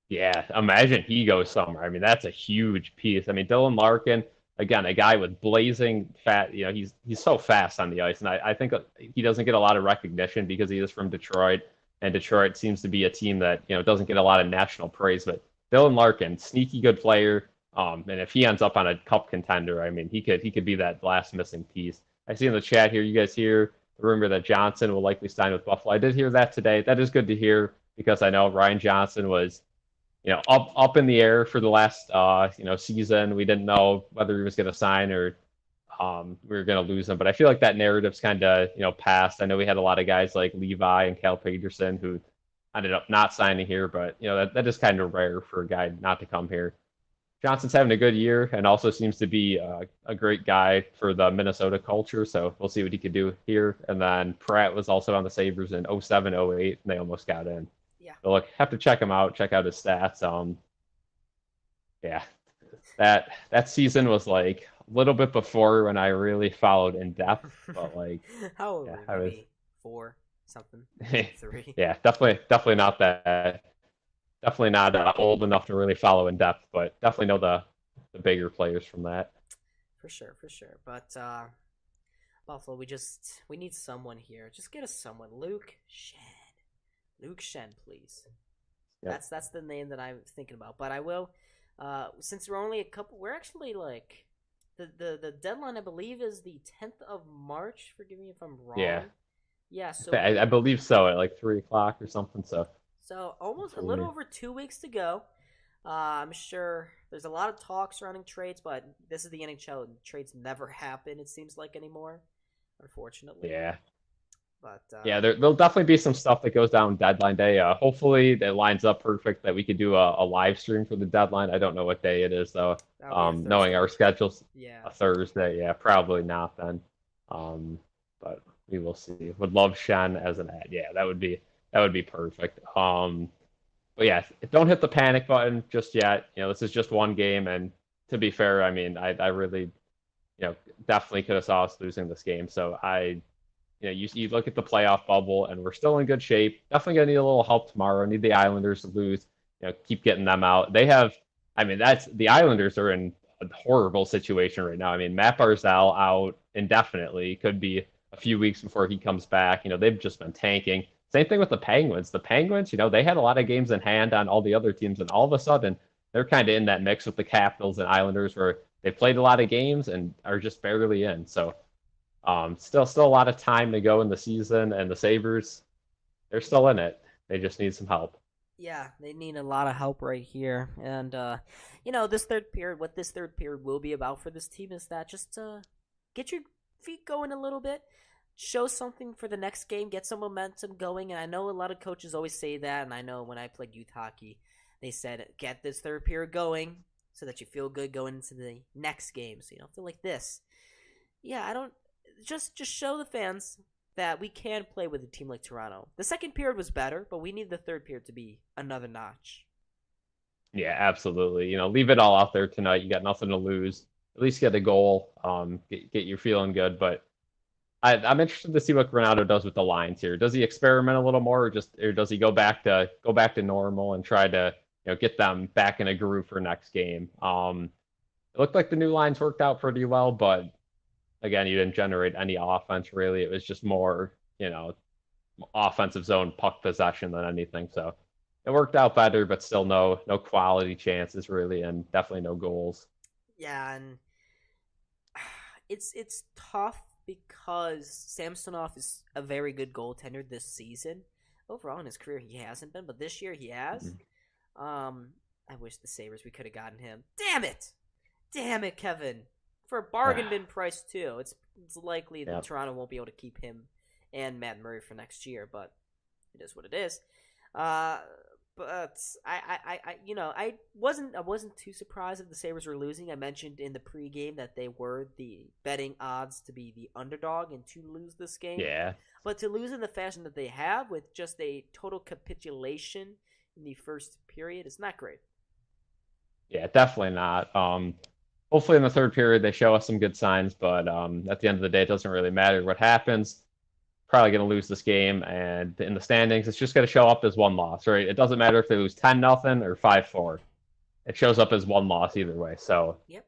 Yeah, imagine he goes somewhere. I mean, that's a huge piece. I mean, Dylan Larkin, again, a guy with blazing fat. He's so fast on the ice, and I think he doesn't get a lot of recognition because he is from Detroit, and Detroit seems to be a team that doesn't get a lot of national praise. But Dylan Larkin, sneaky good player, and if he ends up on a cup contender, I mean, he could be that last missing piece. I see in the chat here, you guys hear the rumor that Johnson will likely sign with Buffalo. I did hear that today. That is good to hear. because I know Ryan Johnson was, up in the air for the last season. We didn't know whether he was going to sign or we were going to lose him. But I feel like that narrative's kind of passed. I know we had a lot of guys like Levi and Cal Peterson who ended up not signing here, but that is kind of rare for a guy not to come here. Johnson's having a good year and also seems to be a great guy for the Minnesota culture. So we'll see what he could do here. And then Pratt was also on the Sabres in 07, 08, and they almost got in. Yeah. So look, have to check him out, check out his stats. Yeah, that season was like a little bit before when I really followed in depth, but like, How old yeah, were you? Maybe 4 something, 3. Yeah, definitely not that. Definitely not old enough to really follow in depth, but definitely know the bigger players from that. For sure, for sure. But Buffalo, we need someone here. Just get us someone. Luke Shen. Luke Shen, please. Yep. That's the name that I'm thinking about. But I will since we're only we're actually like the deadline I believe is the 10th of March. Forgive me if I'm wrong. Yeah. Yeah, so I believe so at like 3 o'clock or something. So almost a little over 2 weeks to go. I'm sure there's a lot of talk surrounding trades, but this is the NHL, and trades never happen. It seems like anymore, unfortunately. Yeah. But yeah, there'll definitely be some stuff that goes down deadline day. Hopefully, that lines up perfect that we could do a live stream for the deadline. I don't know what day it is though. Knowing our schedules, yeah, a Thursday. Yeah, probably not then. But we will see. Would love Shen as an ad. Yeah, that would be perfect. But yeah, don't hit the panic button just yet. This is just one game, and to be fair, I mean, I really, definitely could have saw us losing this game. So you look at the playoff bubble, and we're still in good shape. Definitely gonna need a little help tomorrow. Need the Islanders to lose. Keep getting them out. They have, I mean, the Islanders are in a horrible situation right now. I mean, Matt Barzal out indefinitely. Could be a few weeks before he comes back. They've just been tanking. Same thing with the Penguins. The Penguins, they had a lot of games in hand on all the other teams, and all of a sudden they're kind of in that mix with the Capitals and Islanders where they played a lot of games and are just barely in. So still a lot of time to go in the season, and the Sabres, they're still in it. They just need some help. Yeah, they need a lot of help right here. And this third period, what this third period will be about for this team is that just get your feet going a little bit. Show something for the next game, get some momentum going. And I know a lot of coaches always say that, and I know when I played youth hockey, they said get this third period going so that you feel good going into the next game, so you don't feel like this. Yeah, I don't just show the fans that we can play with a team like Toronto. The second period was better, but we need the third period to be another notch. Yeah, absolutely. Leave it all out there tonight. You got nothing to lose. At least get a goal. Get you feeling good, but I'm interested to see what Granato does with the lines here. Does he experiment a little more, or does he go back to normal and try to get them back in a groove for next game? It looked like the new lines worked out pretty well, but again, you didn't generate any offense really. It was just more offensive zone puck possession than anything. So it worked out better, but still no quality chances really, and definitely no goals. Yeah, and it's tough because Samsonov is a very good goaltender this season. Overall in his career he hasn't been, but this year he has. Mm-hmm. I wish the Sabres we could have gotten him. Damn it, Kevin. For a bargain bin price too. It's likely that Toronto won't be able to keep him and Matt Murray for next year, but it is what it is. But I wasn't too surprised if the Sabres were losing. I mentioned in the pregame that they were the betting odds to be the underdog and to lose this game. Yeah. But to lose in the fashion that they have, with just a total capitulation in the first period, is not great. Yeah, definitely not. Hopefully in the third period they show us some good signs, but at the end of the day, it doesn't really matter what happens. Probably going to lose this game, and in the standings, it's just going to show up as one loss, right? It doesn't matter if they lose 10-0 or 5-4. It shows up as one loss either way. So yep,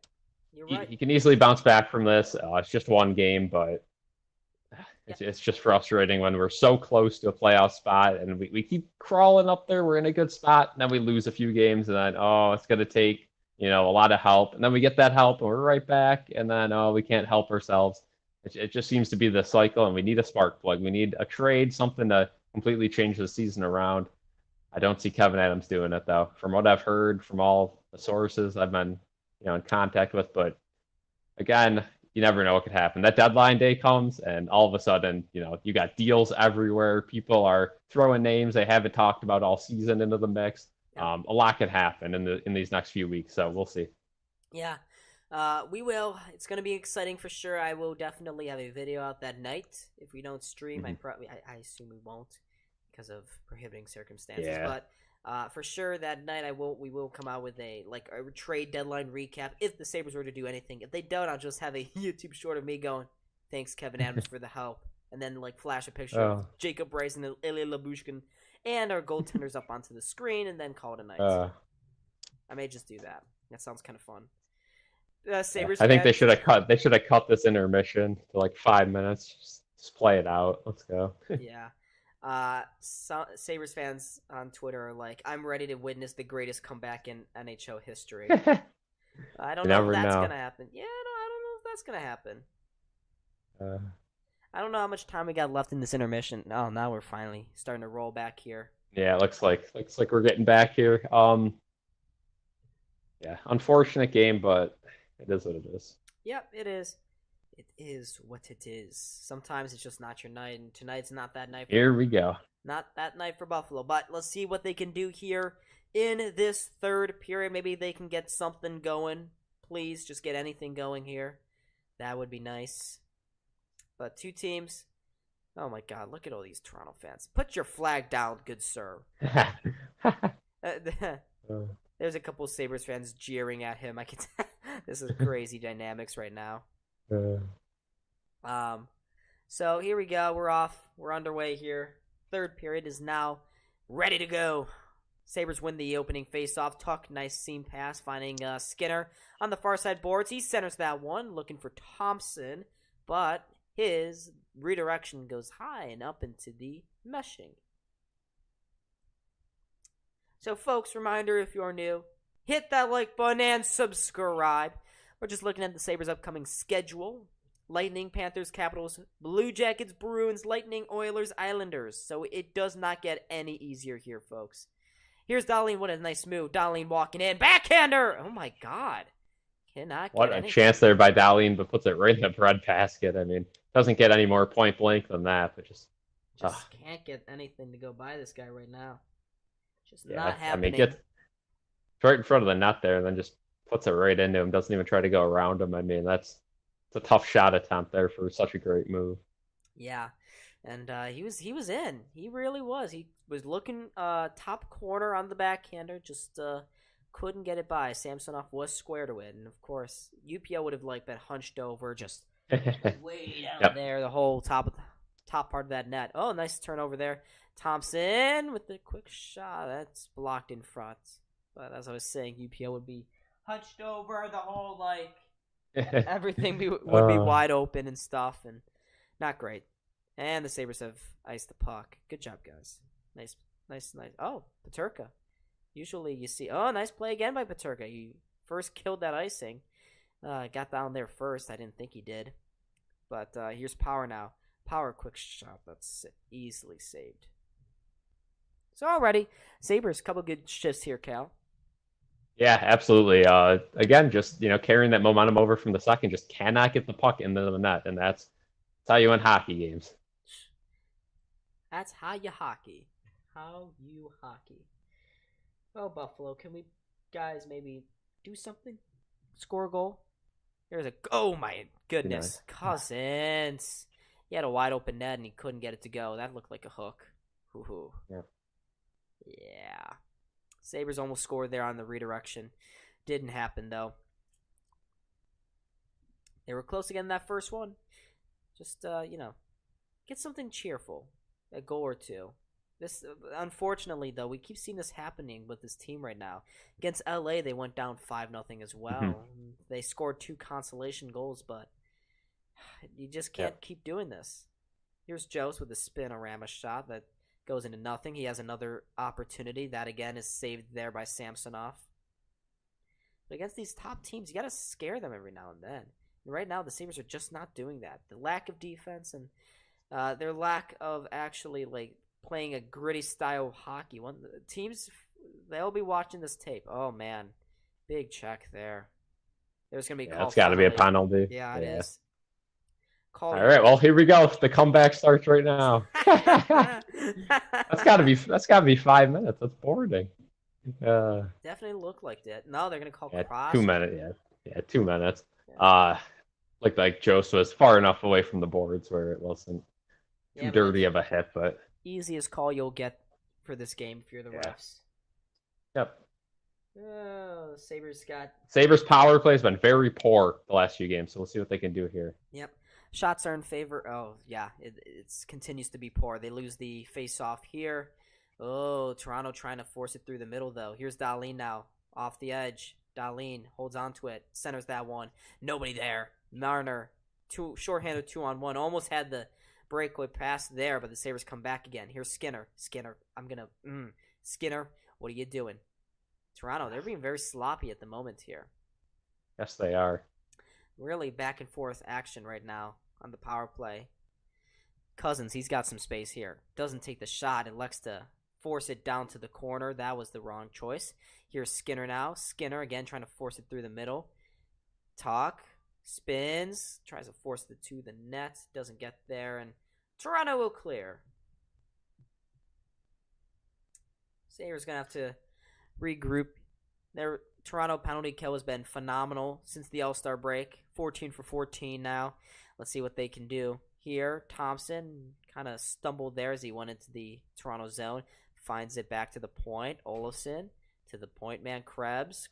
you're right. You can easily bounce back from this. It's just one game, but it's just frustrating when we're so close to a playoff spot and we keep crawling up there. We're in a good spot, and then we lose a few games, and then it's going to take a lot of help, and then we get that help, and we're right back, and then we can't help ourselves. It just seems to be the cycle, and we need a spark plug. We need a trade, something to completely change the season around. I don't see Kevin Adams doing it though. From what I've heard from all the sources I've been, in contact with, but again, you never know what could happen. That deadline day comes, and all of a sudden, you got deals everywhere. People are throwing names they haven't talked about all season into the mix. Yep. A lot could happen in these next few weeks, so we'll see. Yeah. We will. It's going to be exciting for sure. I will definitely have a video out that night. If we don't stream, Mm-hmm. I assume we won't because of prohibiting circumstances. Yeah. But for sure that night we will come out with a trade deadline recap if the Sabres were to do anything. If they don't, I'll just have a YouTube short of me going, "Thanks Kevin Adams for the help," and then flash a picture of Jacob Bryson and Ilya Labushkin and our goaltenders up onto the screen, and then call it a night. I may just do that. That sounds kind of fun. Sabres. I think they should have cut. They should have cut this intermission to like 5 minutes. Just play it out. Let's go. Yeah. Sabres fans on Twitter are like, "I'm ready to witness the greatest comeback in NHL history." I don't know if that's gonna happen. Yeah, no, I don't know if that's gonna happen. I don't know how much time we got left in this intermission. Oh, now we're finally starting to roll back here. Yeah, looks like we're getting back here. Yeah, unfortunate game, but it is what it is. Yep, it is. It is what it is. Sometimes it's just not your night, and tonight's not that night. Here we go. Not that night for Buffalo, but let's see what they can do here in this third period. Maybe they can get something going. Please, just get anything going here. That would be nice. But two teams. Oh my God, look at all these Toronto fans. Put your flag down, good sir. There's a couple Sabres fans jeering at him. I can tell. This is crazy dynamics right now. So here we go. We're off. We're underway here. Third period is now ready to go. Sabres win the opening faceoff. Tuck, nice seam pass, finding Skinner on the far side boards. He centers that one, looking for Thompson, but his redirection goes high and up into the meshing. So, folks, reminder, if you're new, hit that like button and subscribe. We're just looking at the Sabres' upcoming schedule. Lightning, Panthers, Capitals, Blue Jackets, Bruins, Lightning, Oilers, Islanders. So it does not get any easier here, folks. Here's Dahlin. What a nice move. Dahlin walking in. Backhander! Oh, my God. Cannot get What a anything. chance there by Dahlin, but puts it right in the breadbasket. I mean, doesn't get any more point blank than that, but just can't get anything to go by this guy right now. Just not happening. I mean, gets right in front of the net there and then just puts it right into him. Doesn't even try to go around him. I mean, it's a tough shot attempt there for such a great move. Yeah, and he was in. He really was. He was looking top corner on the backhander, just couldn't get it by. Samsonov was square to it, and of course UPL would have been hunched over, just way down there, the whole top part of that net. Oh, nice turnover there. Thompson with the quick shot. That's blocked in front. But as I was saying, UPL would be hunched over, the whole everything would be wide open and stuff, and not great. And the Sabres have iced the puck. Good job, guys. Nice. Oh, Peterka. Usually you see, nice play again by Peterka. He first killed that icing. Got down there first. I didn't think he did. But here's Power now. Power quick shot. That's easily saved. So already, Sabres, couple good shifts here, Cal. Yeah, absolutely. Again, just carrying that momentum over from the second, just cannot get the puck into the net, and that's how you win hockey games. That's how you hockey. How you hockey. Well, Buffalo, can we guys maybe do something? Score a goal? Oh my goodness, Cousins. He had a wide open net and he couldn't get it to go. That looked like a hook. Hoo-hoo. Yeah. Sabres almost scored there on the redirection. Didn't happen, though. They were close again in that first one. Just, get something cheerful. A goal or two. This, unfortunately, though, we keep seeing this happening with this team right now. Against LA, they went down 5-0 as well. Mm-hmm. They scored 2 consolation goals, but you just can't keep doing this. Here's Jost with a spinorama shot that goes into nothing. He has another opportunity. That, again, is saved there by Samsonov. But against these top teams, you got to scare them every now and then. And right now, the Sabres are just not doing that. The lack of defense and their lack of actually, playing a gritty style of hockey. Teams, they'll be watching this tape. Oh, man. Big check there. There's going to be a call. It's got to be a penalty. Yeah, it is. All right, well, here we go. The comeback starts right now. That's got to be 5 minutes. That's boring. Definitely looked like that. No, they're going to call cross. 2 minutes, yeah, 2 minutes. Yeah. Looked like Jose was far enough away from the boards where it wasn't too dirty of a hit, but easiest call you'll get for this game if you're the refs. Yep. Oh, Sabres power play has been very poor the last few games, so we'll see what they can do here. Yep. Shots are in favor. Oh, yeah, it continues to be poor. They lose the face-off here. Oh, Toronto trying to force it through the middle, though. Here's Dahlin now, off the edge. Dahlin holds on to it, centers that one. Nobody there. Marner, shorthanded 2-on-1. Almost had the breakaway pass there, but the Sabres come back again. Here's Skinner. Skinner, Skinner, what are you doing? Toronto, they're being very sloppy at the moment here. Yes, they are. Really back and forth action right now on the power play. Cousins, he's got some space here. Doesn't take the shot and elects to force it down to the corner. That was the wrong choice. Here's Skinner now. Skinner again trying to force it through the middle. Spins, tries to force it to the net. Doesn't get there, and Toronto will clear. Sabres going to have to regroup. Their Toronto penalty kill has been phenomenal since the All-Star break. 14 for 14 now. Let's see what they can do here. Thompson kind of stumbled there as he went into the Toronto zone. Finds it back to the point. Olofsson to the point man. Krebs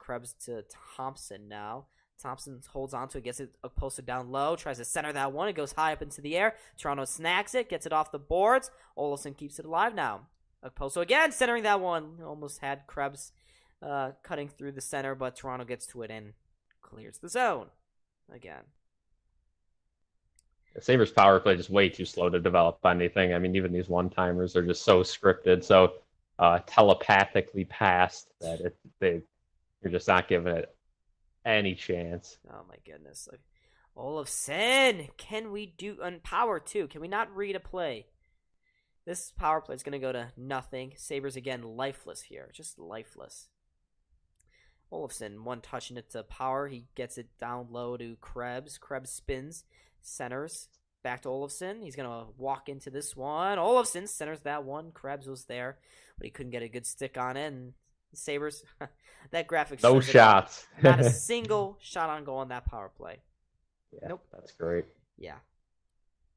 to Thompson now. Thompson holds on to it, gets it posted down low, tries to center that one. It goes high up into the air. Toronto snags it, gets it off the boards. Olofsson keeps it alive now. Okposo again, centering that one. Almost had Krebs cutting through the center, but Toronto gets to it and clears the zone again. The Sabres power play just way too slow to develop anything. I mean, even these one-timers are just so scripted, so telepathically passed that you're just not giving it any chance. Oh my goodness. Olofsson, can we do on power too? Can we not read a play? This power play is going to go to nothing. Sabres again lifeless here. Just lifeless. Olofsson, one touching it to power. He gets it down low to Krebs. Krebs spins, centers, back to Olofsson. He's going to walk into this one. Olofsson centers that one. Krebs was there, but he couldn't get a good stick on it. And the Sabres, that graphic. No shots. Not a single shot on goal on that power play. Yeah, nope. That's great. Yeah.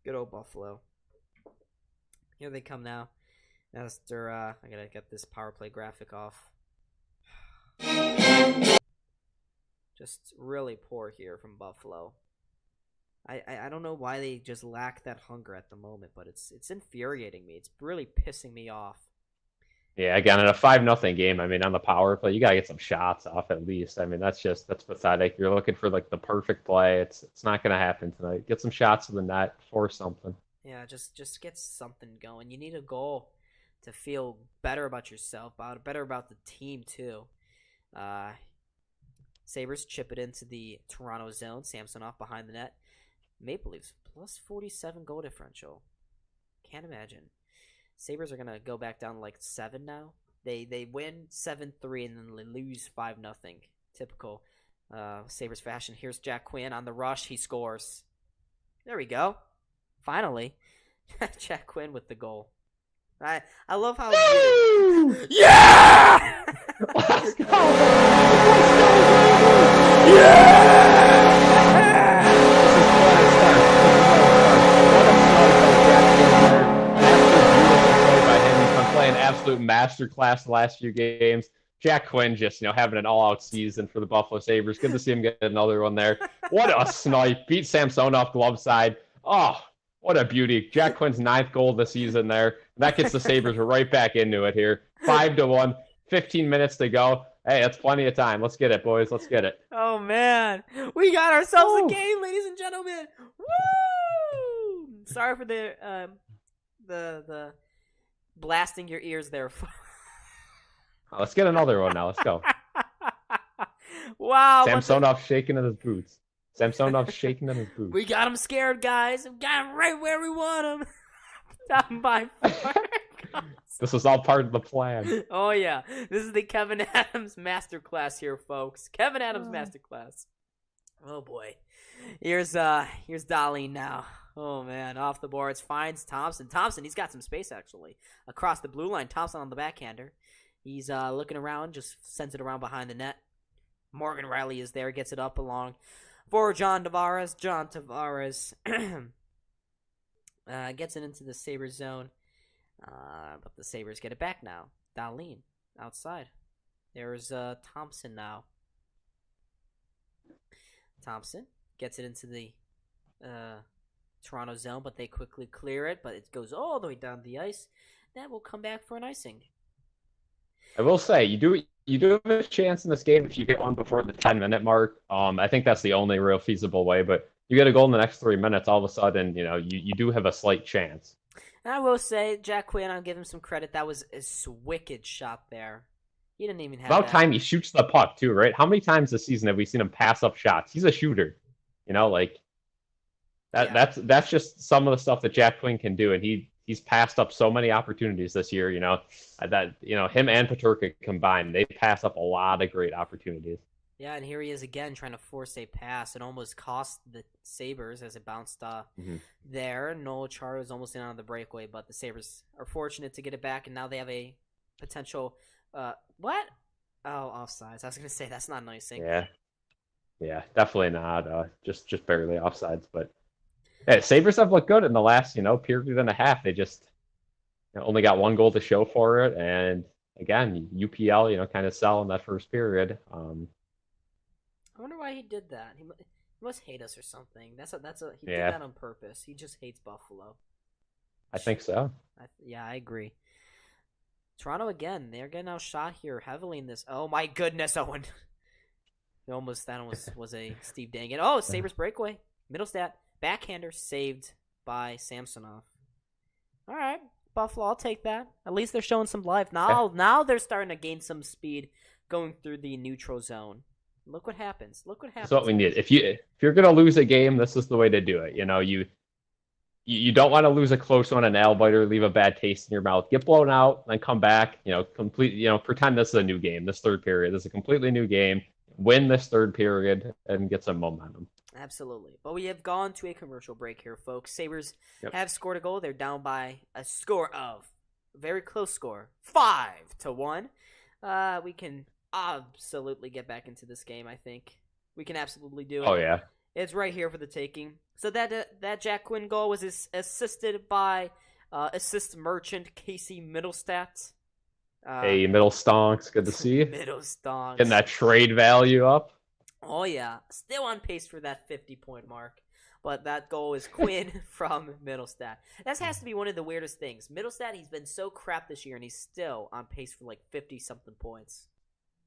Good old Buffalo. Here they come now. After, I gotta get this power play graphic off. Just really poor here from Buffalo. I don't know why they just lack that hunger at the moment, but it's infuriating me. It's really pissing me off. Yeah, again, in a 5-0 game, I mean, on the power play, you gotta get some shots off at least. I mean, that's pathetic. You're looking for like the perfect play. It's not gonna happen tonight. Get some shots to the net, force something. Yeah, just get something going. You need a goal to feel better about yourself, better about the team too. Sabres chip it into the Toronto zone. Samsonov behind the net. Maple Leafs plus 47 goal differential. Can't imagine. Sabres are gonna go back down like 7 now. They win 7-3 and then they lose 5-0. Typical Sabres fashion. Here's Jack Quinn on the rush. He scores. There we go. Finally, Jack Quinn with the goal. I love how. Yeah! Let's go! Yeah! Playing absolute masterclass the last few games. Jack Quinn just, having an all-out season for the Buffalo Sabres. Good to see him get another one there. What a snipe. Beat Samsonov glove side. Oh, what a beauty. Jack Quinn's 9th goal of the season there. That gets the Sabres right back into it here. 5-1, 15 minutes to go. Hey, that's plenty of time. Let's get it, boys. Let's get it. Oh, man. We got ourselves a game, ladies and gentlemen. Woo! Sorry for the blasting your ears there. Let's get another one now. Let's go. Wow. Samsonov shaking in his boots. Samsonov shaking in his boots. We got him scared, guys. We got him right where we want him. Down by 4. This was all part of the plan. Oh yeah, this is the Kevin Adams masterclass here, folks. Kevin Adams masterclass. Oh boy, here's Darlene now. Oh man, off the boards finds Thompson. Thompson, he's got some space actually across the blue line. Thompson on the backhander. He's looking around, just sends it around behind the net. Morgan Riley is there, gets it up along for John Tavares. John Tavares gets it into the Sabres zone. But the Sabres get it back now. Darlene outside. There's Thompson now. Thompson gets it into the Toronto zone, but they quickly clear it. But it goes all the way down the ice. That will come back for an icing. I will say, you do have a chance in this game if you get one before the 10-minute mark. I think that's the only real feasible way. But you get a goal in the next 3 minutes, all of a sudden, you do have a slight chance. And I will say, Jack Quinn, I'll give him some credit. That was a wicked shot there. He didn't even have about time he shoots the puck too, right? How many times this season have we seen him pass up shots? He's a shooter, like that. Yeah. That's just some of the stuff that Jack Quinn can do, and he's passed up so many opportunities this year. That him and Peterka combined, they pass up a lot of great opportunities. Yeah, and here he is again trying to force a pass. It almost cost the Sabres as it bounced there. Noel Chara was almost in on the breakaway, but the Sabres are fortunate to get it back, and now they have a potential. What? Oh, offsides. I was going to say, that's not an icing. Yeah, definitely not. Just barely offsides. But yeah, Sabres have looked good in the last, period and a half. They just only got one goal to show for it. And again, UPL, kind of sell in that first period. I wonder why he did that. He must hate us or something. He did that on purpose. He just hates Buffalo. I think so. I agree. Toronto again. They're getting outshot here heavily in this. Oh my goodness, Owen! That almost was a Steve Dangan. Oh, Sabres breakaway. Middlestat backhander saved by Samsonov. All right, Buffalo. I'll take that. At least they're showing some life now. Now they're starting to gain some speed going through the neutral zone. Look what happens. That's what we need. If you're gonna lose a game, this is the way to do it. You don't want to lose a close one, an nail biter, leave a bad taste in your mouth. Get blown out, then come back. Pretend this is a new game. This third period, this is a completely new game. Win this third period and get some momentum. Absolutely. But we have gone to a commercial break here, folks. Sabres have scored a goal. They're down by a score of very close score, 5-1. We can absolutely get back into this game. I think we can absolutely do it. Oh yeah. It's right here for the taking. So that Jack Quinn goal was assisted by assist merchant Casey Middlestat. Hey, Middlestonks, good to see you. Middlestonks. Getting that trade value up. Oh, yeah. Still on pace for that 50-point mark. But that goal is Quinn from Middlestat. That has to be one of the weirdest things. Middlestat, he's been so crap this year, and he's still on pace for like 50-something points.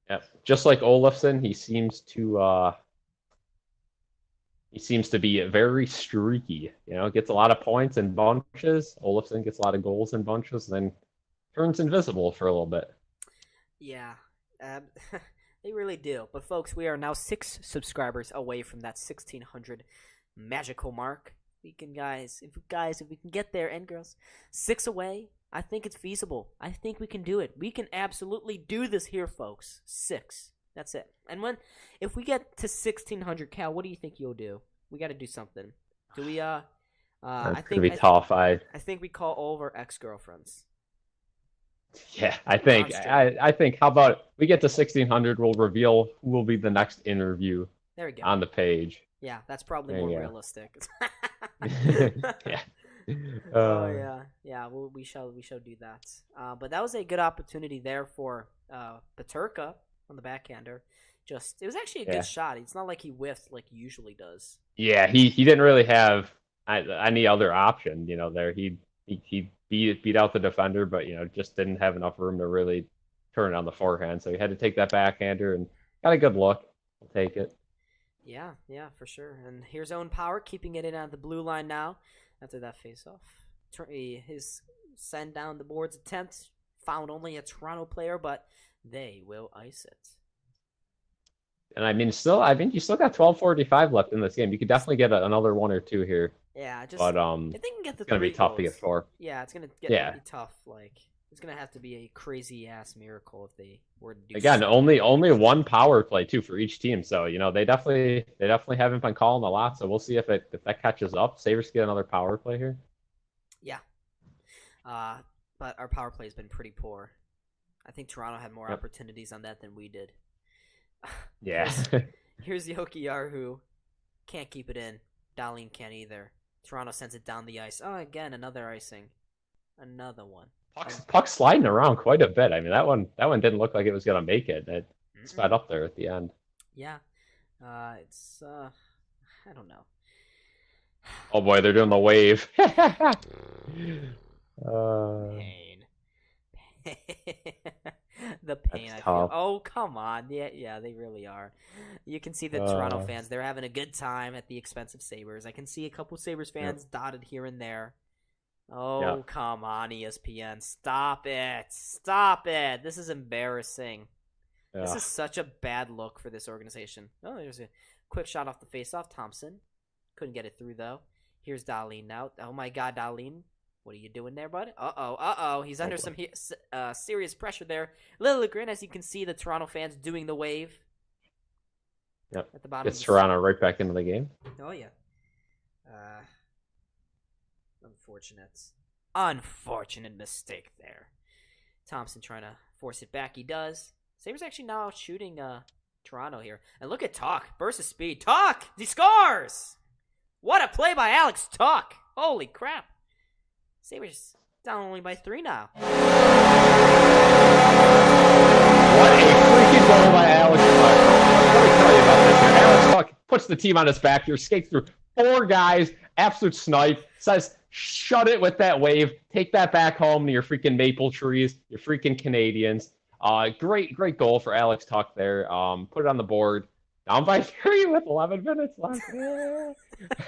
Yep. Just like Olofsson, he seems to be very streaky. Gets a lot of points in bunches. Olofsson gets a lot of goals in bunches, and then turns invisible for a little bit. Yeah, they really do. But folks, we are now 6 subscribers away from that 1,600 magical mark. If we can get there, and girls, 6 away. I think it's feasible. I think we can do it. We can absolutely do this here, folks. 6. That's it. And if we get to 1,600, Cal, what do you think you'll do? We got to do something. Do we? It's gonna be tough. I think we call all of our ex-girlfriends. Yeah, I think. How about we get to 1,600? We'll reveal who will be the next interview. There we go. On the page. Yeah, that's probably more realistic. Yeah. Yeah. We shall do that. But that was a good opportunity there for Peterka on the backhander. It was actually a good shot. It's not like he whiffed like he usually does. Yeah, he didn't really have any other option. There he beat out the defender, but just didn't have enough room to really turn it on the forehand. So he had to take that backhander and got a good look. I'll take it. Yeah, for sure. And here's Owen Power keeping it in on the blue line now after that face-off. His send down the boards attempt found only a Toronto player, but they will ice it. And you still got 12:45 left in this game. You could definitely get another 1 or 2 here. Yeah, but if they can get the it's gonna be tough to get 4. Yeah, it's gonna be tough. Like It's gonna have to be a crazy ass miracle if they were to do. Again, so. only one power play too for each team. So they definitely haven't been calling a lot. So we'll see if that catches up. Sabres get another power play here. Yeah. But our power play has been pretty poor. I think Toronto had more opportunities on that than we did. Yeah. Here's Yokiar, who can't keep it in. Dahlin can't either. Toronto sends it down the ice. Oh, again, another icing. Another one. Puck sliding around quite a bit. I mean, that one didn't look like it was gonna make it. It sped up there at the end. Yeah. It's I don't know. Oh boy, they're doing the wave. Pain. The pain I feel. Oh, come on. Yeah, they really are. You can see the Toronto fans. They're having a good time at the expense of Sabres. I can see a couple Sabres fans dotted here and there. Oh, come on, ESPN. Stop it. Stop it. This is embarrassing. Yeah. This is such a bad look for this organization. Oh, there's a quick shot off the faceoff. Thompson. Couldn't get it through, though. Here's Dahlin now. Oh, my God, Dahlin. What are you doing there, bud? Uh-oh. He's under some serious pressure there. Liljegren, as you can see, the Toronto fans doing the wave. Yep. At the bottom. Gets Toronto right back into the game. Oh, yeah. Unfortunate mistake there. Thompson trying to force it back. He does. Sabres actually now out shooting Toronto here. And look at Tuch. Burst of speed. Tuch! He scores! What a play by Alex Tuch. Holy crap. Sabres down only by 3 now. What a freaking goal by Alex Tuch. Let me tell you about this here. Alex Tuch puts the team on his back here, skates through 4 guys, absolute snipe, says, shut it with that wave, take that back home to your freaking maple trees, your freaking Canadians. Great goal for Alex Tuch there. Put it on the board. Down by 3 with 11 minutes left.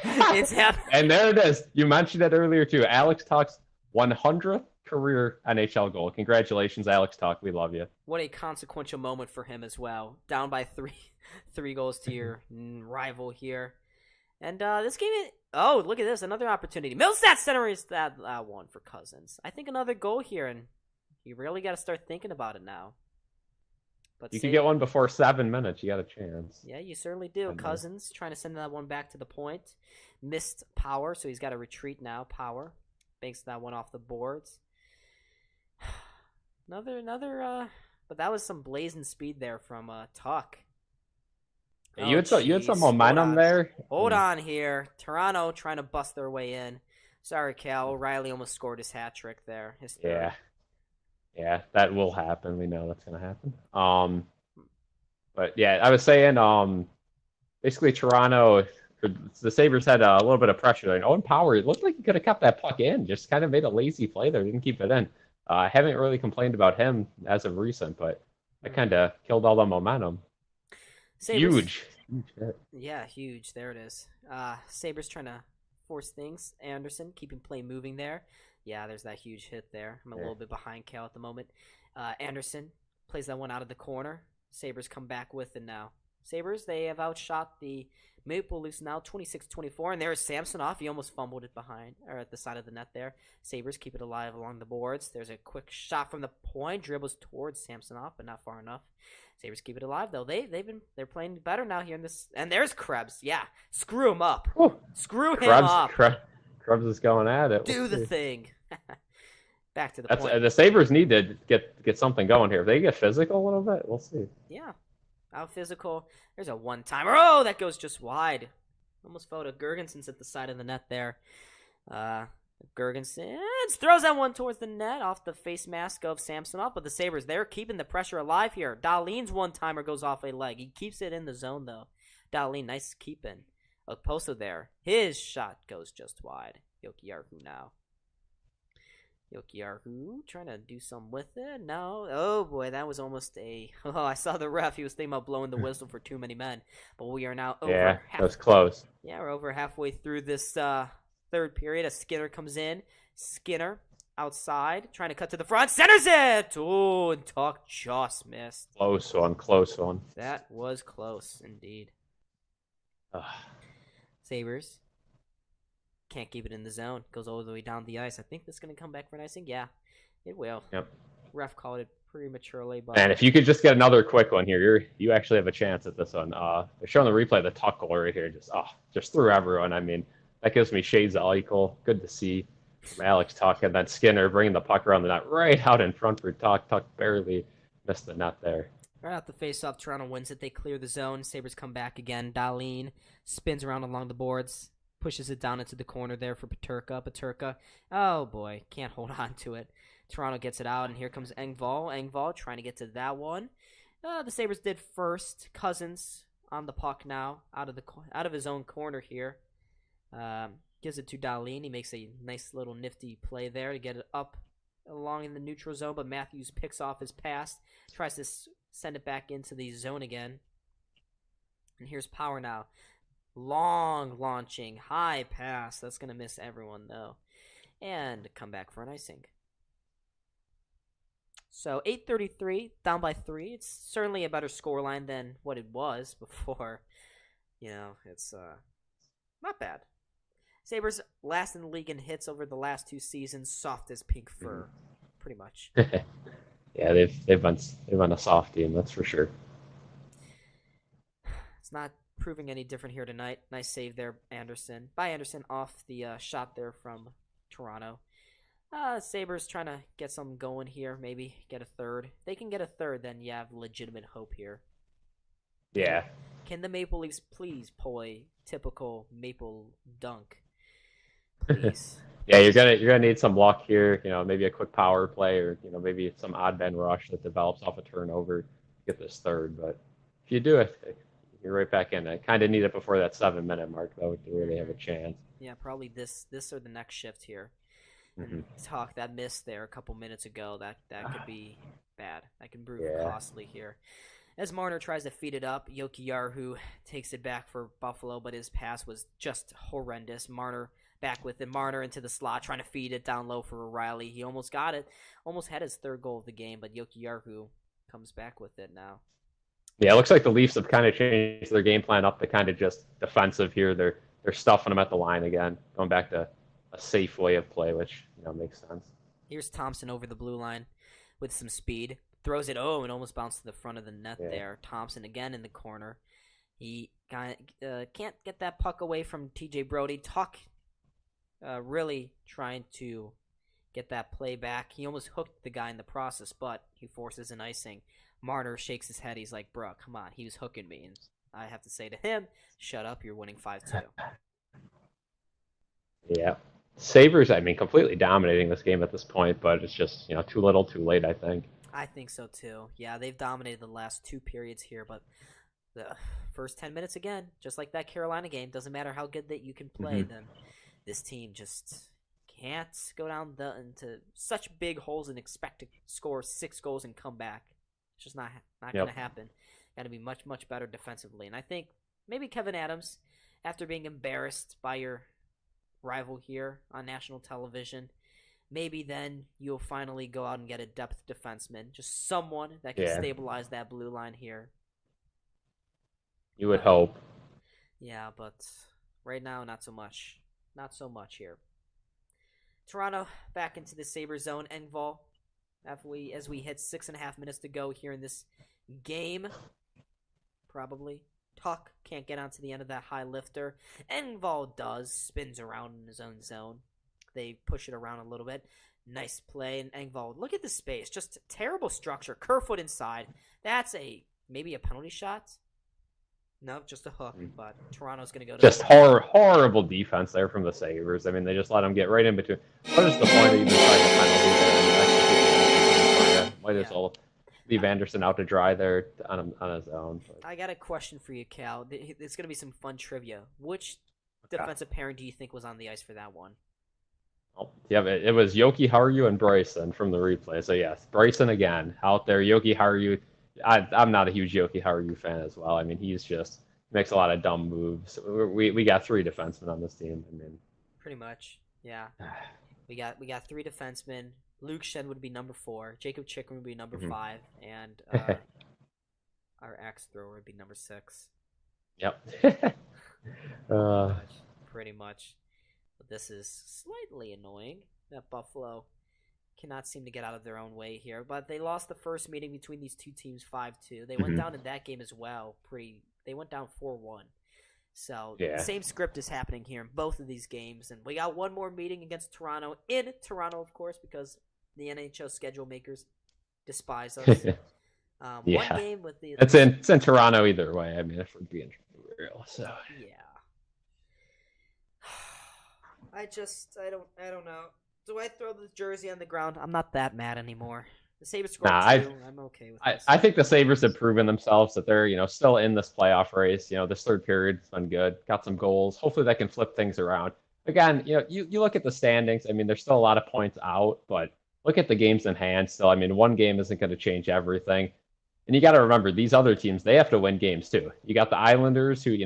It's happening. And there it is. You mentioned it earlier, too. Alex Tuch's 100th career NHL goal. Congratulations, Alex Tuch. We love you. What a consequential moment for him as well. Down by 3 goals to your rival here. And this game, oh, look at this. Another opportunity. Millstat center is that one for Cousins. I think another goal here, and you really got to start thinking about it now. But you can get one before 7 minutes. You got a chance. Yeah, you certainly do. Cousins trying to send that one back to the point. Missed Power, so he's got to retreat now. Power banks that one off the boards. Another. But that was some blazing speed there from Tuch. You had some momentum there. Hold on here. Toronto trying to bust their way in. Sorry, Cal. O'Reilly almost scored his hat trick there. His third. Yeah, that will happen. We know that's going to happen. But yeah, I was saying, basically Toronto, the Sabres had a little bit of pressure there. And Owen Power, it looked like he could have kept that puck in. Just kind of made a lazy play there. Didn't keep it in. I haven't really complained about him as of recent, but that kind of killed all the momentum. Sabres, huge hit. Yeah, huge. There it is. Sabres trying to force things. Anderson keeping play moving there. Yeah, there's that huge hit there. I'm a little bit behind Cal at the moment. Anderson plays that one out of the corner. Sabres come back with it now. Sabres, they have outshot the Maple Leafs now 26-24. And there's Samsonov. He almost fumbled it behind, or at the side of the net there. Sabres keep it alive along the boards. There's a quick shot from the point. Dribbles towards Samsonov, but not far enough. Sabres keep it alive though. They're playing better now here in this. And there's Krebs. Yeah, screw him up. Whew. Screw him up. Krebs is going at it. Do the thing. Back to the point. The Sabres need to get something going here. If they get physical a little bit, we'll see. Yeah, out physical. There's a one-timer. Oh, that goes just wide. Almost fell to Gergensons at the side of the net there. Gergensen throws that one towards the net off the face mask of Samsonov, but the Sabres, they're keeping the pressure alive here. Dahlin's one-timer goes off a leg. He keeps it in the zone, though. Dahlin, nice keeping. Okposo there. His shot goes just wide. Yokiarhu now. Yokiarhu trying to do something with it. No. Oh, boy, that was almost a... Oh, I saw the ref. He was thinking about blowing the whistle for too many men. But we are now over... Yeah, that was close. Yeah, we're over halfway through this third period. A Skinner comes in. Skinner outside, trying to cut to the front. Centers it! Oh, and Tuch just missed. Close one. That was close, indeed. Sabres can't keep it in the zone. Goes all the way down the ice. I think this is going to come back for an icing. Yeah. It will. Yep. Ref called it prematurely, but And if you could just get another quick one here, you actually have a chance at this one. They're showing the replay of the Tuck goal right here. Just through everyone. I mean, that gives me shades of Eichel. Good to see from Alex Tuck, and then Skinner bringing the puck around the net right out in front for Tuck. Tuck barely missed the net there. right out the face-off, Toronto wins it. They clear the zone. Sabres come back again. Dahlin spins around along the boards, pushes it down into the corner there for Peterka. Peterka, oh boy, can't hold on to it. Toronto gets it out, and here comes Engvall. Engvall trying to get to that one. The Sabres did first. Cousins on the puck now, out of his own corner here. Gives it to Dahlin. He makes a nice little nifty play there to get it up along in the neutral zone, but Matthews picks off his pass, tries to send it back into the zone again. And here's Power now. Long launching, high pass. That's going to miss everyone, though. And come back for an icing. So 8:33, down by 3. It's certainly a better scoreline than what it was before. It's not bad. Sabres last in the league in hits over the last 2 seasons, soft as pink fur, pretty much. Yeah, they've been a soft team, that's for sure. It's not proving any different here tonight. Nice save there, Anderson. By Anderson off the shot there from Toronto. Sabres trying to get something going here, maybe get a third. If they can get a third, then you have legitimate hope here. Yeah. Can the Maple Leafs please pull a typical Maple dunk? Please. Yeah, you're gonna need some luck here. Maybe a quick power play, or maybe some odd man rush that develops off a turnover to get this third. But if you do it, you're right back in. I kind of need it before that 7-minute mark, though, to really have a chance. Yeah, probably this or the next shift here. Mm-hmm. And Talk that missed there a couple minutes ago. That could be bad. That can prove costly here. As Marner tries to feed it up, Jokiharju takes it back for Buffalo, but his pass was just horrendous. Marner back with it. Marner into the slot, trying to feed it down low for O'Reilly. He almost got it. Almost had his third goal of the game, but Jokiharju comes back with it now. Yeah, it looks like the Leafs have kind of changed their game plan up to kind of just defensive here. They're stuffing them at the line again, going back to a safe way of play, which makes sense. Here's Thompson over the blue line with some speed. Throws it, and almost bounced to the front of the net there. Thompson again in the corner. He can't get that puck away from TJ Brody. Tuck really trying to get that play back. He almost hooked the guy in the process, but he forces an icing. Marner shakes his head. He's like, bro, come on. He was hooking me. And I have to say to him, shut up. You're winning 5-2. Yeah. Sabres, completely dominating this game at this point, but it's just, too little, too late, I think. I think so, too. Yeah, they've dominated the last 2 periods here, but the first 10 minutes, again, just like that Carolina game, doesn't matter how good that you can play, then this team just can't go down into such big holes and expect to score 6 goals and come back. It's just not going to happen. Got to be much, much better defensively. And I think maybe Kevin Adams, after being embarrassed by your rival here on national television, maybe then you'll finally go out and get a depth defenseman, just someone that can stabilize that blue line here. You would hope. Yeah, but right now, not so much. Not so much here. Toronto back into the Sabres zone. Engvall, as we hit 6.5 minutes to go here in this game, probably. Tuck can't get onto the end of that high lifter. Engvall does. Spins around in his own zone. They push it around a little bit. Nice play. And Engvall, look at the space. Just terrible structure. Kerfoot inside. That's maybe a penalty shot. No, just a hook. But Toronto's going to go to... Just horrible defense there from the Sabres. They just let them get right in between. What is the point of even trying to penalty there? Might as well leave Anderson out to dry there on his own. But. I got a question for you, Cal. It's going to be some fun trivia. Which defensive pairing do you think was on the ice for that one? Oh, yeah, it was Jokiharju and Bryson from the replay. So, yes, Bryson again out there. Jokiharju, I'm not a huge Jokiharju fan as well. He's just makes a lot of dumb moves. We got 3 defensemen on this team. Pretty much, yeah. We got 3 defensemen. Luke Shen would be number 4. Jacob Chikrin would be number 5, and our axe thrower would be number 6. Yep. Pretty much. But this is slightly annoying that Buffalo cannot seem to get out of their own way here. But they lost the first meeting between these two teams 5-2. They went Mhm. down in that game as well. They went down 4-1. So the Yeah. same script is happening here in both of these games. And we got one more meeting against Toronto, in Toronto, of course, because the NHL schedule makers despise us. One Yeah. game with the It's in Toronto either way. I mean, if we're being real, so yeah. I don't know. Do I throw the jersey on the ground? I'm not that mad anymore. The Sabres scored Nah, 2. I'm okay with this. I think the Sabres have proven themselves that they're still in this playoff race. This third period's been good, got some goals. Hopefully they can flip things around. Again, you look at the standings. I mean, there's still a lot of points out, but look at the games in hand. Still, I mean, one game isn't going to change everything. And you got to remember these other teams; they have to win games too. You got the Islanders, who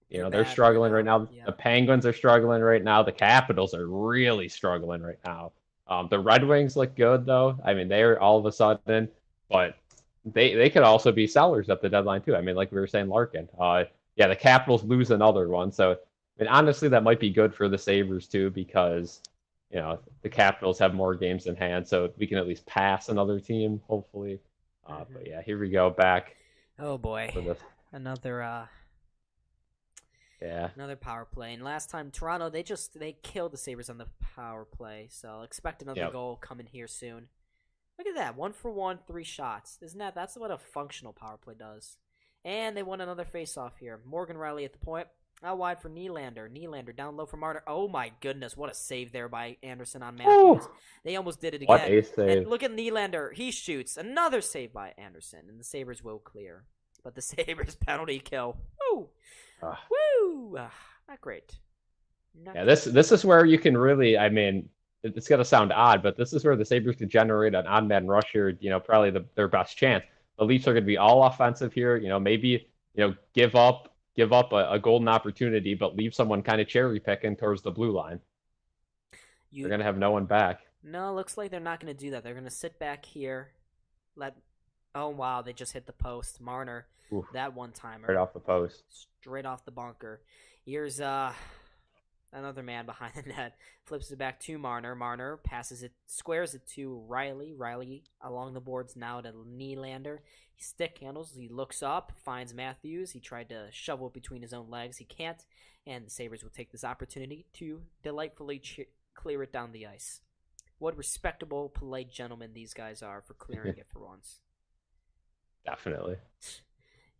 they're struggling right now. Yeah. The Penguins are struggling right now. The Capitals are really struggling right now. The Red Wings look good though. I mean, they're all of a sudden, but they could also be sellers at the deadline too. I mean, like we were saying, Larkin. Yeah, the Capitals lose another one. So, I mean, honestly, that might be good for the Sabres too because the Capitals have more games in hand, so we can at least pass another team, hopefully. But yeah, here we go back. Oh boy, another yeah. Another power play. And last time Toronto, they killed the Sabres on the power play. So expect another goal coming here soon. Look at that, 1-for-1, 3 shots. That's what a functional power play does. And they won another face-off here. Morgan Riley at the point. Out wide for Nylander. Nylander down low for Marner. Oh my goodness, what a save there by Anderson on Matthews. Ooh. They almost did it again. What a save. And look at Nylander. He shoots. Another save by Anderson. And the Sabres will clear. But the Sabres penalty kill. Woo! Woo! Not great. This is where you can really, I mean, it's going to sound odd, but this is where the Sabres could generate an odd-man rush here, probably their best chance. The Leafs are going to be all offensive here, maybe, give up a golden opportunity, but leave someone kind of cherry picking towards the blue line. They're going to have no one back. No, looks like they're not going to do that. They're going to sit back here. Oh, wow, they just hit the post. Marner, oof, that one-timer. Right off the post. Straight off the bunker. Here's another man behind the net. Flips it back to Marner. Marner passes it, squares it to Riley. Riley along the boards now to Nylander. He stick handles. He looks up, finds Matthews. He tried to shovel it between his own legs. He can't, and the Sabres will take this opportunity to delightfully clear it down the ice. What respectable, polite gentlemen these guys are for clearing it for once. Definitely.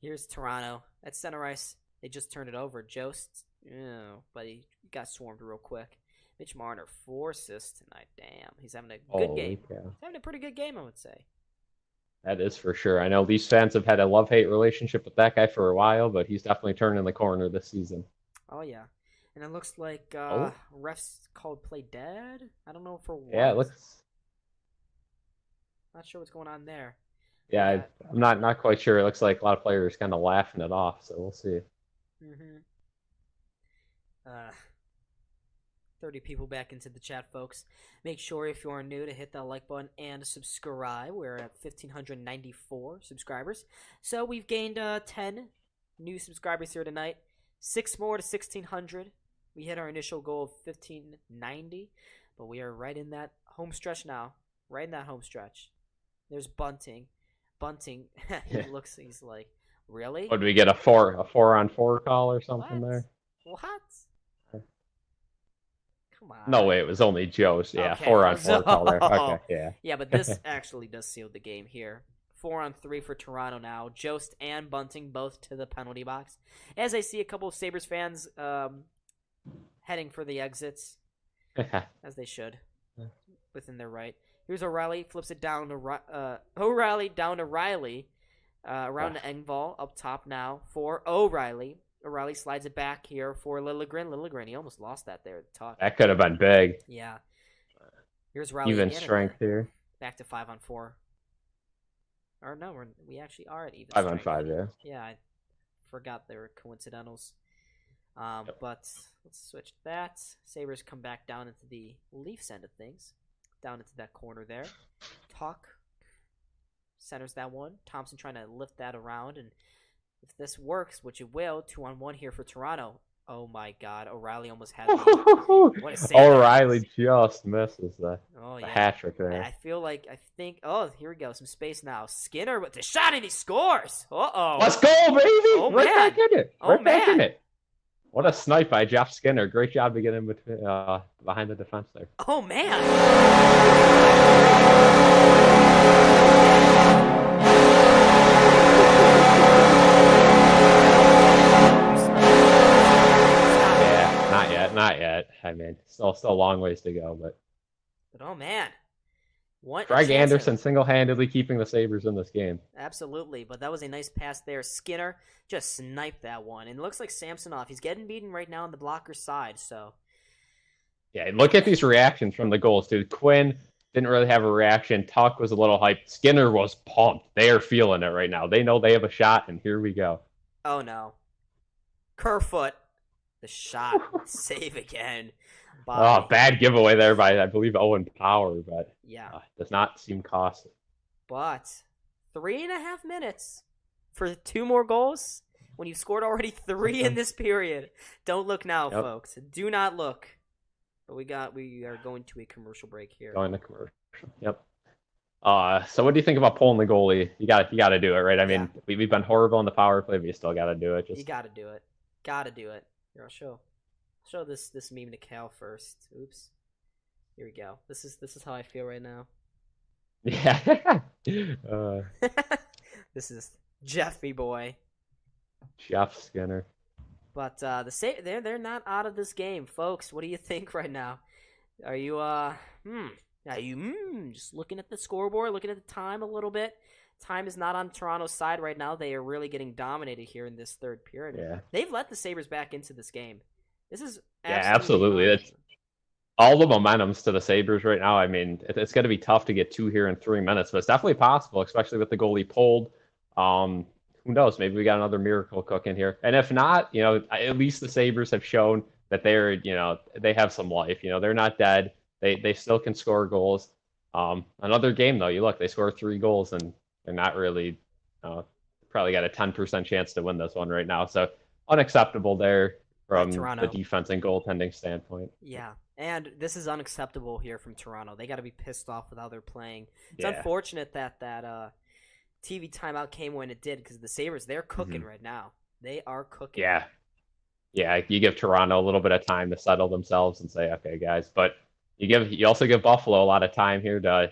Here's Toronto at center ice. They just turned it over. Jost, but he got swarmed real quick. Mitch Marner, 4 assists tonight. Damn, he's having a good game. Yeah. He's having a pretty good game, I would say. That is for sure. I know Leafs fans have had a love-hate relationship with that guy for a while, but he's definitely turning the corner this season. Oh, yeah. And it looks like refs called play dead. I don't know for what. Yeah, it looks... Not sure what's going on there. Yeah, I'm not quite sure. It looks like a lot of players kind of laughing it off, so we'll see. 30 people back into the chat, folks. Make sure if you are new to hit that like button and subscribe. We're at 1,594 subscribers. So we've gained 10 new subscribers here tonight. 6 more to 1,600. We hit our initial goal of 1,590, but we are right in that home stretch now. Right in that home stretch. There's Bunting. He's like, really? What, did we get a 4-on-4 call or something there? What? Come on. No way, it was only Joe's. Yeah, okay. 4-on-4 call there. Okay, yeah. Yeah, but this actually does seal the game here. 4-on-3 for Toronto now. Jost and Bunting both to the penalty box. As I see a couple of Sabres fans heading for the exits, as they should, within their right. Here's O'Reilly, flips it down to O'Reilly down to Riley, around to Engvall, up top now for O'Reilly. O'Reilly slides it back here for Liljegren. He almost lost that there at the top. That could have been big. Yeah. Here's Riley even again, strength here. Back to 5-on-4. Or no, we actually are at even 5-on-5, yeah. Yeah, I forgot they were coincidentals. But let's switch that. Sabres come back down into the Leafs end of things. Down into that corner there. Talk centers that one. Thompson trying to lift that around, and if this works, which it will, 2-on-1 here for Toronto. Oh my God, O'Reilly almost had me. What a save! O'Reilly just misses the hat trick there. I think. Oh, here we go. Some space now. Skinner with the shot and he scores. Uh-oh. Let's go, baby! Oh, right man. back in it. Oh, back in man. it. What a snipe by Jeff Skinner. Great job to get in between, behind the defense there. Oh, man. Not yet. I mean, still a long ways to go, but oh man, what? Greg Anderson single-handedly keeping the Sabres in this game. Absolutely, but that was a nice pass there. Skinner just sniped that one, and it looks like Samsonov. He's getting beaten right now on the blocker side. So yeah, look at these reactions from the goals, dude. Quinn didn't really have a reaction. Tuck was a little hyped. Skinner was pumped. They are feeling it right now. They know they have a shot, and here we go. Oh no, Kerfoot. The shot save again. Bad giveaway there by, I believe, Owen Power, but yeah, does not seem costly. But 3.5 minutes for 2 more goals when you've scored already 3 in this period. Don't look now, folks. Do not look. But we are going to a commercial break here. Going to commercial. Yep. So what do you think about pulling the goalie? You got to do it, right? I mean, we've been horrible in the power play, but you still got to do it. You got to do it. Got to do it. Here, I'll show this meme to Cal first. Oops. Here we go. This is how I feel right now. Yeah. This is Jeffy boy. Jeff Skinner. But they're not out of this game, folks. What do you think right now? Are you just looking at the scoreboard, looking at the time a little bit? Time is not on Toronto's side right now. They are really getting dominated here in this third period. Yeah. They've let the Sabres back into this game. This is absolutely. It's all the momentum's to the Sabres right now. I mean, it's going to be tough to get 2 here in 3 minutes, but it's definitely possible, especially with the goalie pulled. Who knows? Maybe we got another miracle cooking here. And if not, at least the Sabres have shown that they're, they have some life. They're not dead. They still can score goals. Another game, though, they score 3 goals and they're not really probably got a 10% chance to win this one right now. So unacceptable there from the defense and goaltending standpoint. Yeah, and this is unacceptable here from Toronto. They got to be pissed off with how they're playing. It's unfortunate that TV timeout came when it did because the Sabres, they're cooking right now. They are cooking. Yeah, you give Toronto a little bit of time to settle themselves and say, okay, guys. But you also give Buffalo a lot of time here to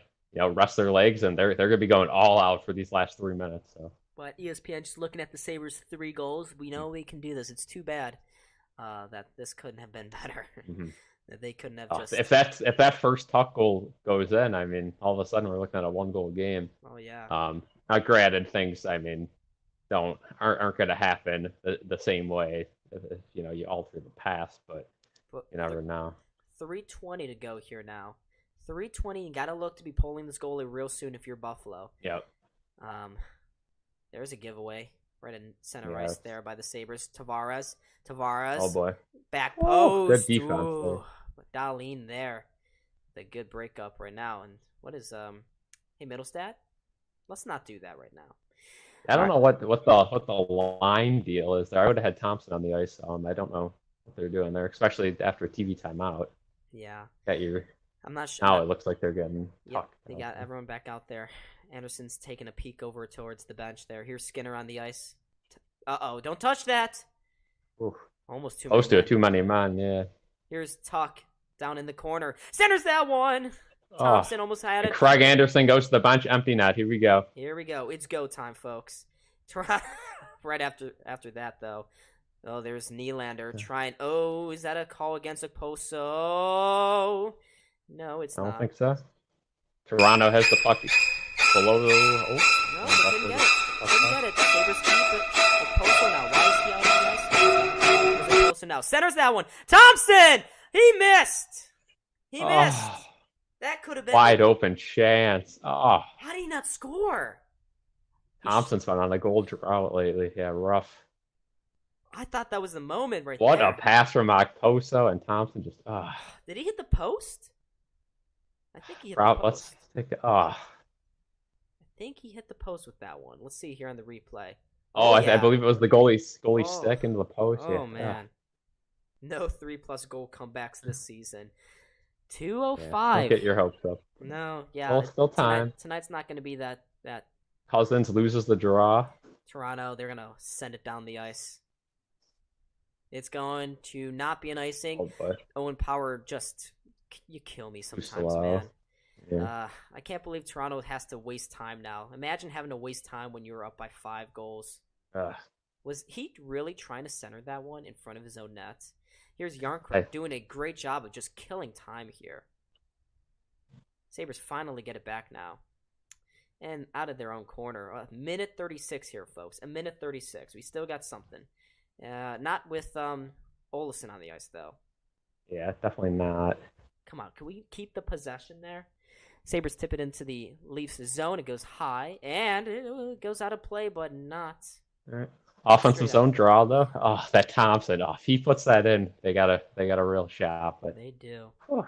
rest their legs, and they're going to be going all out for these last 3 minutes. So. But ESPN, just looking at the Sabres' 3 goals, we know we can do this. It's too bad that this couldn't have been better. That they couldn't have just. If that first Tuck goal goes in, I mean, all of a sudden we're looking at a 1-goal game. Oh yeah. Now, granted, things aren't going to happen the same way. If you alter the past, but you never know. 3:20 to go here now. 3:20. You got to look to be pulling this goalie real soon if you're Buffalo. Yep. There's a giveaway right in center ice there by the Sabres. Tavares. Oh boy. Back post. Good defense. But Dahlin there. The good breakup right now. And what is hey Middlestat? Let's not do that right now. I don't know what the line deal is there. I would have had Thompson on the ice. I don't know what they're doing there, especially after a TV timeout. Yeah. I'm not sure. Now it looks like they're getting tucked. They got everyone back out there. Anderson's taking a peek over towards the bench there. Here's Skinner on the ice. Uh-oh, don't touch that. Oof. Almost too close to a too-many man, yeah. Here's Tuck down in the corner. Centers that one. Thompson almost had it. Craig Anderson goes to the bench, empty net. Here we go. It's go time, folks. Right after that, though. Oh, there's Nylander trying. Oh, is that a call against Okposo? No, it's not. I don't think so. Toronto has the puck below the... No, they couldn't get it. Couldn't get it. The Sabres keep it. Okposo now. Why is he out of the ice? There's Okposo now. Centers that one. Thompson! He missed! That could have been... Wide open chance. How did he not score? Thompson's been on a goal drought lately. Yeah, rough. I thought that was the moment right there. What a pass from Okposo, and Thompson just... Did he hit the post? I think he hit the post. Let's take it. I think he hit the post with that one. Let's see here on the replay. I believe it was the goalie stick into the post. Oh, man. No 3+ goal comebacks this season. Yeah, 205. don't get your hopes up. No, yeah. Well, still time. Tonight's not going to be that Cousins loses the draw. Toronto. They're going to send it down the ice. It's going to not be an icing. Oh, boy. Owen Power you kill me sometimes, slow. man. Yeah. I can't believe Toronto has to waste time now. Imagine having to waste time when you're up by 5 goals. Was he really trying to center that one in front of his own net? Here's Yarncroft doing a great job of just killing time here. Sabres finally get it back now. And out of their own corner. A minute 36 here, folks. A minute 36. We still got something. Not with Olsen on the ice, though. Yeah, definitely not. Come on, can we keep the possession there? Sabres tip it into the Leafs zone. It goes high, and it goes out of play, but not. All right. Offensive zone draw, though. Oh, that Thompson. Oh, if he puts that in, they got a real shot. But they do. You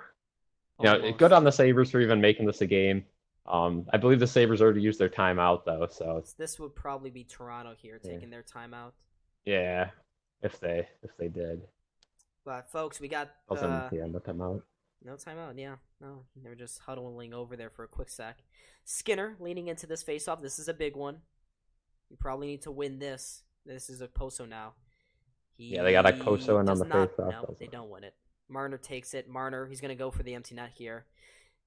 know, good on the Sabres for even making this a game. I believe the Sabres already used their timeout, though. So this would probably be Toronto here taking their timeout. Yeah, if they did. But folks, we got no timeout. No timeout, yeah. No, they were just huddling over there for a quick sec. Skinner leaning into this faceoff. This is a big one. You probably need to win this. This is a Poso now. They got Poso in on the faceoff. No, they don't win it. Marner takes it. Marner, he's going to go for the empty net here.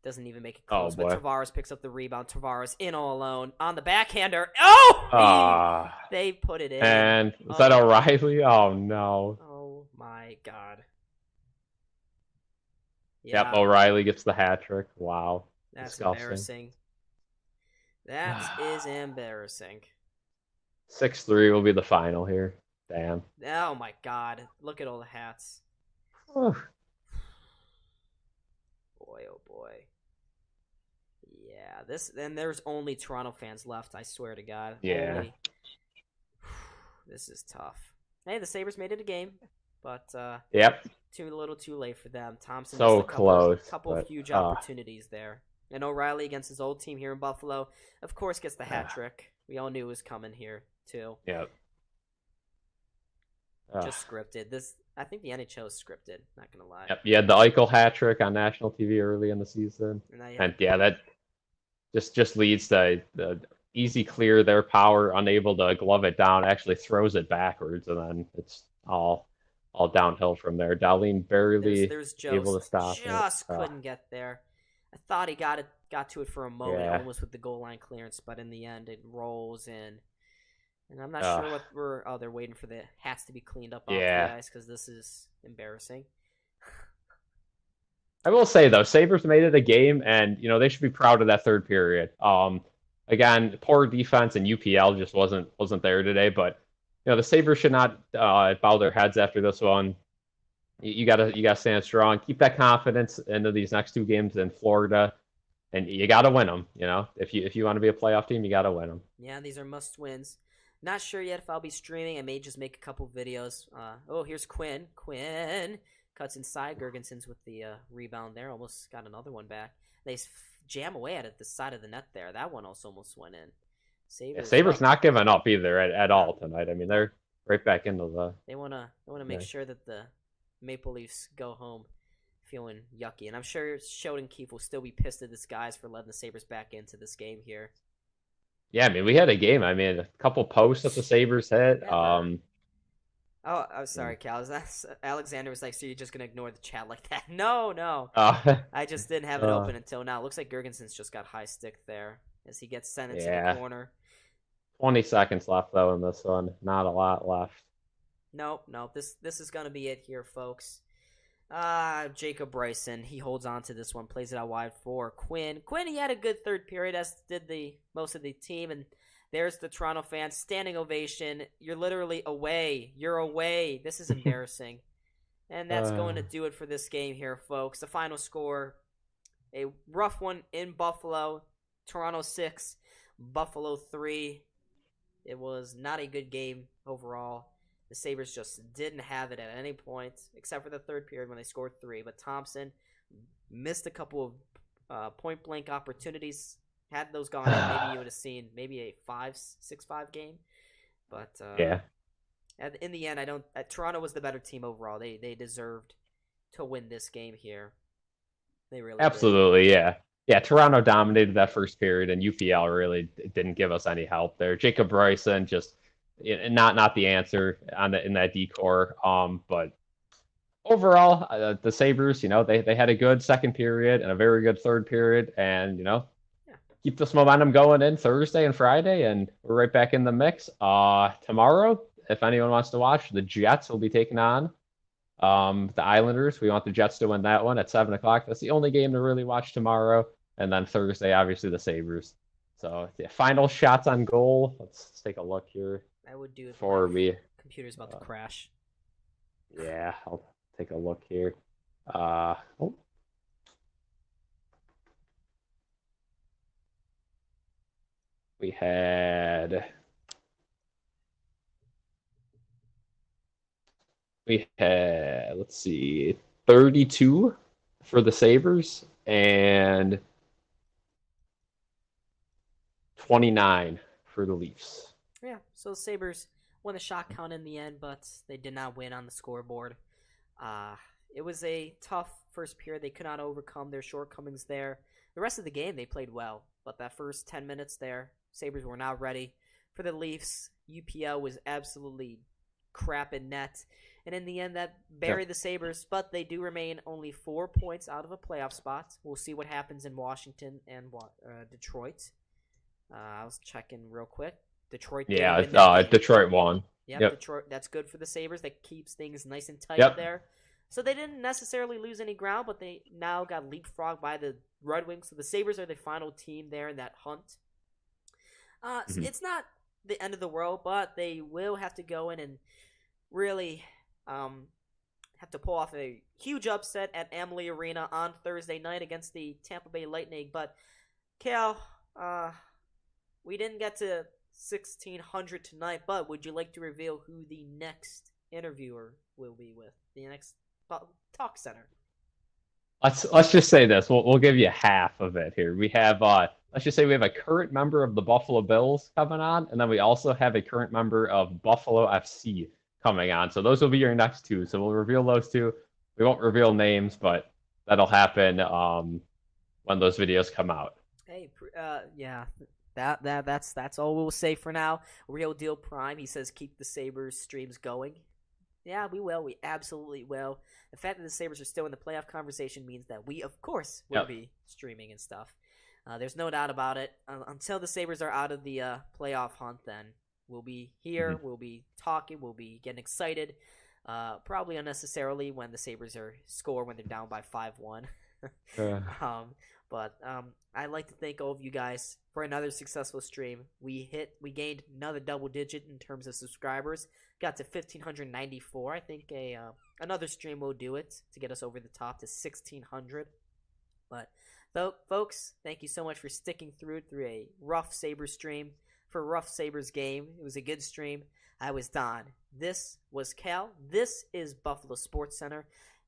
Doesn't even make it close. But Tavares picks up the rebound. Tavares in all alone on the backhander. Oh! They put it in. And was that O'Reilly? Oh, no. Oh, my God. Yeah. Yep, O'Reilly gets the hat trick. Wow. That's disgusting. Embarrassing. That is embarrassing. 6-3 will be the final here. Damn. Oh, my God. Look at all the hats. Boy, oh boy. Yeah, there's only Toronto fans left, I swear to God. Yeah. This is tough. Hey, the Sabres made it a game, but yep. A little too late for them. Thompson so missed a couple of huge opportunities there. And O'Reilly against his old team here in Buffalo, of course, gets the hat trick. We all knew it was coming here, too. Yep. Just scripted. I think the NHL is scripted, not going to lie. Yep, you had the Eichel hat trick on national TV early in the season. And that just leads to the easy clear, their power, unable to glove it down, actually throws it backwards, and then it's all downhill from there. Dahlin barely able to stop it. Just couldn't get there. I thought he got to it for a moment, almost with the goal line clearance, but in the end it rolls in. And I'm not sure what they're waiting for the hats to be cleaned up off the ice because this is embarrassing. I will say though, Sabres made it a game, and they should be proud of that third period. Again, poor defense and UPL just wasn't there today, but the Sabres should not bow their heads after this one. You gotta stand strong, keep that confidence into these next 2 games in Florida, and you gotta win them. If you want to be a playoff team, you gotta win them. Yeah, these are must wins. Not sure yet if I'll be streaming. I may just make a couple videos. Here's Quinn. Quinn cuts inside. Gergensen's with the rebound there. Almost got another one back. They jam away at the side of the net there. That one also almost went in. Sabres not giving up either at all tonight. I mean, they're right back into the... They want to make sure that the Maple Leafs go home feeling yucky. And I'm sure Sheldon Keefe will still be pissed at this guys for letting the Sabres back into this game here. Yeah, I mean, we had a game. I mean, a couple posts that the Sabres hit. I'm sorry, Cal. Alexander was like, so you're just going to ignore the chat like that? No. I just didn't have it open until now. Looks like Gergensen's just got high stick there as he gets sent into the corner. 20 seconds left, though, in this one. Not a lot left. Nope. This is going to be it here, folks. Jacob Bryson, he holds on to this one, plays it out wide for Quinn. Quinn, he had a good third period, as did the most of the team, and there's the Toronto fans, standing ovation. You're literally away. You're away. This is embarrassing. And that's going to do it for this game here, folks. The final score, a rough one in Buffalo. Toronto 6, Buffalo 3. It was not a good game overall. The Sabres just didn't have it at any point, except for the third period when they scored 3. But Thompson missed a couple of point-blank opportunities. Had those gone in, maybe you would have seen maybe a 6-5 game. But In the end, I don't. Toronto was the better team overall. They deserved to win this game here. They really Absolutely, yeah. Yeah, Toronto dominated that first period, and UPL really didn't give us any help there. Jacob Bryson just not the answer in that decor. But overall, the Sabres, they had a good second period and a very good third period, and Yeah. keep this momentum going in Thursday and Friday, and we're right back in the mix. Tomorrow, if anyone wants to watch, the Jets will be taking on the Islanders. We want the Jets to win that one at 7 o'clock. That's the only game to really watch tomorrow. And then Thursday, obviously the Sabres. So yeah, final shots on goal. Let's take a look here. I would do it before we. Computer's about to crash. Yeah, I'll take a look here. We had. Let's see, 32 for the Sabres and 29 for the Leafs. Yeah, so the Sabres won the shot count in the end, but they did not win on the scoreboard. It was a tough first period. They could not overcome their shortcomings there. The rest of the game, they played well, but that first 10 minutes there, Sabres were not ready. For the Leafs, UPL was absolutely crap in net. And in the end, that buried the Sabres, but they do remain only 4 points out of a playoff spot. We'll see what happens in Washington and Detroit. I was checking real quick. Detroit. Yeah, Detroit won. Yep, Detroit. That's good for the Sabres. That keeps things nice and tight there. So they didn't necessarily lose any ground, but they now got leapfrogged by the Red Wings. So the Sabres are the final team there in that hunt. It's not the end of the world, but they will have to go in and really have to pull off a huge upset at Amalie Arena on Thursday night against the Tampa Bay Lightning. But Cal, we didn't get to 1600 tonight, but would you like to reveal who the next interviewer will be with? The next talk center. Let's just say this. We'll give you half of it here. We have let's just say we have a current member of the Buffalo Bills coming on, and then we also have a current member of Buffalo FC coming on. So those will be your next two. So we'll reveal those two. We won't reveal names, but that'll happen when those videos come out. Hey, yeah. That's all we'll say for now. Real Deal Prime, he says keep the Sabres streams going. Yeah, we will. We absolutely will. The fact that the Sabres are still in the playoff conversation means that we, of course, will be streaming and stuff. There's no doubt about it. Until the Sabres are out of the playoff hunt, then we'll be here. Mm-hmm. We'll be talking. We'll be getting excited. Probably unnecessarily when the Sabres score when they're down by 5-1. But I'd like to thank all of you guys for another successful stream. We gained another double digit in terms of subscribers. Got to 1,594. I think another stream will do it to get us over the top to 1,600. But folks, thank you so much for sticking through a rough Sabres stream. For a rough Sabres game, it was a good stream. I was Don. This was Cal. This is Buffalo Sports Center.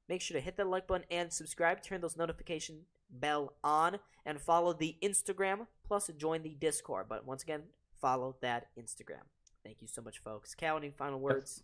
Make sure to hit that like button and subscribe. Turn those notification bell on and follow the Instagram, plus join the Discord. But once again, follow that Instagram. Thank you so much, folks. Cal, any final words?